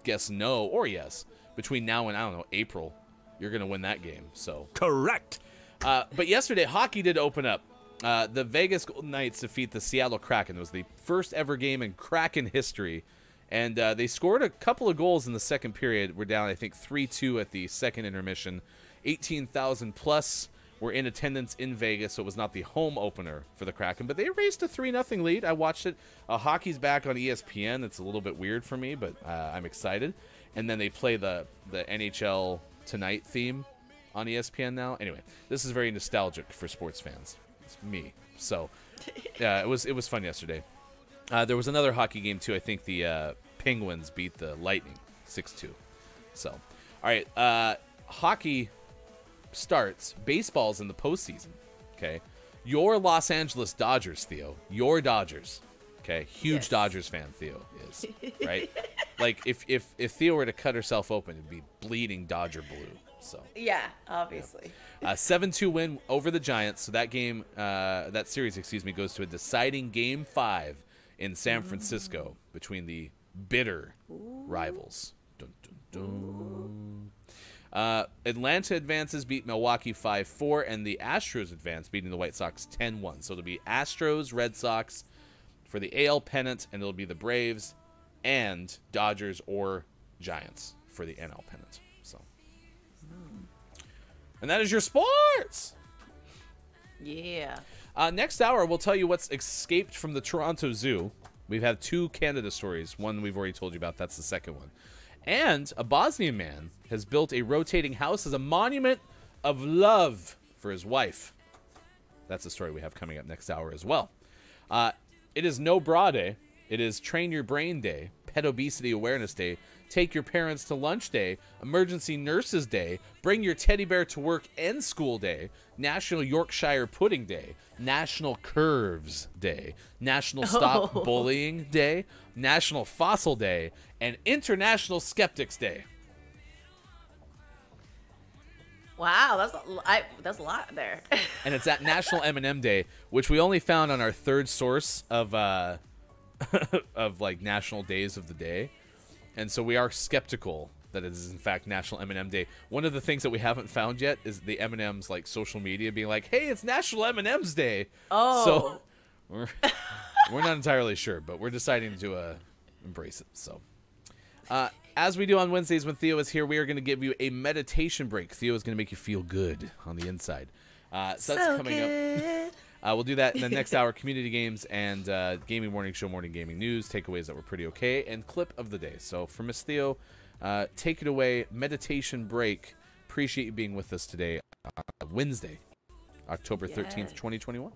guess no or yes between now and, I don't know, April, you're going to win that game. So
Correct.
But yesterday, hockey did open up. The Vegas Golden Knights defeat the Seattle Kraken. It was the first ever game in Kraken history. And they scored a couple of goals in the second period. We're down, I think, 3-2 at the second intermission. 18,000 plus were in attendance in Vegas, so it was not the home opener for the Kraken. But they raised a 3-0 lead. I watched it. Hockey's back on ESPN. It's a little bit weird for me, but I'm excited. And then they play the NHL Tonight theme on ESPN now. Anyway, this is very nostalgic for sports fans. It's me. So, it was fun yesterday. There was another hockey game too. I think the Penguins beat the Lightning 6-2. So, all right. Hockey starts. Baseball's in the postseason. Okay, your Los Angeles Dodgers, Theo. Your Dodgers. Okay, huge Dodgers fan. Theo is right. If Theo were to cut herself open, it'd be bleeding Dodger blue. So
Yeah, obviously.
7-2 win over the Giants. So that game, that series, goes to a deciding Game 5 in San Francisco between the bitter rivals. Dun, dun, dun. Atlanta advances, beat Milwaukee 5-4, and the Astros advance, beating the White Sox 10-1. So it'll be Astros, Red Sox for the AL pennant, and it'll be the Braves and Dodgers or Giants for the NL pennant. So. And that is your sports.
Yeah.
Next hour, we'll tell you what's escaped from the Toronto Zoo. We've had 2 Canada stories. One we've already told you about. That's the second one. And a Bosnian man has built a rotating house as a monument of love for his wife. That's the story we have coming up next hour as well. It is No Bra Day. It is Train Your Brain Day, Pet Obesity Awareness Day, Take Your Parents to Lunch Day, Emergency Nurses Day, Bring Your Teddy Bear to Work and School Day, National Yorkshire Pudding Day, National Curves Day, National Stop Bullying Day, National Fossil Day, and International Skeptics Day.
Wow, that's a lot there.
And it's at National Eminem Day, which we only found on our third source of of like national days of the day. And so we are skeptical that it is in fact National Eminem Day. One of the things that we haven't found yet is the Eminem's like social media being like, "Hey, it's National M&M's Day."
Oh.
So we're not entirely sure, but we're deciding to embrace it. So as we do on Wednesdays when Theo is here, we are going to give you a meditation break. Theo is going to make you feel good on the inside. So that's coming
good.
up. We'll do that in the next hour. Community games and gaming morning show, morning gaming news, takeaways that were pretty okay, and clip of the day. So for Miss Theo, take it away. Meditation break. Appreciate you being with us today, Wednesday, October 13th, 2021.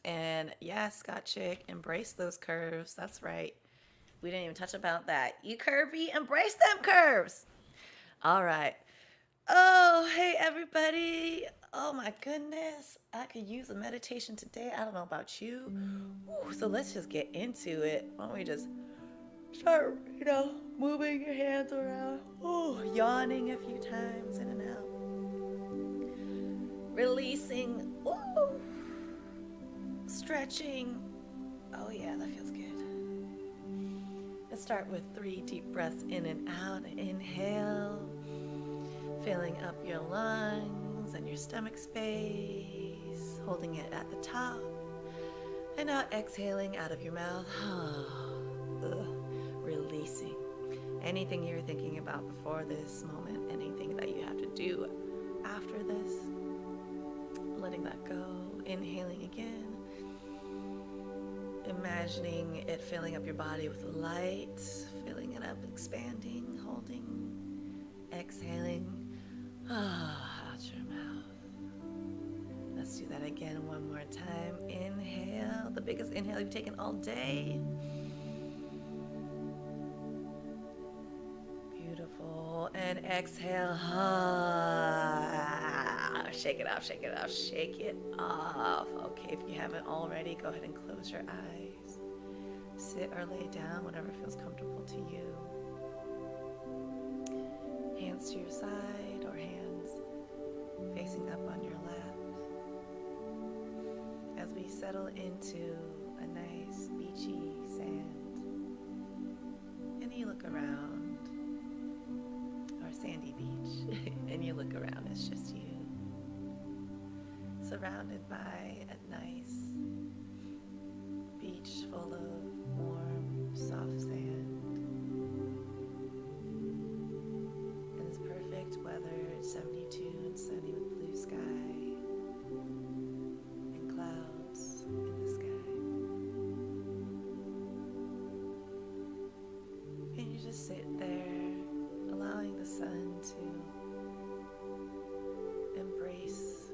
And yes, Scott Chick, embrace those curves. That's right. We didn't even touch about that. You curvy, embrace them curves. All right. Oh, hey, everybody. Oh, my goodness. I could use a meditation today. I don't know about you. Ooh, so let's just get into it. Why don't we just start, moving your hands around. Oh, yawning a few times in and out. Releasing. Ooh. Stretching. Oh, yeah, that feels good. Let's start with 3 deep breaths in and out. Inhale. Filling up your lungs and your stomach space, holding it at the top, and now exhaling out of your mouth. Releasing anything you were thinking about before this moment, anything that you have to do after this, letting that go. Inhaling again, imagining it filling up your body with light, filling it up, expanding, holding, exhaling out your mouth. Let's do that again one more time. Inhale, the biggest inhale you've taken all day. Beautiful. And exhale. Shake it off, shake it off, shake it off. Okay, if you haven't already, go ahead and close your eyes. Sit or lay down, whatever feels comfortable to you. Hands to your side or hands facing up on your lap. As we settle into a nice beachy sand. And you look around, or sandy beach, and you look around, it's just you. Surrounded by a nice beach full of warm, soft sand. Weather, 72 and sunny with blue sky and clouds in the sky. And you just sit there, allowing the sun to embrace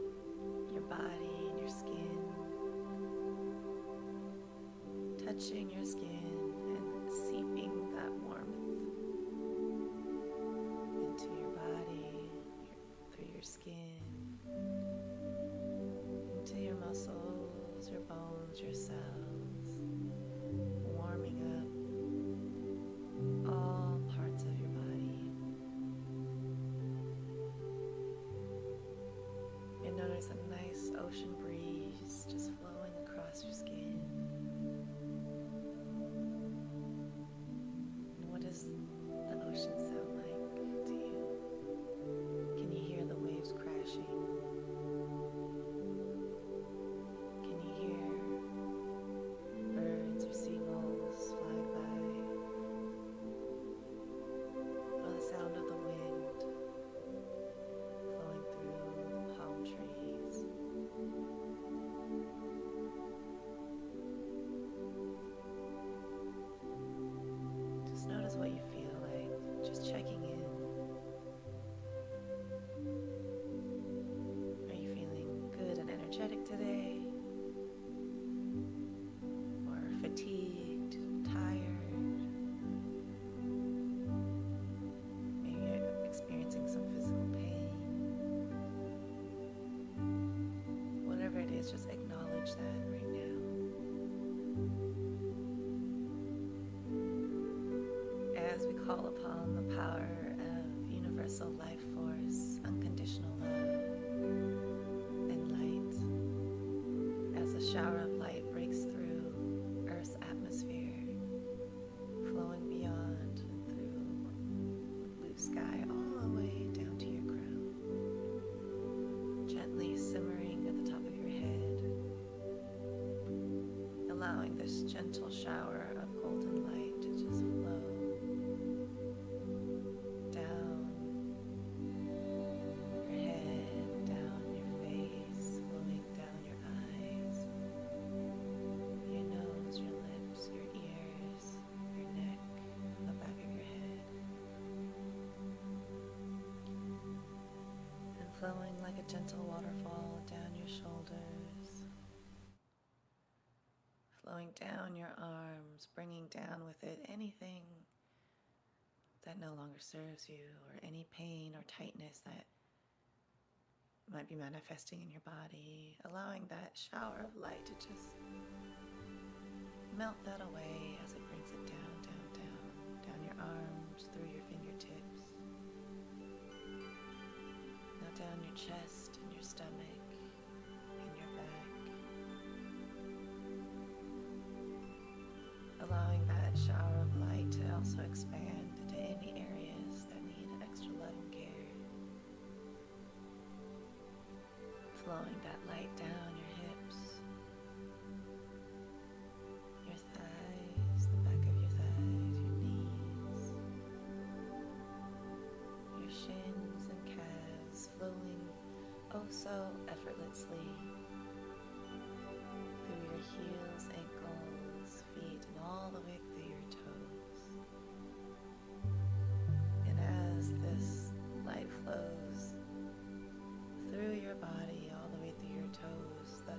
your body and your skin, touching your skin and seeping that warmth into your body, through your skin, into your muscles, your bones, your cells, warming up all parts of your body. And notice a nice ocean breeze just flowing across your skin. And what does the ocean sound like to you? Can you hear the waves crashing? Can you hear birds or seagulls flying by? Or the sound of the wind flowing through the palm trees? fatigued, tired. Maybe you're experiencing some physical pain. Whatever it is, just acknowledge that right now. As we call upon the power of universal life force, unconditional love, and light, as a shower of light breaks through Earth's atmosphere, flowing beyond and through blue sky all the way down to your crown, gently simmering at the top of your head, allowing this gentle shower of golden light to just flow down your head, down your face, flowing down your eyes, your nose, your lips, your ears, your neck, the back of your head, and flowing like a gentle waterfall down your shoulders, flowing down your arms, bringing down with it anything that no longer serves you, or any pain or tightness that might be manifesting in your body, allowing that shower of light to just melt that away as it brings it down, down, down, down your arms, through your fingertips, now down your chest and your stomach and your back, allowing that shower of light to also expand into any areas that need extra love and care, flowing that light down your hips, your thighs, the back of your thighs, your knees, your shins and calves, flowing oh so effortlessly through your heels, ankles, feet, and all the way through your toes. And as this light flows through your body, all the way through your toes, the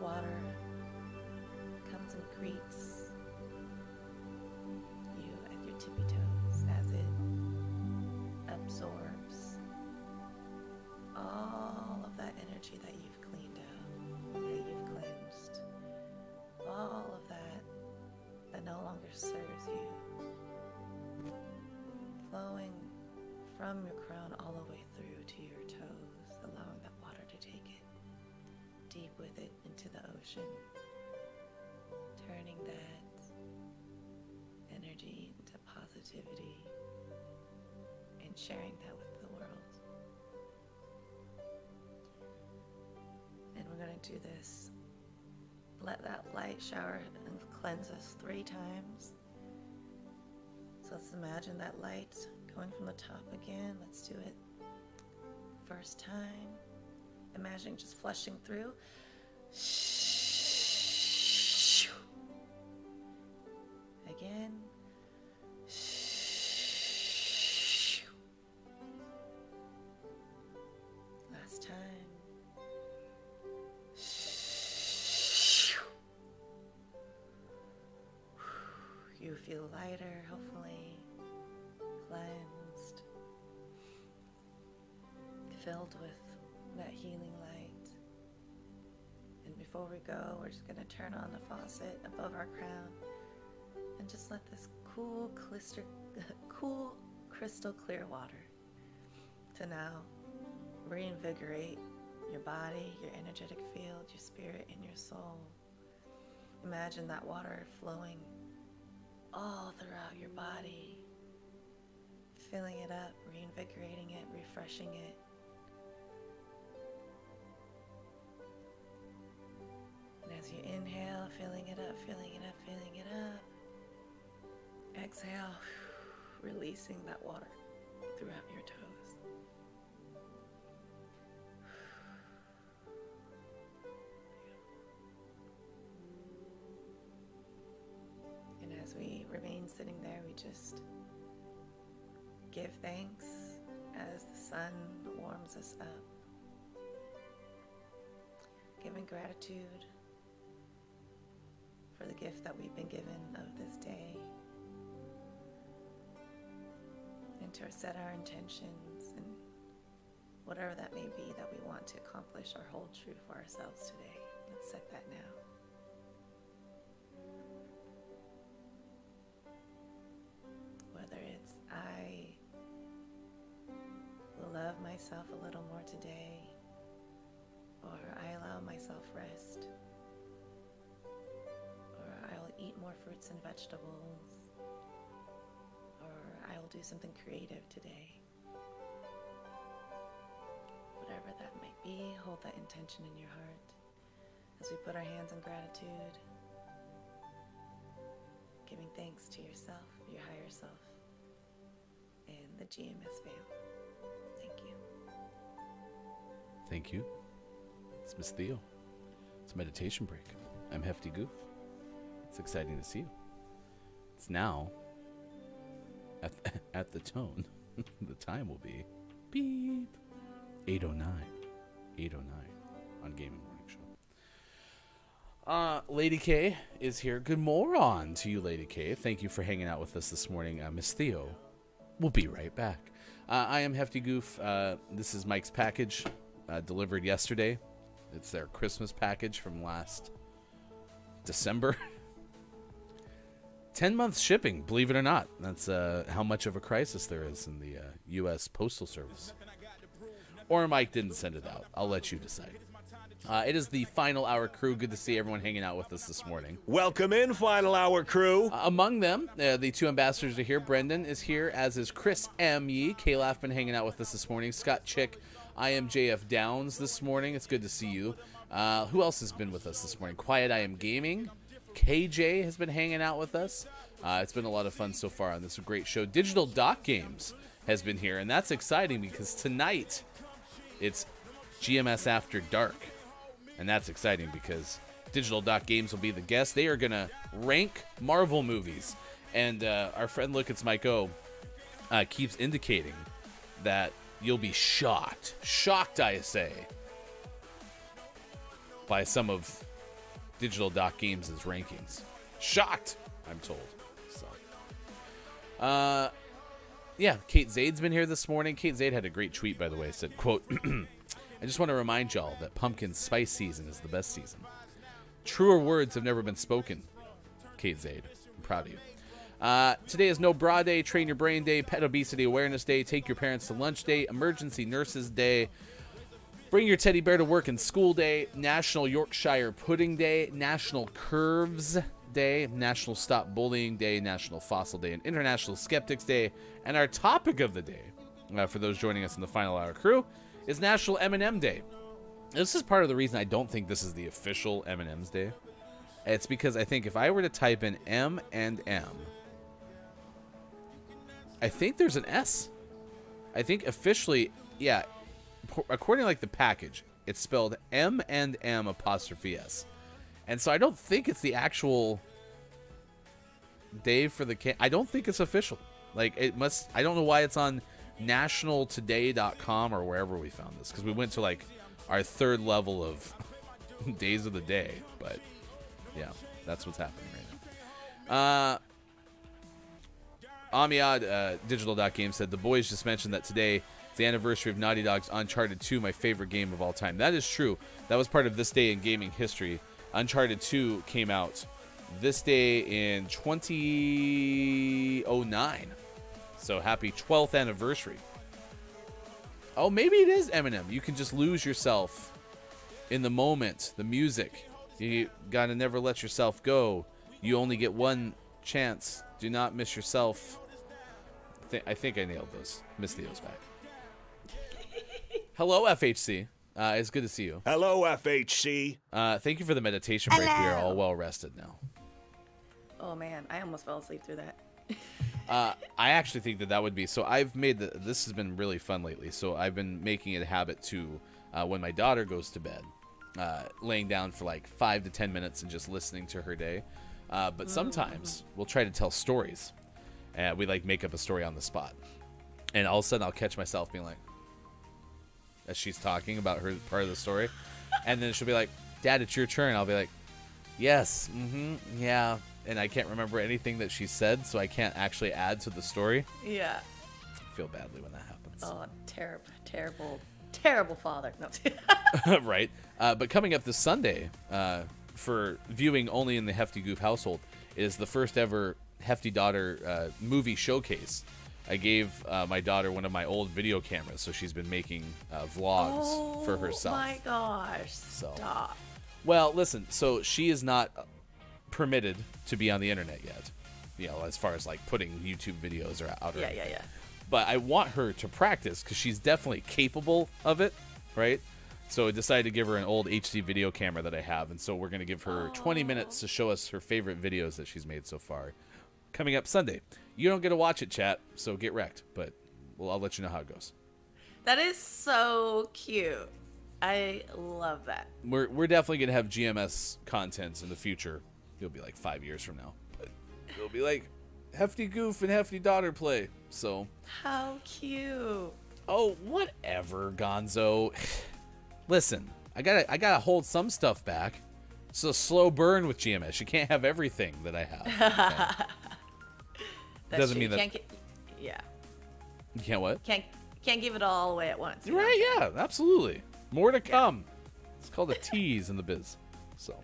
water comes and greets you at your tippy toes as it absorbs all of that energy that you've cleaned out, that you've cleansed, all of that no longer serves you, flowing from your crown all the way through to your toes, allowing that water to take it deep with it into the ocean, turning that energy into positivity and sharing that with the world. And we're going to do this. Let that light shower and cleanse us 3 times. So let's imagine that light going from the top again. Let's do it. First time. Imagine just flushing through. Again. Last time. You feel lighter, hopefully, cleansed, filled with that healing light. And before we go, we're just going to turn on the faucet above our crown and just let this cool, crystal clear water to now reinvigorate your body, your energetic field, your spirit, and your soul. Imagine that water flowing all throughout your body, filling it up, reinvigorating it, refreshing it. And as you inhale, filling it up, filling it up, filling it up. Exhale, releasing that water throughout your toes. And as we remain sitting there, we just give thanks as the sun warms us up, giving gratitude for for the gift that we've been given of this day, and to set our intentions and whatever that may be that we want to accomplish or hold true for ourselves today. Let's set that now. Whether it's I will love myself a little more today, or I allow myself rest, or I'll eat more fruits and vegetables, or I will do something creative today. Whatever that might be, hold that intention in your heart as we put our hands in gratitude, giving thanks to yourself, your higher self, and the GMS fam. Thank you.
Thank you. It's Miss Theo. It's a meditation break. I'm Hefty Goof. It's exciting to see you. It's now, at the tone, the time will be beep 8:09. 8:09 on Gaming Morning Show. Lady K is here. Good morning to you, Lady K. Thank you for hanging out with us this morning. Miss Theo, we'll be right back. I am Hefty Goof. This is Mike's package, delivered yesterday. It's their Christmas package from last December. 10 months shipping, believe it or not. That's how much of a crisis there is in the U.S. Postal Service. Or Mike didn't send it out. I'll let you decide. It is the Final Hour crew. Good to see everyone hanging out with us this morning.
Welcome in, Final Hour crew.
Among them, the two ambassadors are here. Brendan is here, as is Chris M. Yee. K-Laugh been hanging out with us this morning. Scott Chick. I am JF Downs this morning. It's good to see you. Who else has been with us this morning? Quiet I Am Gaming. KJ has been hanging out with us. It's been a lot of fun so far on this great show. Digital Doc Games has been here, and that's exciting because tonight it's GMS After Dark. And that's exciting because Digital Doc Games will be the guest. They are going to rank Marvel movies. And our friend Look It's Mike O keeps indicating that you'll be shocked, I say, by some of Digital Doc Games' rankings. Shocked, I'm told. So, yeah, Kate Zade's been here this morning. Kate Zade had a great tweet, by the way. It said, quote, I just want to remind y'all that pumpkin spice season is the best season. Truer words have never been spoken. Kate Zade, I'm proud of you. Today is No Bra Day, Train Your Brain Day, Pet Obesity Awareness Day, Take Your Parents to Lunch Day, Emergency Nurses Day, Bring Your Teddy Bear to Work and School Day, National Yorkshire Pudding Day, National Curves Day, National Stop Bullying Day, National Fossil Day, and International Skeptics Day. And our topic of the day, for those joining us in the Final Hour crew, is National Eminem Day. This is part of the reason I don't think this is the official M&M's Day. It's because I think if I were to type in M and M, I think there's an S. I think officially, yeah, according to like the package, it's spelled M and M apostrophe S. And so I don't think it's the actual day for the I don't think it's official. Like it must, I don't know why it's on nationaltoday.com or wherever we found this, because we went to like our third level of days of the day. But yeah, that's what's happening right now. Amiad Digital Game said the boys just mentioned that today is the anniversary of Naughty Dog's Uncharted 2, my favorite game of all time. That is true. That was part of this day in gaming history. Uncharted 2 came out this day in 2009. So happy 12th anniversary. Oh, maybe it is Eminem. You can just lose yourself in the moment, the music. You gotta never let yourself go. You only get one chance. Do not miss yourself. I think I nailed those. Miss Theo's back. Hello, FHC. It's good to see you.
Hello, FHC.
Thank you for the meditation break. We are all well rested now.
Oh man, I almost fell asleep through that.
I actually think that would be so. I've made this has been really fun lately. So I've been making it a habit to when my daughter goes to bed, laying down for like 5 to 10 minutes and just listening to her day. But sometimes we'll try to tell stories, and we like make up a story on the spot. And all of a sudden I'll catch myself being like, as she's talking about her part of the story, and then she'll be like, "Dad, it's your turn." I'll be like, Yes. Yeah. And I can't remember anything that she said, so I can't actually add to the story.
Yeah.
I feel badly when that happens.
Oh, terrible father. No.
Right. But coming up this Sunday, for viewing only in the Hefty Goof household, is the first ever Hefty Daughter movie showcase. I gave my daughter one of my old video cameras, so she's been making vlogs for herself.
Oh my gosh!
So.
Stop.
Well, listen. So she is not permitted to be on the internet yet. You know, as far as like putting YouTube videos or out.
Yeah.
But I want her to practice because she's definitely capable of it, right? So I decided to give her an old HD video camera that I have, and so we're going to give her 20 minutes to show us her favorite videos that she's made so far. Coming up Sunday. You don't get to watch it, chat, so get wrecked, but I'll let you know how it goes.
That is so cute. I love that.
We're definitely going to have GMS content in the future. It'll be like 5 years from now, but it'll be like Hefty Goof and Hefty Daughter play, so.
How cute.
Oh, whatever, Gonzo. Listen, I gotta hold some stuff back. It's a slow burn with GMS. You can't have everything that I have. Okay?
That's
Doesn't
true.
mean that.
Can't yeah.
You can't what?
Can't give it all away at once. You
Right?
know?
Yeah, absolutely. More to come. It's called a tease in the biz. So.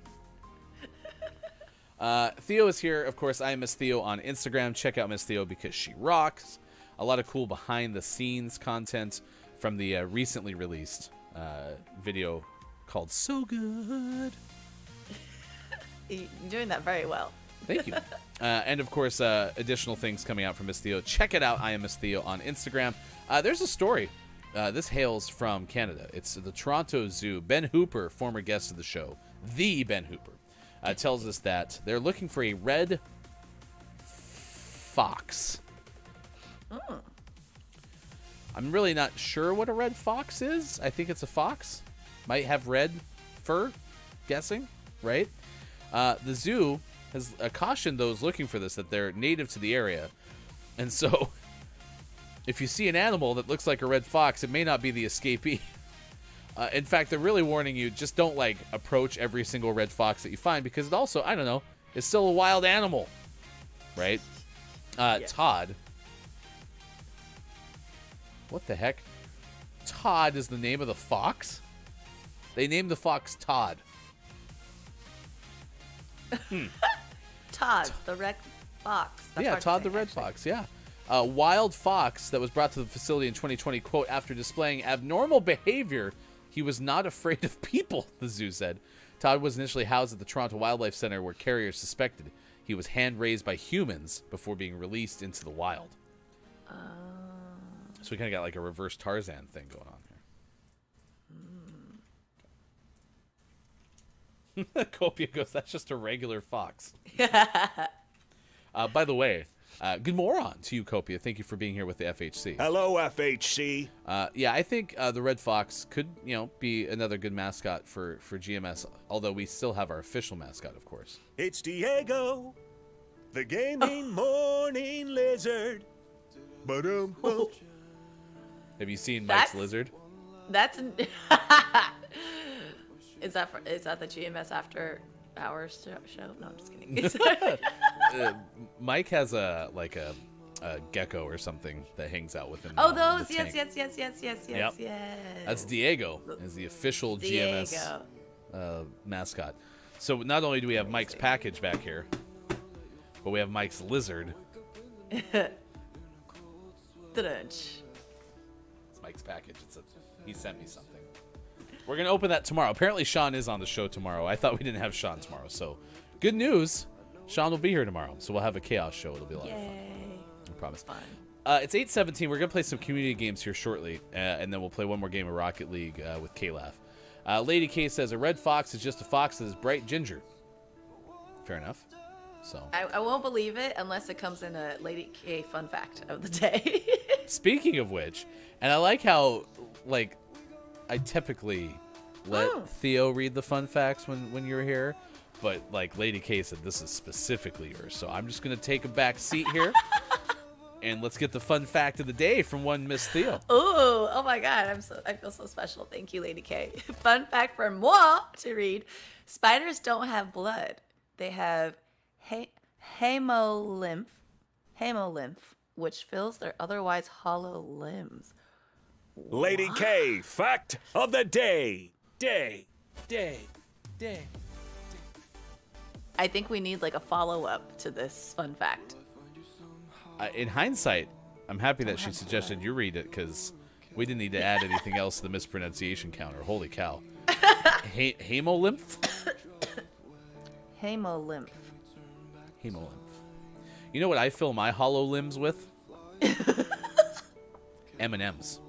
Theo is here. Of course, I am Miss Theo on Instagram. Check out Miss Theo because she rocks. A lot of cool behind-the-scenes content from the recently released video called So Good.
You're doing that very well.
Thank you. And, of course, additional things coming out from Miss Theo. Check it out. I am Miss Theo on Instagram. There's a story. This hails from Canada. It's the Toronto Zoo. Ben Hooper, former guest of the show, the Ben Hooper, tells us that they're looking for a red fox.
Oh.
I'm really not sure what a red fox is. I think it's a fox. Might have red fur, guessing, right? The zoo has cautioned those looking for this that they're native to the area. And so, if you see an animal that looks like a red fox, it may not be the escapee. In fact, they're really warning you, just don't, like, approach every single red fox that you find, because it also, I don't know, is still a wild animal, right?
Yes.
Todd. What the heck? Todd is the name of the fox? They named the fox Todd.
Todd, the red fox. That's
Yeah,
hard to
Todd
say,
the red
actually.
fox, yeah. A wild fox that was brought to the facility in 2020, quote, after displaying abnormal behavior, he was not afraid of people, the zoo said. Todd was initially housed at the Toronto Wildlife Center where carriers suspected he was hand-raised by humans before being released into the wild. So we kind of got like a reverse Tarzan thing going on here. Copia goes, that's just a regular fox. By the way, good moron to you, Copia. Thank you for being here with the FHC.
Hello, FHC.
Yeah, I think the Red Fox could, be another good mascot for GMS, although we still have our official mascot, of course.
It's Diego, the gaming morning lizard. Ba-dum-bum.
Have you seen Mike's
That's-
lizard?
That's is that the GMS After Hours show? No, I'm just kidding.
Mike has a gecko or something that hangs out with him.
Oh,
in
those!
the
Yes,
tank.
yes.
That's Diego, is the official GMS mascot. So not only do we have Mike's package back here, but we have Mike's lizard. It's Mike's package. He sent me something. We're gonna open that tomorrow. Apparently Sean is on the show tomorrow. I thought we didn't have Sean tomorrow, so good news. Sean will be here tomorrow, so we'll have a chaos show. It'll be a lot of fun. I promise.
Fun.
It's 8:17. We're gonna play some community games here shortly, and then we'll play one more game of Rocket League with K-Laugh. Lady K says a red fox is just a fox that is bright ginger. Fair enough. So
I won't believe it unless it comes in a Lady K fun fact of the day.
speaking of which, and I like how I typically let Theo read the fun facts when you're here, but Lady K said this is specifically yours, so I'm just gonna take a back seat here. And let's get the fun fact of the day from one Miss Theo.
Ooh, oh my God, I feel so special. Thank you, Lady K. Fun fact for moi to read: spiders don't have blood. they have hemolymph, which fills their otherwise hollow limbs.
Lady K, fact of the day.
I think we need like a follow-up to this fun fact.
In hindsight, I'm happy that she suggested you read it because we didn't need to add anything else to the mispronunciation counter. Holy cow. Hemolymph?
Hemolymph.
You know what I fill my hollow limbs with? M&M's.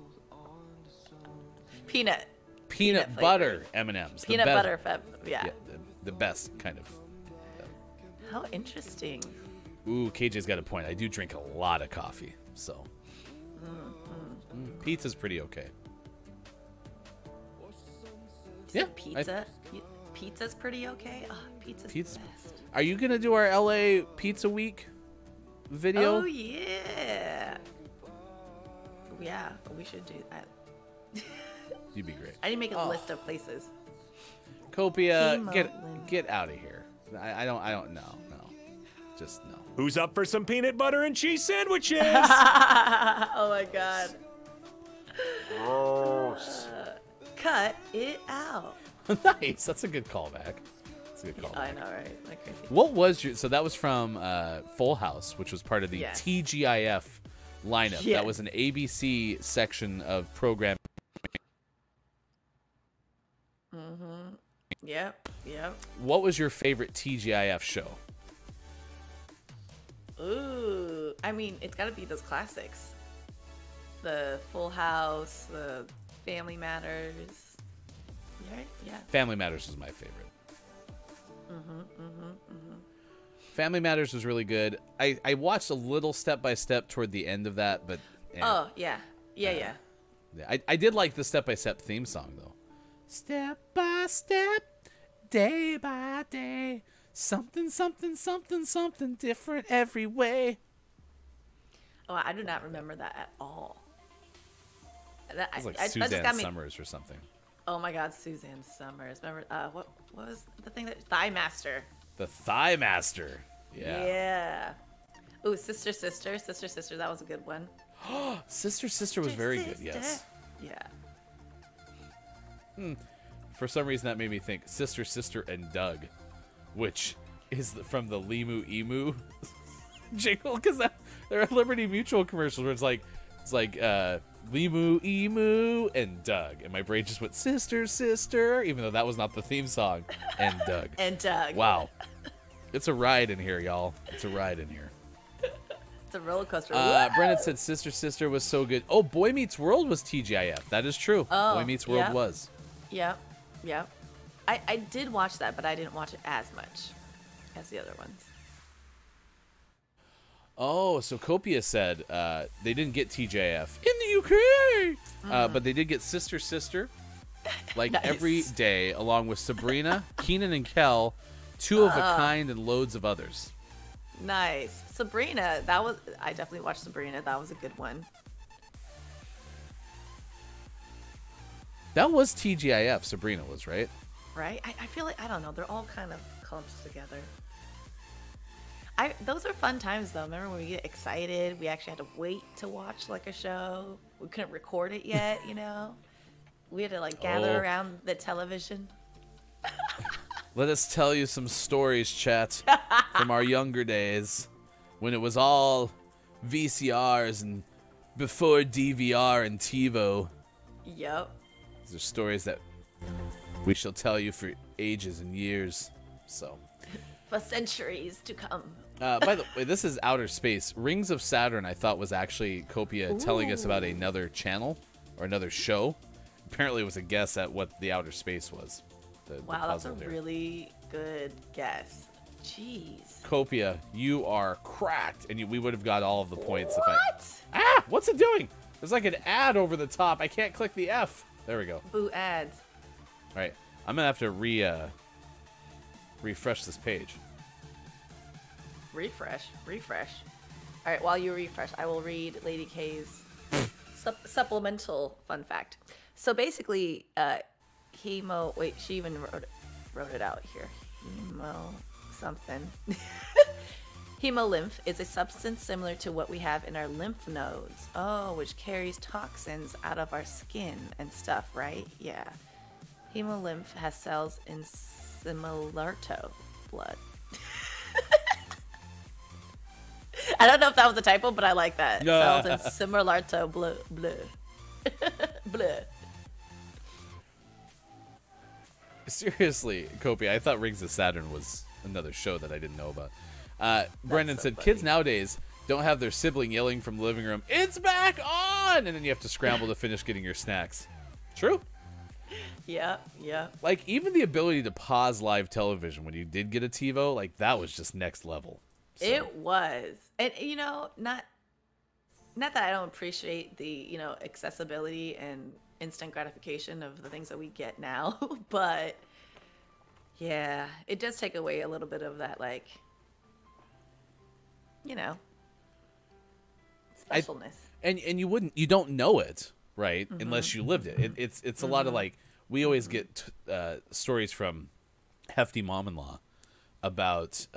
Peanut
Butter M&M's.
Peanut butter, yeah.
The best kind of.
How interesting.
Ooh, KJ's got a point. I do drink a lot of coffee, so. Pizza's pretty okay. Yeah.
Pizza? Pizza's pretty okay? Oh, pizza's the best.
Are you going to do our LA Pizza Week video?
Oh, yeah. Yeah, we should do that.
You'd be great.
I need to make a list of places.
Copia, get out of here. I don't know. No. Just no.
Who's up for some peanut butter and cheese sandwiches?
Oh my god.
Gross.
Cut it out.
Nice. That's a good callback.
I know, right? Like crazy.
What was your... So that was from Full House, which was part of the
Yes.
TGIF lineup.
Yes.
That was an ABC section of programming.
Yep.
What was your favorite TGIF show?
Ooh. I mean, it's got to be those classics. The Full House, the Family Matters. Right? Yeah.
Family Matters was my favorite. Family Matters was really good. I watched a little Step by Step toward the end of that, but...
Oh, yeah. Yeah.
I did like the Step by Step theme song, though. Step by step, day by day, something, something, something, something different every way.
Oh, I do not remember that at all.
It was like
that just
Suzanne
got me-
Summers or something.
Oh my God, Suzanne Summers. Remember, what was the thing that... Thigh Master.
The Thigh Master.
Yeah. Ooh, Sister. That was a good one.
Sister was very good, yes.
Yeah.
For some reason, that made me think Sister, and Doug, which is from the Limu Emu jingle, because there are Liberty Mutual commercials where it's like Limu Emu and Doug, and my brain just went Sister, even though that was not the theme song, and Doug.
And Doug.
Wow. It's a ride in here, y'all. It's a ride in here.
It's a roller coaster.
Brennan said Sister was so good. Oh, Boy Meets World was TGIF. That is true.
Oh,
Boy Meets World was.
Yep. I did watch that, but I didn't watch it as much as the other ones.
Oh, so Copia said they didn't get TGIF in the UK, but they did get Sister, like
Nice.
every day, along with Sabrina, Keenan and Kel, Two of a Kind, and loads of others.
Nice. Sabrina, I definitely watched Sabrina. That was a good one.
That was TGIF, Sabrina was, right?
Right? I feel like, I don't know, they're all kind of clumped together. Those are fun times, though. Remember when we get excited, we actually had to wait to watch, like, a show? We couldn't record it yet, you know? We had to, like, gather around the television.
Let us tell you some stories, chat, from our younger days, when it was all VCRs and before DVR and TiVo.
Yep.
These are stories that we shall tell you for ages and years. So,
For centuries to come.
by the way, this is Outer Space. Rings of Saturn, I thought, was actually Copia telling us about another channel or another show. Apparently, it was a guess at what the Outer Space was.
Wow, that's a really good guess. Jeez.
Copia, you are cracked, and we would have got all of the points if I.
What?
What's it doing? There's like an ad over the top. I can't click the F. There we go.
Boo ads.
All right, I'm gonna have to refresh this page.
Refresh. All right, while you refresh, I will read Lady K's supplemental fun fact. So basically, she even wrote it out here. something. Hemolymph is a substance similar to what we have in our lymph nodes. Oh, which carries toxins out of our skin and stuff, right? Yeah. Hemolymph has cells in similar to blood. I don't know if that was a typo, but I like that. Cells in similar to blood. Blood.
Seriously, Kopi, I thought Rings of Saturn was another show that I didn't know about. Brendan said, funny. Kids nowadays don't have their sibling yelling from the living room, "It's back on!" And then you have to scramble to finish getting your snacks. True.
Yeah.
Like, even the ability to pause live television when you did get a TiVo, like, that was just next level. So.
It was. And, you know, not that I don't appreciate the, you know, accessibility and instant gratification of the things that we get now, but, yeah, it does take away a little bit of that, like, you know, specialness.
And you don't know it, right? Mm-hmm. Unless you lived it. It's mm-hmm. a lot of, like, we always get stories from Hefty Mom-in-Law about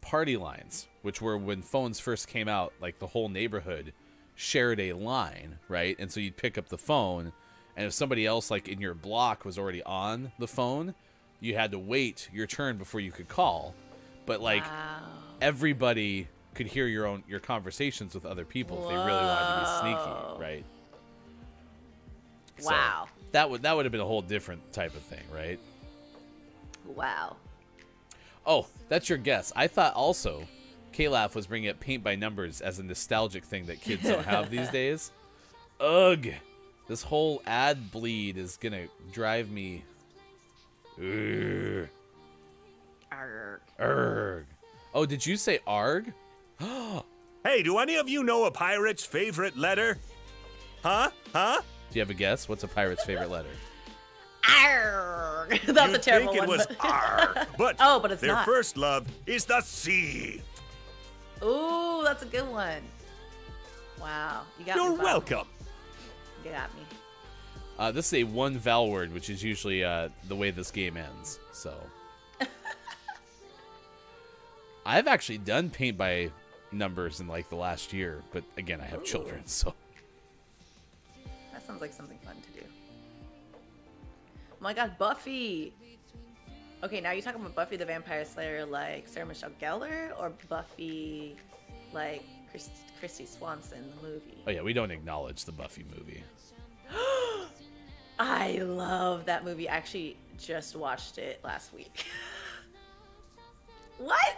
party lines, which were when phones first came out, like the whole neighborhood shared a line, right? And so you'd pick up the phone, and if somebody else, like, in your block was already on the phone, you had to wait your turn before you could call. But, like, everybody could hear your conversations with other people if they really wanted to be sneaky, right?
Wow.
So that would have been a whole different type of thing, right?
Wow.
Oh, that's your guess. I thought also K-Laugh was bringing up paint by numbers as a nostalgic thing that kids don't have these days. Ugh. This whole ad bleed is going to drive me... Ugh.
Arg.
Arg. Oh, did you say arg?
Hey, do any of you know a pirate's favorite letter? Huh?
Do you have a guess? What's a pirate's favorite letter?
Arg. That's a terrible one.
You'd think it was arg, but,
but it's
their
not.
first love is the sea.
Ooh, that's a good one. Wow. You got me.
You're welcome.
You got me.
This is a one vowel word, which is usually the way this game ends. So, I've actually done paint by numbers in like the last year, but again, I have children, so
that sounds like something fun to do. Oh my God, Buffy. Okay, now you're talking about Buffy the Vampire Slayer like Sarah Michelle Gellar, or Buffy like Christy Swanson, the movie?
Oh yeah, we don't acknowledge the Buffy movie.
I love that movie. I actually just watched it last week. What?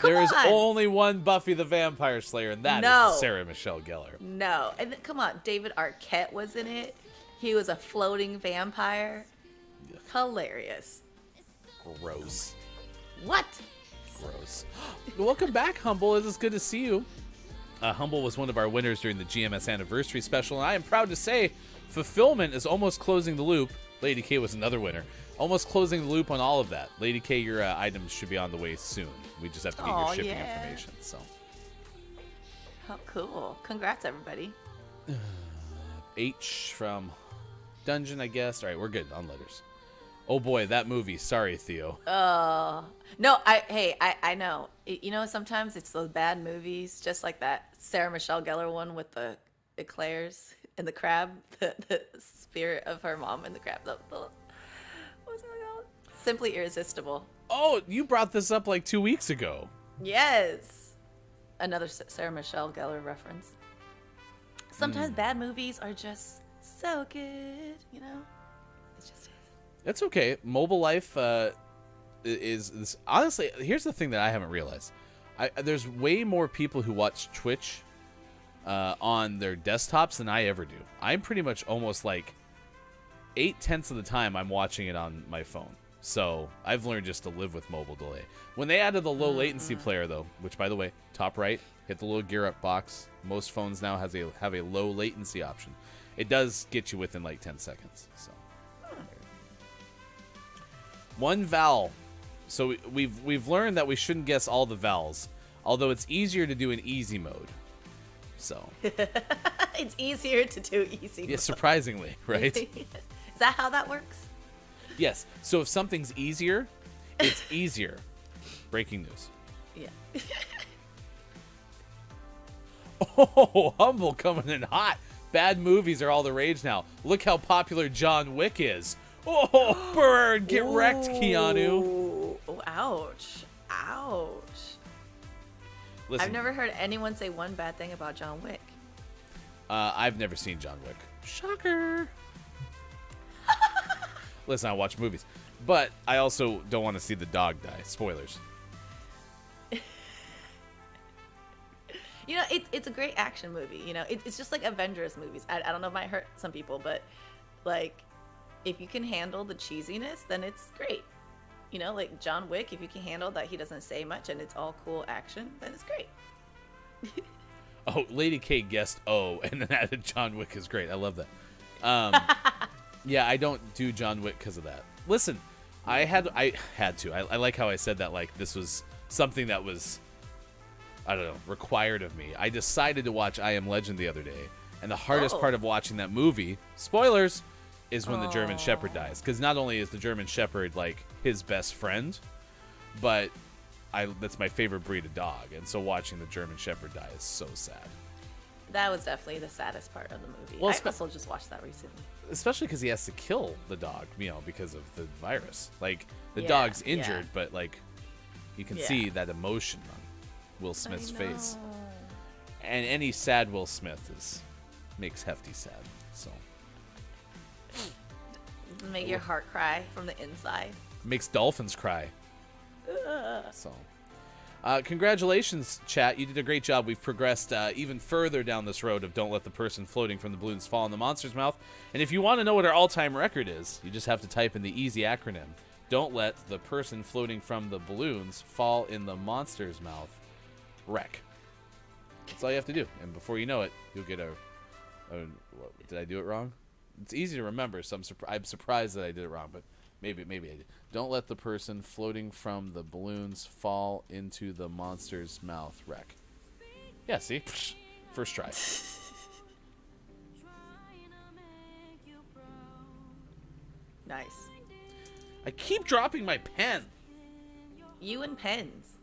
There is only one Buffy the Vampire Slayer, and that is Sarah Michelle Gellar.
No. And come on, David Arquette was in it. He was a floating vampire. Ugh. Hilarious.
Gross.
What?
Gross. Welcome back, Humble. It is good to see you. Humble was one of our winners during the GMS anniversary special, and I am proud to say Fulfillment is almost closing the loop. Lady K was another winner. Almost closing the loop on all of that. Lady K, your items should be on the way soon. We just have to get your shipping information. So.
Oh, cool. Congrats, everybody.
H from Dungeon, I guess. All right, we're good on letters. Oh, boy, that movie. Sorry, Theo.
No, I know. You know, sometimes it's those bad movies, just like that Sarah Michelle Gellar one with the eclairs and the crab, the spirit of her mom and the crab. What's it called? Simply Irresistible.
Oh, you brought this up like 2 weeks ago.
Yes. Another Sarah Michelle Gellar reference. Sometimes bad movies are just so good, you know? It's just...
That's okay. Mobile life is honestly, here's the thing that I haven't realized. There's way more people who watch Twitch on their desktops than I ever do. I'm pretty much almost like 8/10 of the time I'm watching it on my phone. So I've learned just to live with mobile delay. When they added the low latency player, though, which by the way, top right, hit the little gear up box. Most phones now have a low latency option. It does get you within like 10 seconds. So one vowel. So we've learned that we shouldn't guess all the vowels, although it's easier to do in easy mode. So
it's easier to do easy mode.
Yeah, surprisingly, right?
Is that how that works?
Yes. So if something's easier, it's easier. Breaking news.
Yeah.
Oh, Humble coming in hot. Bad movies are all the rage now. Look how popular John Wick is. Oh, burn. Get wrecked, Keanu.
Oh, ouch. Ouch.
Listen,
I've never heard anyone say one bad thing about John Wick.
I've never seen John Wick. Shocker. Listen, I watch movies. But I also don't want to see the dog die. Spoilers.
You know, it's a great action movie. You know, it's just like Avengers movies. I don't know if it might hurt some people, but like, if you can handle the cheesiness, then it's great. You know, like John Wick, if you can handle that he doesn't say much and it's all cool action, then it's great.
Oh, Lady K guessed oh, and then added John Wick is great. I love that. Yeah, I don't do John Wick because of that. Listen, I had to. I like how I said that like this was something that was, I don't know, required of me. I decided to watch I Am Legend the other day, and the hardest part of watching that movie, spoilers, is when the German Shepherd dies. Because not only is the German Shepherd like his best friend, but that's my favorite breed of dog, and so watching the German Shepherd die is so sad.
That was definitely the saddest part of the movie.
Well,
I also just watched that recently.
Especially because he has to kill the dog, you know, because of the virus. Like, the
Yeah,
dog's
yeah.
injured, but, like, you can see that emotion on Will Smith's face. And any sad Will Smith makes Hefty sad, so.
Make your heart cry from the inside.
Makes dolphins cry. So. Congratulations, chat. You did a great job. We've progressed even further down this road of don't let the person floating from the balloons fall in the monster's mouth. And if you want to know what our all-time record is, you just have to type in the easy acronym. Don't let the person floating from the balloons fall in the monster's mouth. Wreck. That's all you have to do. And before you know it, you'll get what, did I do it wrong? It's easy to remember, so I'm surprised that I did it wrong, but maybe I did. Don't let the person floating from the balloons fall into the monster's mouth. Wreck. Yeah, see? First try.
Nice.
I keep dropping my pen.
You and pens.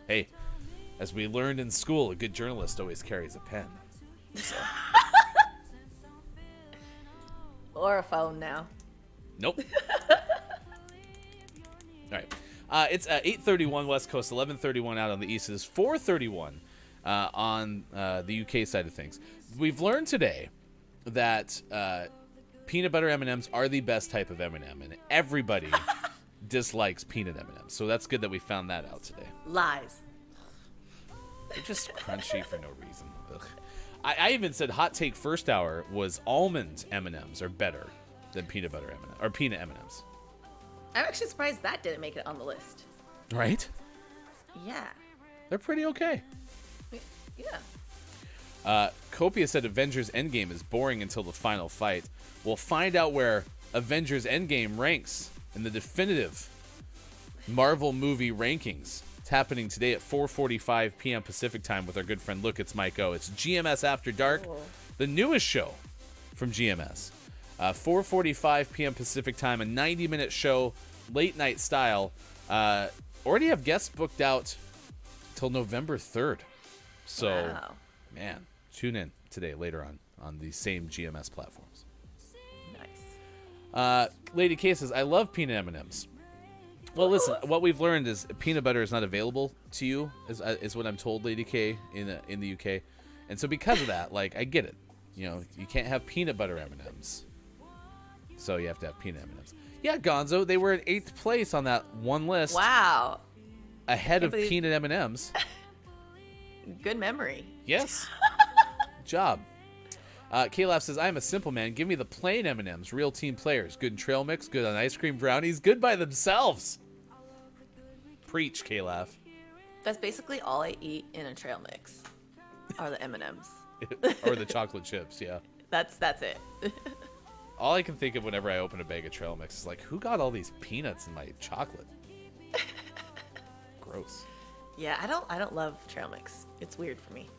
Hey, as we learned in school, a good journalist always carries a pen. So.
Or a phone now.
Nope. All right. It's 8:31 West Coast, 11:31 out on the East. It is 4:31 on the UK side of things. We've learned today that peanut butter M&Ms are the best type of M&M, and everybody dislikes peanut M&Ms. So that's good that we found that out today.
Lies.
They're just crunchy for no reason. Ugh. I even said hot take first hour was almond M&Ms are better than peanut butter M&Ms or peanut M&Ms.
I'm actually surprised that didn't make it on the list.
Right?
Yeah.
They're pretty okay.
Yeah.
Copia said Avengers Endgame is boring until the final fight. We'll find out where Avengers Endgame ranks in the definitive Marvel movie rankings. It's happening today at 4:45 p.m. Pacific time with our good friend Look, It's Mike O. It's GMS After Dark, the newest show from GMS. 4:45 p.m. Pacific time, a 90-minute show, late night style. Already have guests booked out till November 3rd. So,
Wow.
man, tune in today, later on the same GMS platforms.
Nice.
Lady K says, I love peanut M&Ms. Well, listen, what we've learned is peanut butter is not available to you, is what I'm told, Lady K, in the UK. And so because of that, like, I get it. You know, you can't have peanut butter M&Ms. So you have to have peanut M&Ms. Yeah, Gonzo, they were in 8th place on that one list.
Wow.
Ahead of
believe-
peanut M&Ms.
Good memory.
Yes. Good job. K-Laf says, I'm a simple man. Give me the plain M&Ms. Real team players. Good in trail mix. Good on ice cream brownies. Good by themselves. Preach, K-Laf.
That's basically all I eat in a trail mix. Are the M&Ms.
Or the chocolate chips, yeah.
That's it.
All I can think of whenever I open a bag of trail mix is like, who got all these peanuts in my chocolate? Gross.
Yeah, I don't love trail mix. It's weird for me.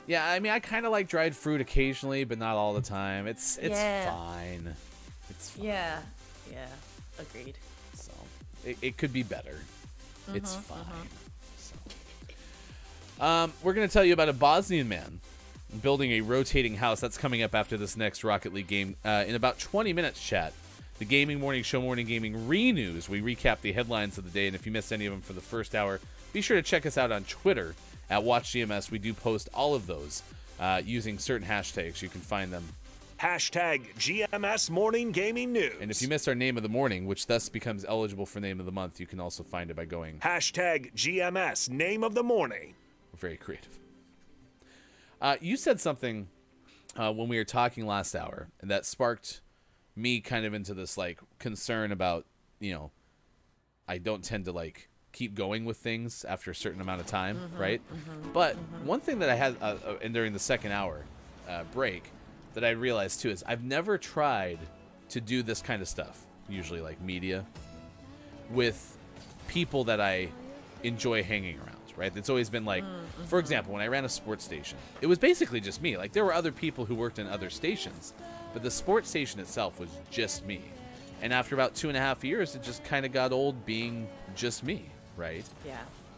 Yeah, I mean, I kind of like dried fruit occasionally, but not all the time. It's
Yeah.
fine. It's fine.
Yeah. Agreed.
So it could be better. It's fine. So. We're going to tell you about a Bosnian man building a rotating house. That's coming up after this next Rocket League game. In about 20 minutes, chat. The Gaming Morning Show Morning Gaming Re-News. We recap the headlines of the day, and if you missed any of them for the first hour, be sure to check us out on Twitter at WatchGMS. We do post all of those using certain hashtags. You can find them.
Hashtag GMS Morning Gaming News.
And if you missed our Name of the Morning, which thus becomes eligible for Name of the Month, you can also find it by going
Hashtag GMS Name of the Morning.
We're very creative. You said something when we were talking last hour, and that sparked me kind of into this like concern about, I don't tend to like keep going with things after a certain amount of time, right? But one thing that I had and during the second hour break that I realized too is I've never tried to do this kind of stuff, usually like media, with people that I enjoy hanging around, right? It's always been like, for example, when I ran a sports station, it was basically just me. Like there were other people who worked in other stations, but the sports station itself was just me. And after about 2.5 years, it just kind of got old being just me, right?
Yeah.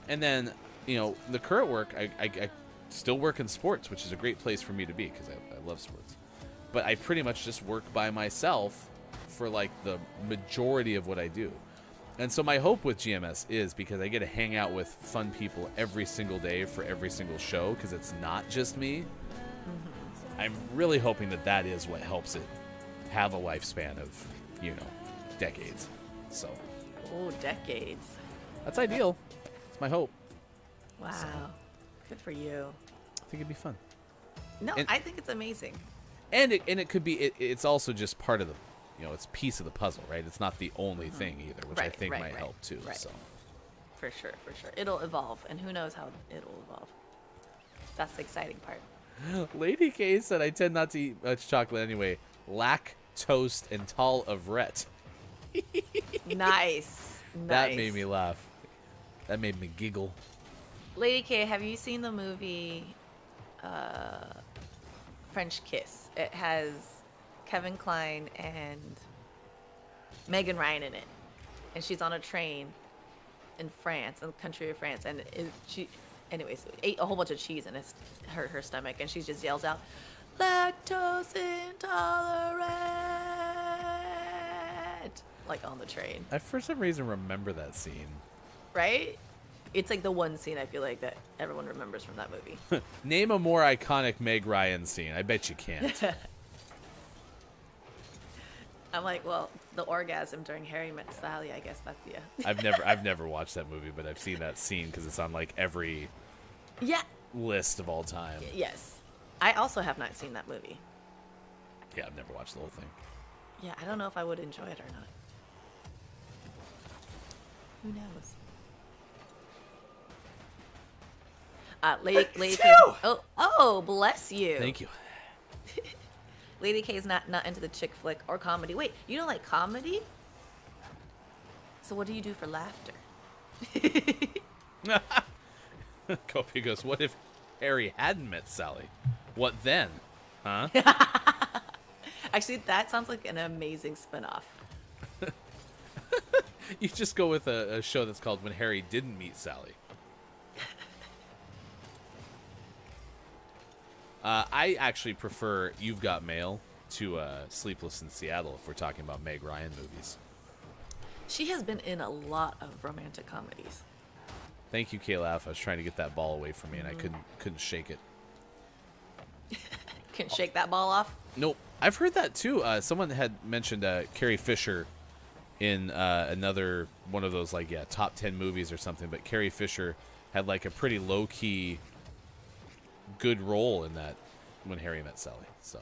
And then, the current work, I still work in sports, which is a great place for me to be because I love sports. But I pretty much just work by myself for like the majority of what I do. And so my hope with GMS is because I get to hang out with fun people every single day for every single show because it's not just me. I'm really hoping that that is what helps it have a lifespan of, decades. So.
Oh, decades.
That's ideal. It's my hope.
Wow.
So.
Good for you.
I think it'd be fun.
No, I think it's amazing.
And it could be, it's also just part of the, it's a piece of the puzzle, right? It's not the only thing either, which I think might help too.
Right.
So.
For sure. It'll evolve, and who knows how it'll evolve. That's the exciting part.
Lady K said, I tend not to eat much chocolate anyway. Lactose intolerant.
Nice.
That made me laugh. That made me giggle.
Lady K, have you seen the movie French Kiss? It has Kevin Kline and Megan Ryan in it. And she's on a train in France, in the country of France. And she ate a whole bunch of cheese and it's hurt her stomach. And she just yells out, lactose intolerant, like on the train.
I, for some reason, remember that scene.
Right? It's like the one scene I feel like that everyone remembers from that movie.
Name a more iconic Meg Ryan scene. I bet you can't.
I'm like, well, the orgasm during Harry Met Sally, I guess that's
I've never watched that movie, but I've seen that scene because it's on like every list of all time.
Yes. I also have not seen that movie.
Yeah, I've never watched the whole thing.
Yeah, I don't know if I would enjoy it or not. Who knows? Lady K. Oh, bless you.
Thank you.
Lady K is not into the chick flick or comedy. Wait, you don't like comedy? So what do you do for laughter?
Kopi goes, what if Harry hadn't met Sally? What then? Huh?
Actually, that sounds like an amazing spinoff.
You just go with a show that's called When Harry Didn't Meet Sally. I actually prefer You've Got Mail to Sleepless in Seattle if we're talking about Meg Ryan movies.
She has been in a lot of romantic comedies.
Thank you, Calaf. I was trying to get that ball away from me, and I couldn't shake it.
Can shake that ball off?
Nope. I've heard that too. Someone had mentioned Carrie Fisher in another one of those top 10 movies or something, but Carrie Fisher had like a pretty low-key good role in that When Harry Met Sally. So,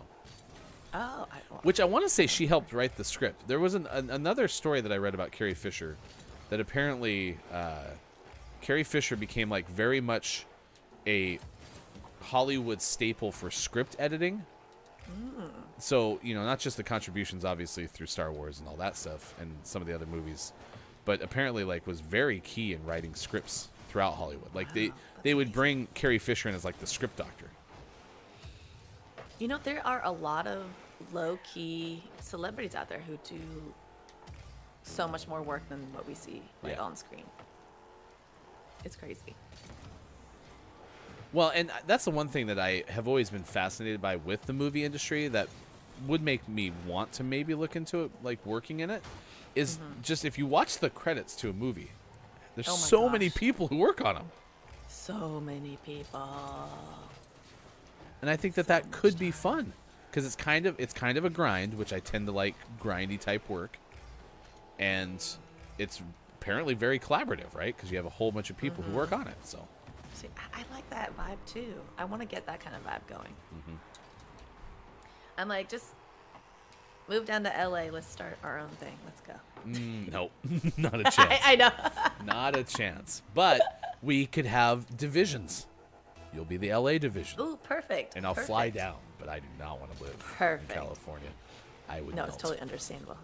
which I want to say she helped write the script. There was another story that I read about Carrie Fisher that apparently Carrie Fisher became like very much a Hollywood staple for script editing. So, not just the contributions obviously through Star Wars and all that stuff and some of the other movies, but apparently was very key in writing scripts throughout Hollywood. Like they would bring Carrie Fisher in as like the script doctor.
There are a lot of low-key celebrities out there who do so much more work than what we see on screen. It's crazy.
Well, and that's the one thing that I have always been fascinated by with the movie industry that would make me want to maybe look into it, like working in it, is just if you watch the credits to a movie, there's so many people who work on them.
So many people.
And I think that could be fun because it's kind of a grind, which I tend to like grindy type work, and it's apparently very collaborative, right? Because you have a whole bunch of people who work on it. So,
see, I like that vibe too. I want to get that kind of vibe going. I'm like, just move down to LA. Let's start our own thing. Let's go.
Nope, not a chance.
I know.
Not a chance. But we could have divisions. You'll be the LA division.
Ooh, perfect.
And I'll fly down, but I do not want to live
Perfect.
in California. I would
No,
melt.
it's totally understandable.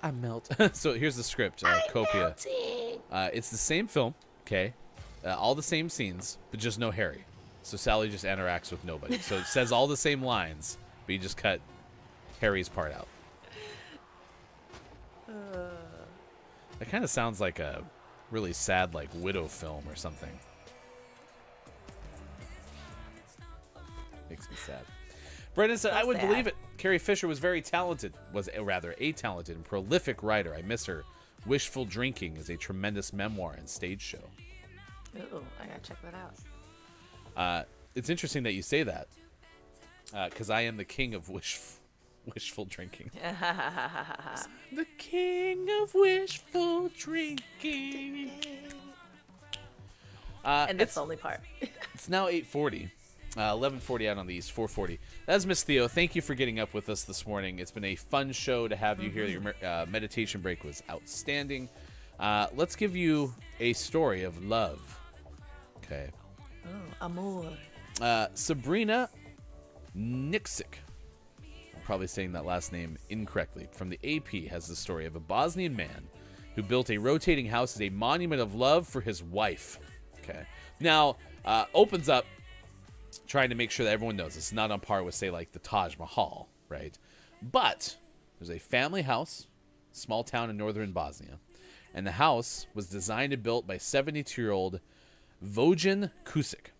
I melt. So here's the script, Copia. It's the same film, okay? All the same scenes, but just no Harry. So Sally just interacts with nobody. So it says all the same lines, but you just cut Harry's part out. It kind of sounds like a really sad, like, widow film or something. Makes me sad. Brendan said,
So
I would
sad.
believe it. Carrie Fisher was very talented, a talented and prolific writer. I miss her. Wishful Drinking is a tremendous memoir and stage show.
Ooh, I gotta check that out.
It's interesting that you say that, because I am the king of wishful drinking. The king of wishful drinking.
And that's the only part.
It's now 8:40. 11:40 out on the East, 4:40. That's Miss Theo. Thank you for getting up with us this morning. It's been a fun show to have you here. Your meditation break was outstanding. Let's give you a story of love. Okay.
Oh, amor.
Sabrina Niksic. I'm probably saying that last name incorrectly. From the AP has the story of a Bosnian man who built a rotating house as a monument of love for his wife. Okay. Now, opens up trying to make sure that everyone knows it's not on par with, say, like the Taj Mahal, right? But there's a family house, small town in northern Bosnia, and the house was designed and built by 72-year-old Vojan Kusic.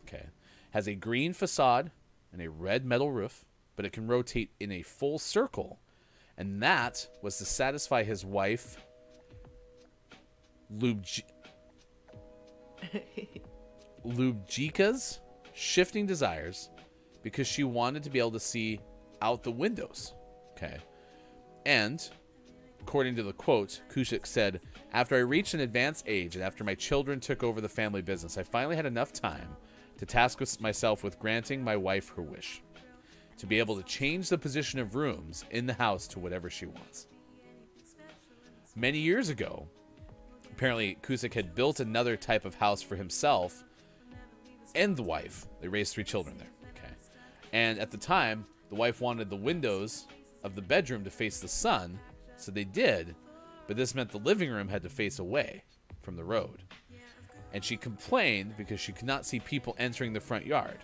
Okay. Has a green facade and a red metal roof, but it can rotate in a full circle. And that was to satisfy his wife, Lubjika's shifting desires, because she wanted to be able to see out the windows. Okay. And according to the quote, Kusic said, after I reached an advanced age and after my children took over the family business, I finally had enough time to task myself with granting my wife her wish, to be able to change the position of rooms in the house to whatever she wants. Many years ago, apparently Kusic had built another type of house for himself and the wife. They raised 3 children there. Okay. And at the time, the wife wanted the windows of the bedroom to face the sun, so they did, but this meant the living room had to face away from the road. And she complained because she could not see people entering the front yard.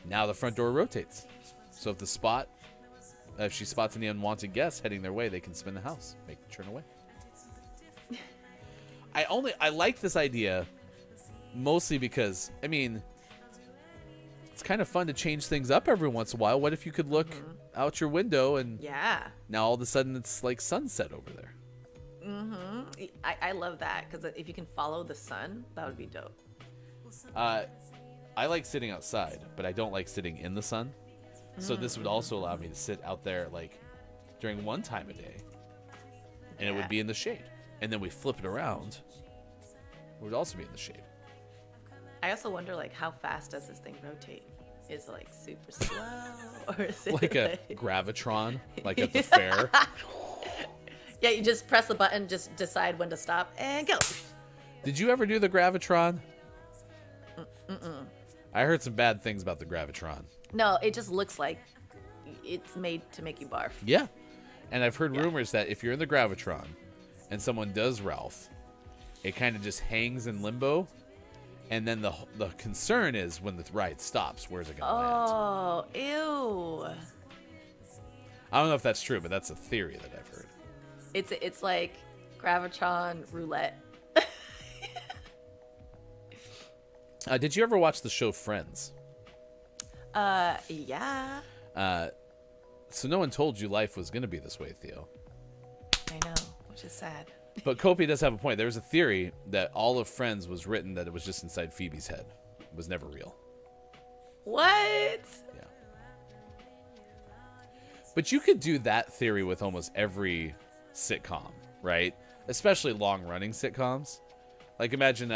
Now the front door rotates. So if she spots any unwanted guests heading their way, they can spin the house, make them turn away. I like this idea mostly because, I mean, it's kind of fun to change things up every once in a while. What if you could look out your window and now all of a sudden it's like sunset over there?
I love that because if you can follow the sun, that would be dope.
I like sitting outside, but I don't like sitting in the sun. So this would also allow me to sit out there like during one time of day, and it would be in the shade. And then we flip it around, it would also be in the shade.
I also wonder, like, how fast does this thing rotate? Is it, like, super slow? Or is it
like a gravitron, like at the fair?
Yeah, you just press the button, just decide when to stop, and go.
Did you ever do the gravitron? I heard some bad things about the gravitron.
No, it just looks like it's made to make you barf.
Yeah. And I've heard rumors that if you're in the gravitron and someone does Ralph, it kind of just hangs in limbo. And then the concern is when the ride stops, where's it going to land?
Oh, ew.
I don't know if that's true, but that's a theory that I've heard.
It's like Gravitron roulette.
Did you ever watch the show Friends?
Yeah.
So no one told you life was going to be this way, Theo.
I know, which is sad.
But Kopi does have a point. There's a theory that all of Friends was written that it was just inside Phoebe's head. It was never real.
What?
Yeah. But you could do that theory with almost every sitcom, right? Especially long-running sitcoms. Like imagine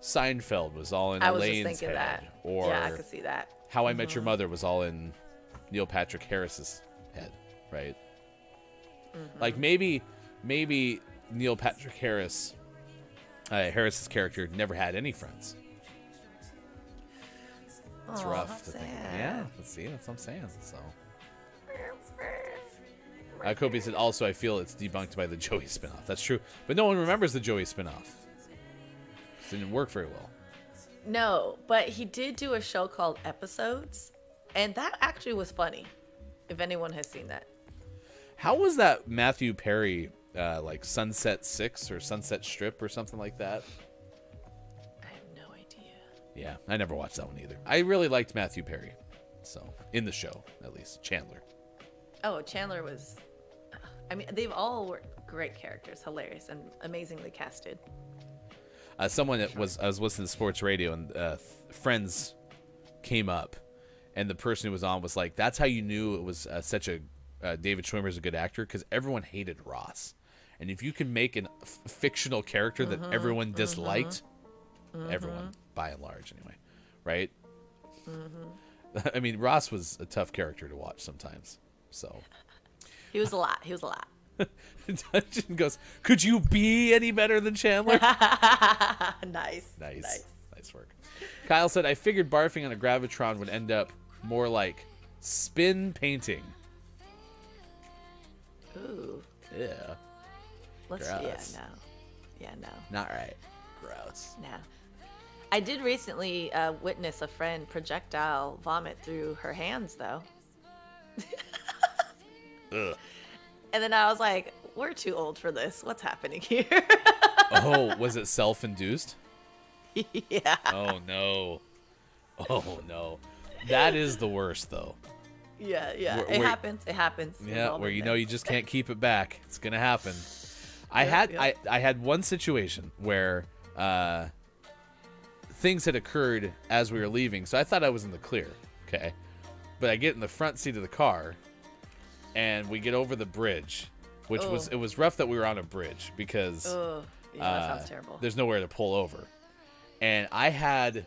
Seinfeld was all in
I was
Elaine's
just thinking
head.
that.
Or
Yeah, I could see that.
How I Met Your Mother was all in Neil Patrick Harris's head, right? Like maybe Neil Patrick Harris's character never had any friends. It's
Aw,
rough
that's
to think.
sad.
Yeah, see, that's what I'm saying. So, Kobe said also, I feel it's debunked by the Joey spinoff. That's true, but no one remembers the Joey spinoff. It didn't work very well.
No, but he did do a show called Episodes, and that actually was funny. If anyone has seen that.
How was that Matthew Perry, like Sunset 6 or Sunset Strip or something like that?
I have no idea.
Yeah, I never watched that one either. I really liked Matthew Perry, so in the show at least. Chandler.
Oh, Chandler was. I mean, they've all were great characters, hilarious and amazingly casted.
Someone that was I was listening to sports radio and Friends came up, and the person who was on was like, "That's how you knew it was such a David Schwimmer's a good actor because everyone hated Ross, and if you can make a fictional character that everyone disliked, everyone by and large anyway, right? I mean, Ross was a tough character to watch sometimes, so."
He was a lot. He was a lot.
Dungeon goes, could you be any better than Chandler?
Nice.
Nice work. Kyle said, I figured barfing on a Gravitron would end up more like spin painting.
Ooh.
Yeah.
Let's.
Gross.
Yeah, no.
Not right. Gross.
No. I did recently witness a friend projectile vomit through her hands, though.
Ugh.
And then I was like, we're too old for this. What's happening here?
Oh, was it self-induced?
Yeah.
Oh, no. Oh, no. That is the worst, though.
Yeah.
Where-
It happens. We've
Yeah,
all
where
been
you
there.
know you just can't keep it back. It's gonna happen. I
Yep.
had one situation where things had occurred as we were leaving, so I thought I was in the clear. Okay, but I get in the front seat of the car, and we get over the bridge, which
Oh.
it was rough that we were on a bridge because
Oh, yeah, that sounds terrible.
there's nowhere to pull over, and I had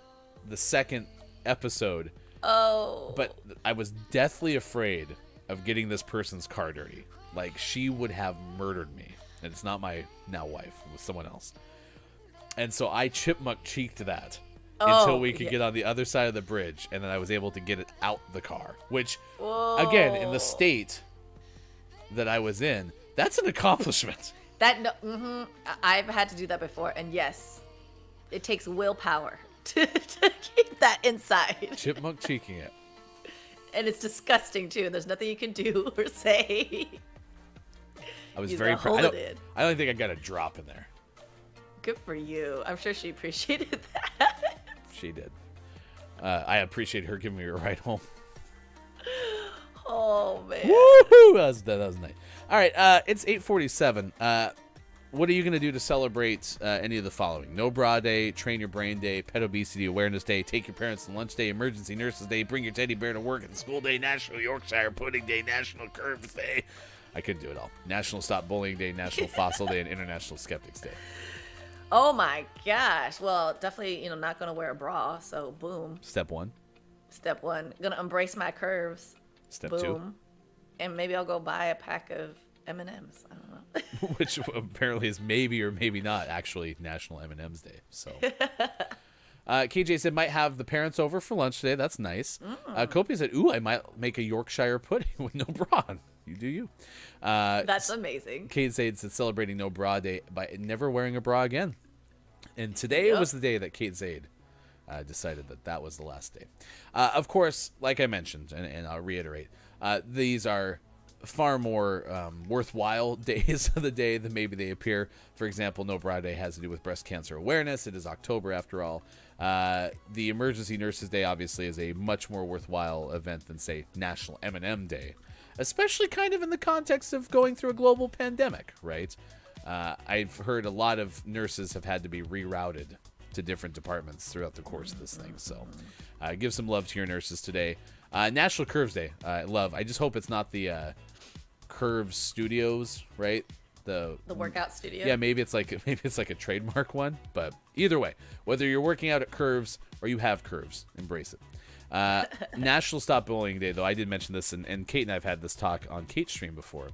the second episode.
Oh.
But I was deathly afraid of getting this person's car dirty. Like, she would have murdered me. And it's not my now wife. It was someone else. And so I chipmunk cheeked that until we could get on the other side of the bridge. And then I was able to get it out the car. Which, again, in the state that I was in, that's an accomplishment.
I've had to do that before. And yes, it takes willpower to keep that inside.
Chipmunk cheeking it.
And it's disgusting too. There's nothing you can do or say.
I was
You
very
gotta
proud.
hold it in.
I don't think I got a drop in there.
Good for you. I'm sure she appreciated that.
She did. I appreciate her giving me a ride home.
Oh man.
Woohoo! That was nice. All right, it's 8:47. What are you going to do to celebrate any of the following? No Bra Day, Train Your Brain Day, Pet Obesity Awareness Day, Take Your Parents to Lunch Day, Emergency Nurses Day, Bring Your Teddy Bear to Work and School Day, National Yorkshire Pudding Day, National Curves Day. I couldn't do it all. National Stop Bullying Day, National Fossil Day, and International Skeptics Day.
Oh my gosh. Well, definitely, not gonna wear a bra. So boom.
Step 1.
Step 1. Gonna embrace my curves.
Step
Boom.
2.
And maybe I'll go buy a pack of M&Ms. I don't know.
Which apparently is maybe or maybe not actually National M&M's Day. So, KJ said might have the parents over for lunch today. That's nice. Kopi said, "Ooh, I might make a Yorkshire pudding with no bra on." You do you.
That's amazing.
Kate said celebrating No Bra Day by never wearing a bra again. And today was the day that Kate Zaid decided that was the last day. Of course, like I mentioned, and I'll reiterate, these are far more worthwhile days of the day than maybe they appear. For example, No Bra Day has to do with breast cancer awareness. It is October after all. The Emergency Nurses Day obviously is a much more worthwhile event than, say, National Eminem Day, especially kind of in the context of going through a global pandemic, right? I've heard a lot of nurses have had to be rerouted to different departments throughout the course of this thing. So give some love to your nurses today. National Curves Day. I just hope it's not the Curves Studios, right? The
workout studio.
Yeah, maybe it's like a trademark one. But either way, whether you're working out at Curves or you have curves, embrace it. National Stop Bullying Day, though. I did mention this, and Kate and I have had this talk on Kate's stream before.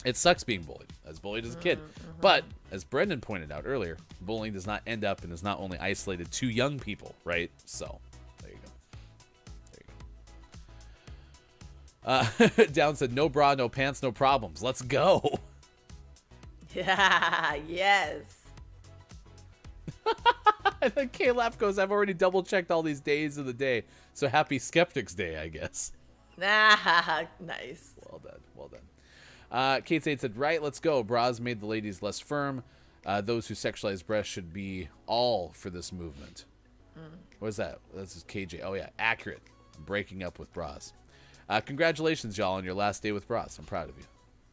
It sucks being bullied. I was bullied as a kid. But, as Brendan pointed out earlier, bullying does not end up and is not only isolated to young people, right? So, there you go. Down said, no bra, no pants, no problems. Let's go.
Yeah, yes.
And then K-Laugh goes, I've already double-checked all these days of the day. So happy Skeptics Day, I guess.
Nice.
Well done. Kate Sade said, right, let's go. Bras made the ladies less firm. Those who sexualize breasts should be all for this movement. What is that? This is KJ. Oh, yeah, accurate. Breaking up with bras. Congratulations, y'all, on your last day with bras. I'm proud of you.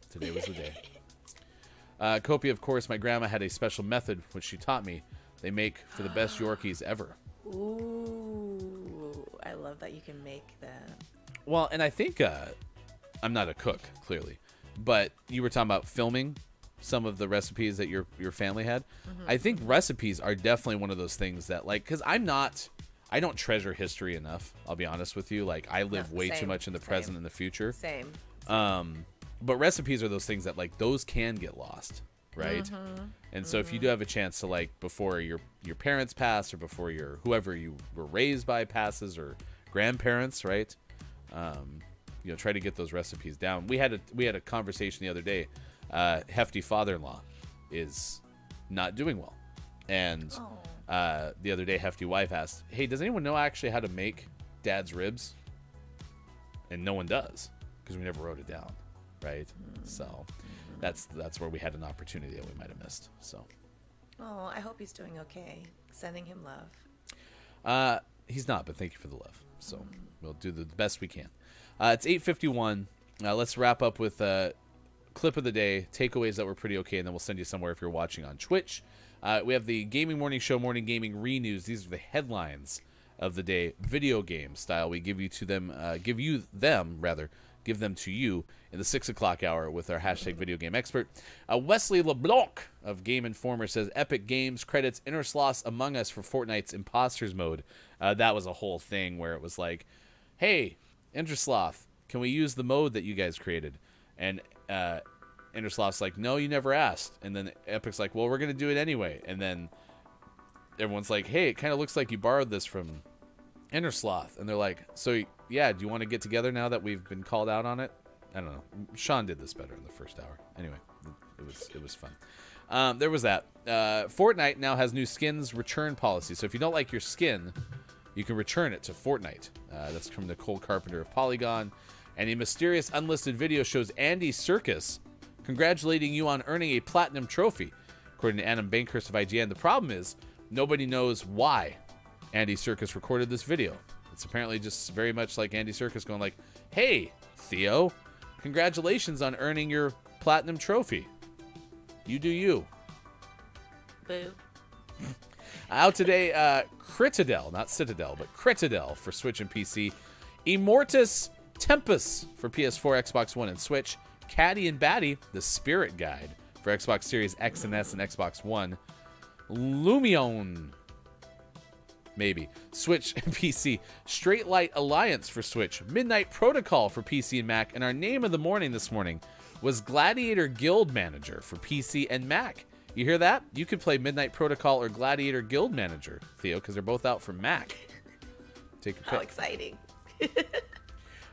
Today was the day. Copy, of course, my grandma had a special method, which she taught me. They make for the best Yorkies ever.
Ooh, I love that you can make that.
Well, and I think I'm not a cook, clearly. But you were talking about filming some of the recipes that your family had. I think recipes are definitely one of those things that, like, because I don't treasure history enough. I'll be honest with you. Like, I live way too much in the present and the future.
Same.
But recipes are those things that, like, those can get lost, right? And so if you do have a chance to, like, before your parents pass or before whoever you were raised by passes or grandparents, right? Try to get those recipes down. We had a conversation the other day. Hefty father-in-law is not doing well, and the other day, Hefty wife asked, "Hey, does anyone know actually how to make Dad's ribs?" And no one does because we never wrote it down, right? So that's where we had an opportunity that we might have missed. So,
I hope he's doing okay. Sending him love.
He's not, but thank you for the love. So we'll do the best we can. It's 8:51. Let's wrap up with clip of the day, takeaways that were pretty okay, and then we'll send you somewhere if you're watching on Twitch. We have the Gaming Morning Show, Morning Gaming Re-News. These are the headlines of the day, video game style. We give them to you in the 6 o'clock hour with our hashtag video game expert. Wesley LeBlanc of Game Informer says, Epic Games credits Inner Sloths Among Us for Fortnite's Imposters mode. That was a whole thing where it was like, hey, Intersloth, can we use the mode that you guys created? And Intersloth's like, no, you never asked. And then Epic's like, well, we're going to do it anyway. And then everyone's like, hey, it kind of looks like you borrowed this from Intersloth. And they're like, so, yeah, do you want to get together now that we've been called out on it? I don't know. Sean did this better in the first hour. Anyway, it was fun. There was that. Fortnite now has new skins return policy. So if you don't like your skin, you can return it to Fortnite. That's from Nicole Carpenter of Polygon. And a mysterious unlisted video shows Andy Serkis congratulating you on earning a platinum trophy. According to Adam Bankhurst of IGN, the problem is nobody knows why Andy Serkis recorded this video. It's apparently just very much like Andy Serkis going like, hey, Theo, congratulations on earning your platinum trophy. You do you.
Boo.
Out today, Critadel, not Citadel, but Critadel for Switch and PC. Immortus Tempest for PS4, Xbox One, and Switch. Caddy and Batty, the Spirit Guide for Xbox Series X and S and Xbox One. Lumion, maybe. Switch and PC. Straight Light Alliance for Switch. Midnight Protocol for PC and Mac. And our name of the morning this morning was Gladiator Guild Manager for PC and Mac. You hear that? You could play Midnight Protocol or Gladiator Guild Manager, Theo, because they're both out for Mac. Take a pick.
How exciting.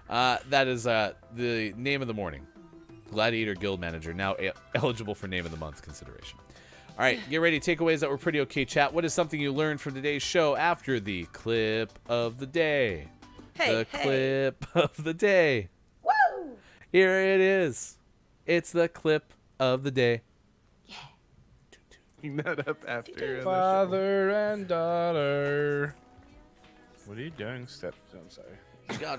That is the name of the morning. Gladiator Guild Manager, now eligible for name of the month consideration. All right, get ready. Takeaways that were pretty okay, chat. What is something you learned from today's show after the clip of the day?
Hey,
clip of the day.
Woo!
Here it is. It's the clip of the day.
Bring that up after.
Father and daughter. What are you doing, Step? I'm sorry.
I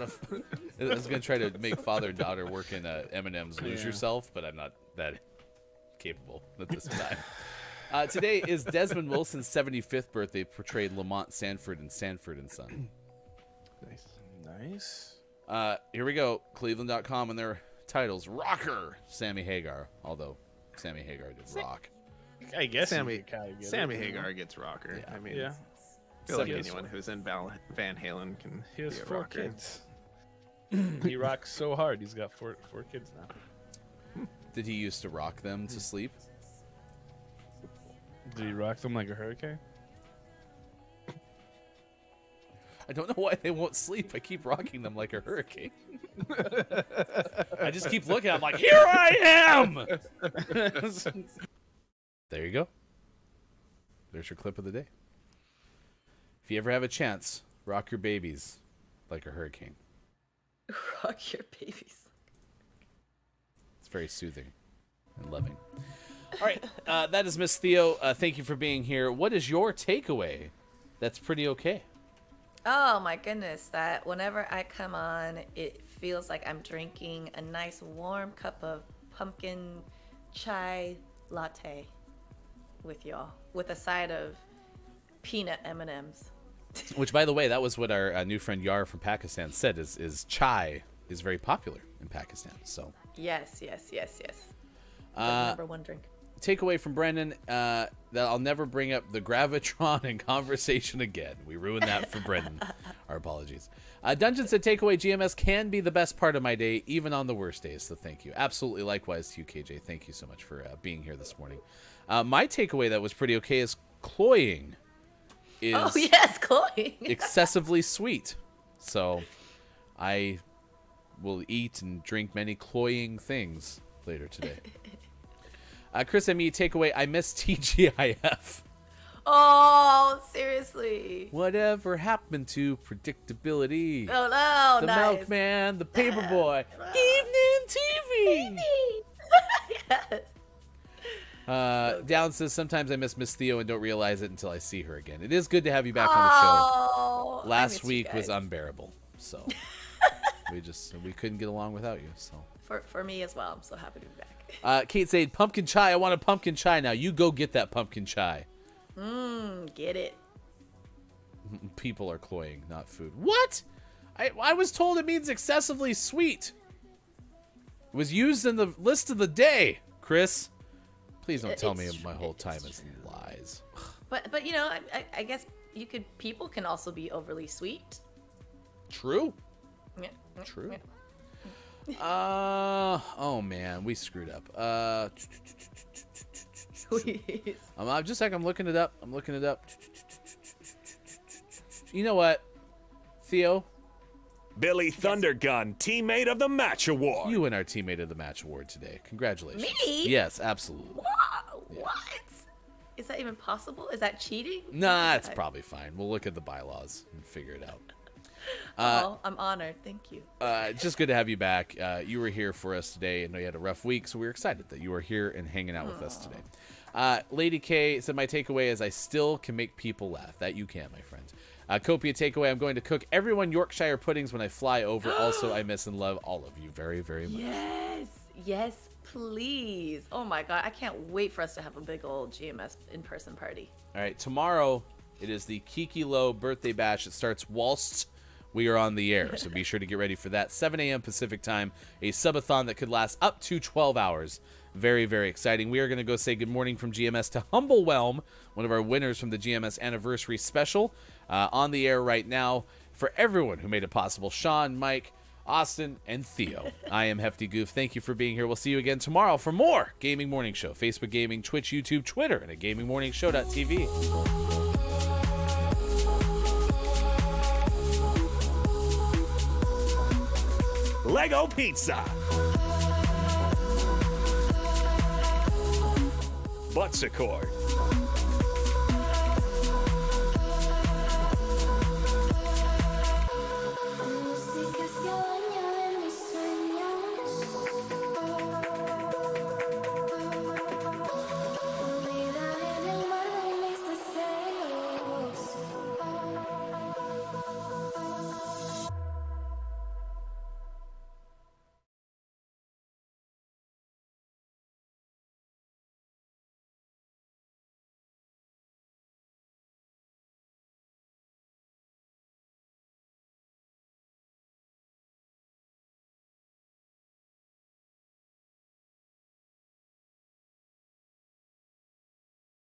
was going to try to make father and daughter work in Eminem's Lose Yourself, but I'm not that capable at this time. Today is Desmond Wilson's 75th birthday, portrayed Lamont Sanford in Sanford and Son.
Nice.
Here we go. Cleveland.com and their titles. Rocker, Sammy Hagar. Although Sammy Hagar did rock.
I guess
Sammy
Sammy
Hagar gets rocker. I mean,
Yeah.
I feel like anyone who's in Van Halen can
He has
be a
4
rocker.
kids. He rocks so hard. He's got four kids now.
Did he used to rock them to sleep?
Did he rock them like a hurricane?
I don't know why they won't sleep. I keep rocking them like a hurricane. I just keep looking. I'm like, here I am! There you go. There's your clip of the day. If you ever have a chance, rock your babies like a hurricane.
Rock your babies.
It's very soothing and loving. All right, that is Miss Theo. Thank you for being here. What is your takeaway that's pretty okay?
Oh my goodness, that whenever I come on, it feels like I'm drinking a nice warm cup of pumpkin chai latte with y'all, with a side of peanut M&Ms.
Which, by the way, that was what our new friend Yar from Pakistan said, is chai is very popular in Pakistan. So
Yes. The number one drink.
takeaway from Brendan, that I'll never bring up the Gravitron in conversation again. We ruined that for Brendan. Our apologies. Dungeon said takeaway, GMS can be the best part of my day, even on the worst days, so thank you. Absolutely likewise to you, KJ. Thank you so much for being here this morning. My takeaway that was pretty okay is cloying is
Oh yes, cloying.
excessively sweet. So I will eat and drink many cloying things later today. Chris and me, takeaway, I miss TGIF.
Oh, seriously.
Whatever happened to predictability?
Oh no,
The
nice.
Milkman, the Paperboy, Evening TV.
Yes.
Down says, sometimes I miss Miss Theo and don't realize it until I see her again. It is good to have you back on the show.
Oh, I
Last
miss you
week was
guys.
unbearable, so we couldn't get along without you. So
For me as well. I'm so happy to be back.
Kate said, pumpkin chai. I want a pumpkin chai now. You go get that pumpkin chai.
Get it.
People are cloying, not food. What? I was told it means excessively sweet. It was used in the list of the day, Chris. Please don't tell me my whole time is lies.
But you know, I guess people can also be overly sweet.
True.
Yeah.
True.
Yeah.
Oh man, we screwed up.
Please.
Just a second, I'm looking it up. You know what, Theo?
Billy Thundergun, Teammate of the Match Award.
You win our Teammate of the Match award today. Congratulations.
Me?
Yes, absolutely.
Wow, what? Is that even possible? Is that cheating?
Nah, it's probably fine. We'll look at the bylaws and figure it out.
Oh, I'm honored. Thank you.
It's just good to have you back. You were here for us today. I know you had a rough week, so we were excited that you were here and hanging out with us today. Lady K said, my takeaway is I still can make people laugh. That you can, my friend. Copia takeaway, I'm going to cook everyone Yorkshire puddings when I fly over. Also, I miss and love all of you very, very much.
Yes, please. Oh my God, I can't wait for us to have a big old GMS in-person party.
All right, tomorrow it is the Kiki Low birthday bash. It starts whilst we are on the air, so be sure to get ready for that. 7 a.m. Pacific time, a subathon that could last up to 12 hours. Very, very exciting. We are going to go say good morning from GMS to Humblewhelm, one of our winners from the GMS Anniversary Special, on the air right now. For everyone who made it possible, Sean, Mike, Austin, and Theo. I am Hefty Goof. Thank you for being here. We'll see you again tomorrow for more Gaming Morning Show. Facebook Gaming, Twitch, YouTube, Twitter, and at GamingMorningShow.tv.
Lego Pizza. Buttsicord.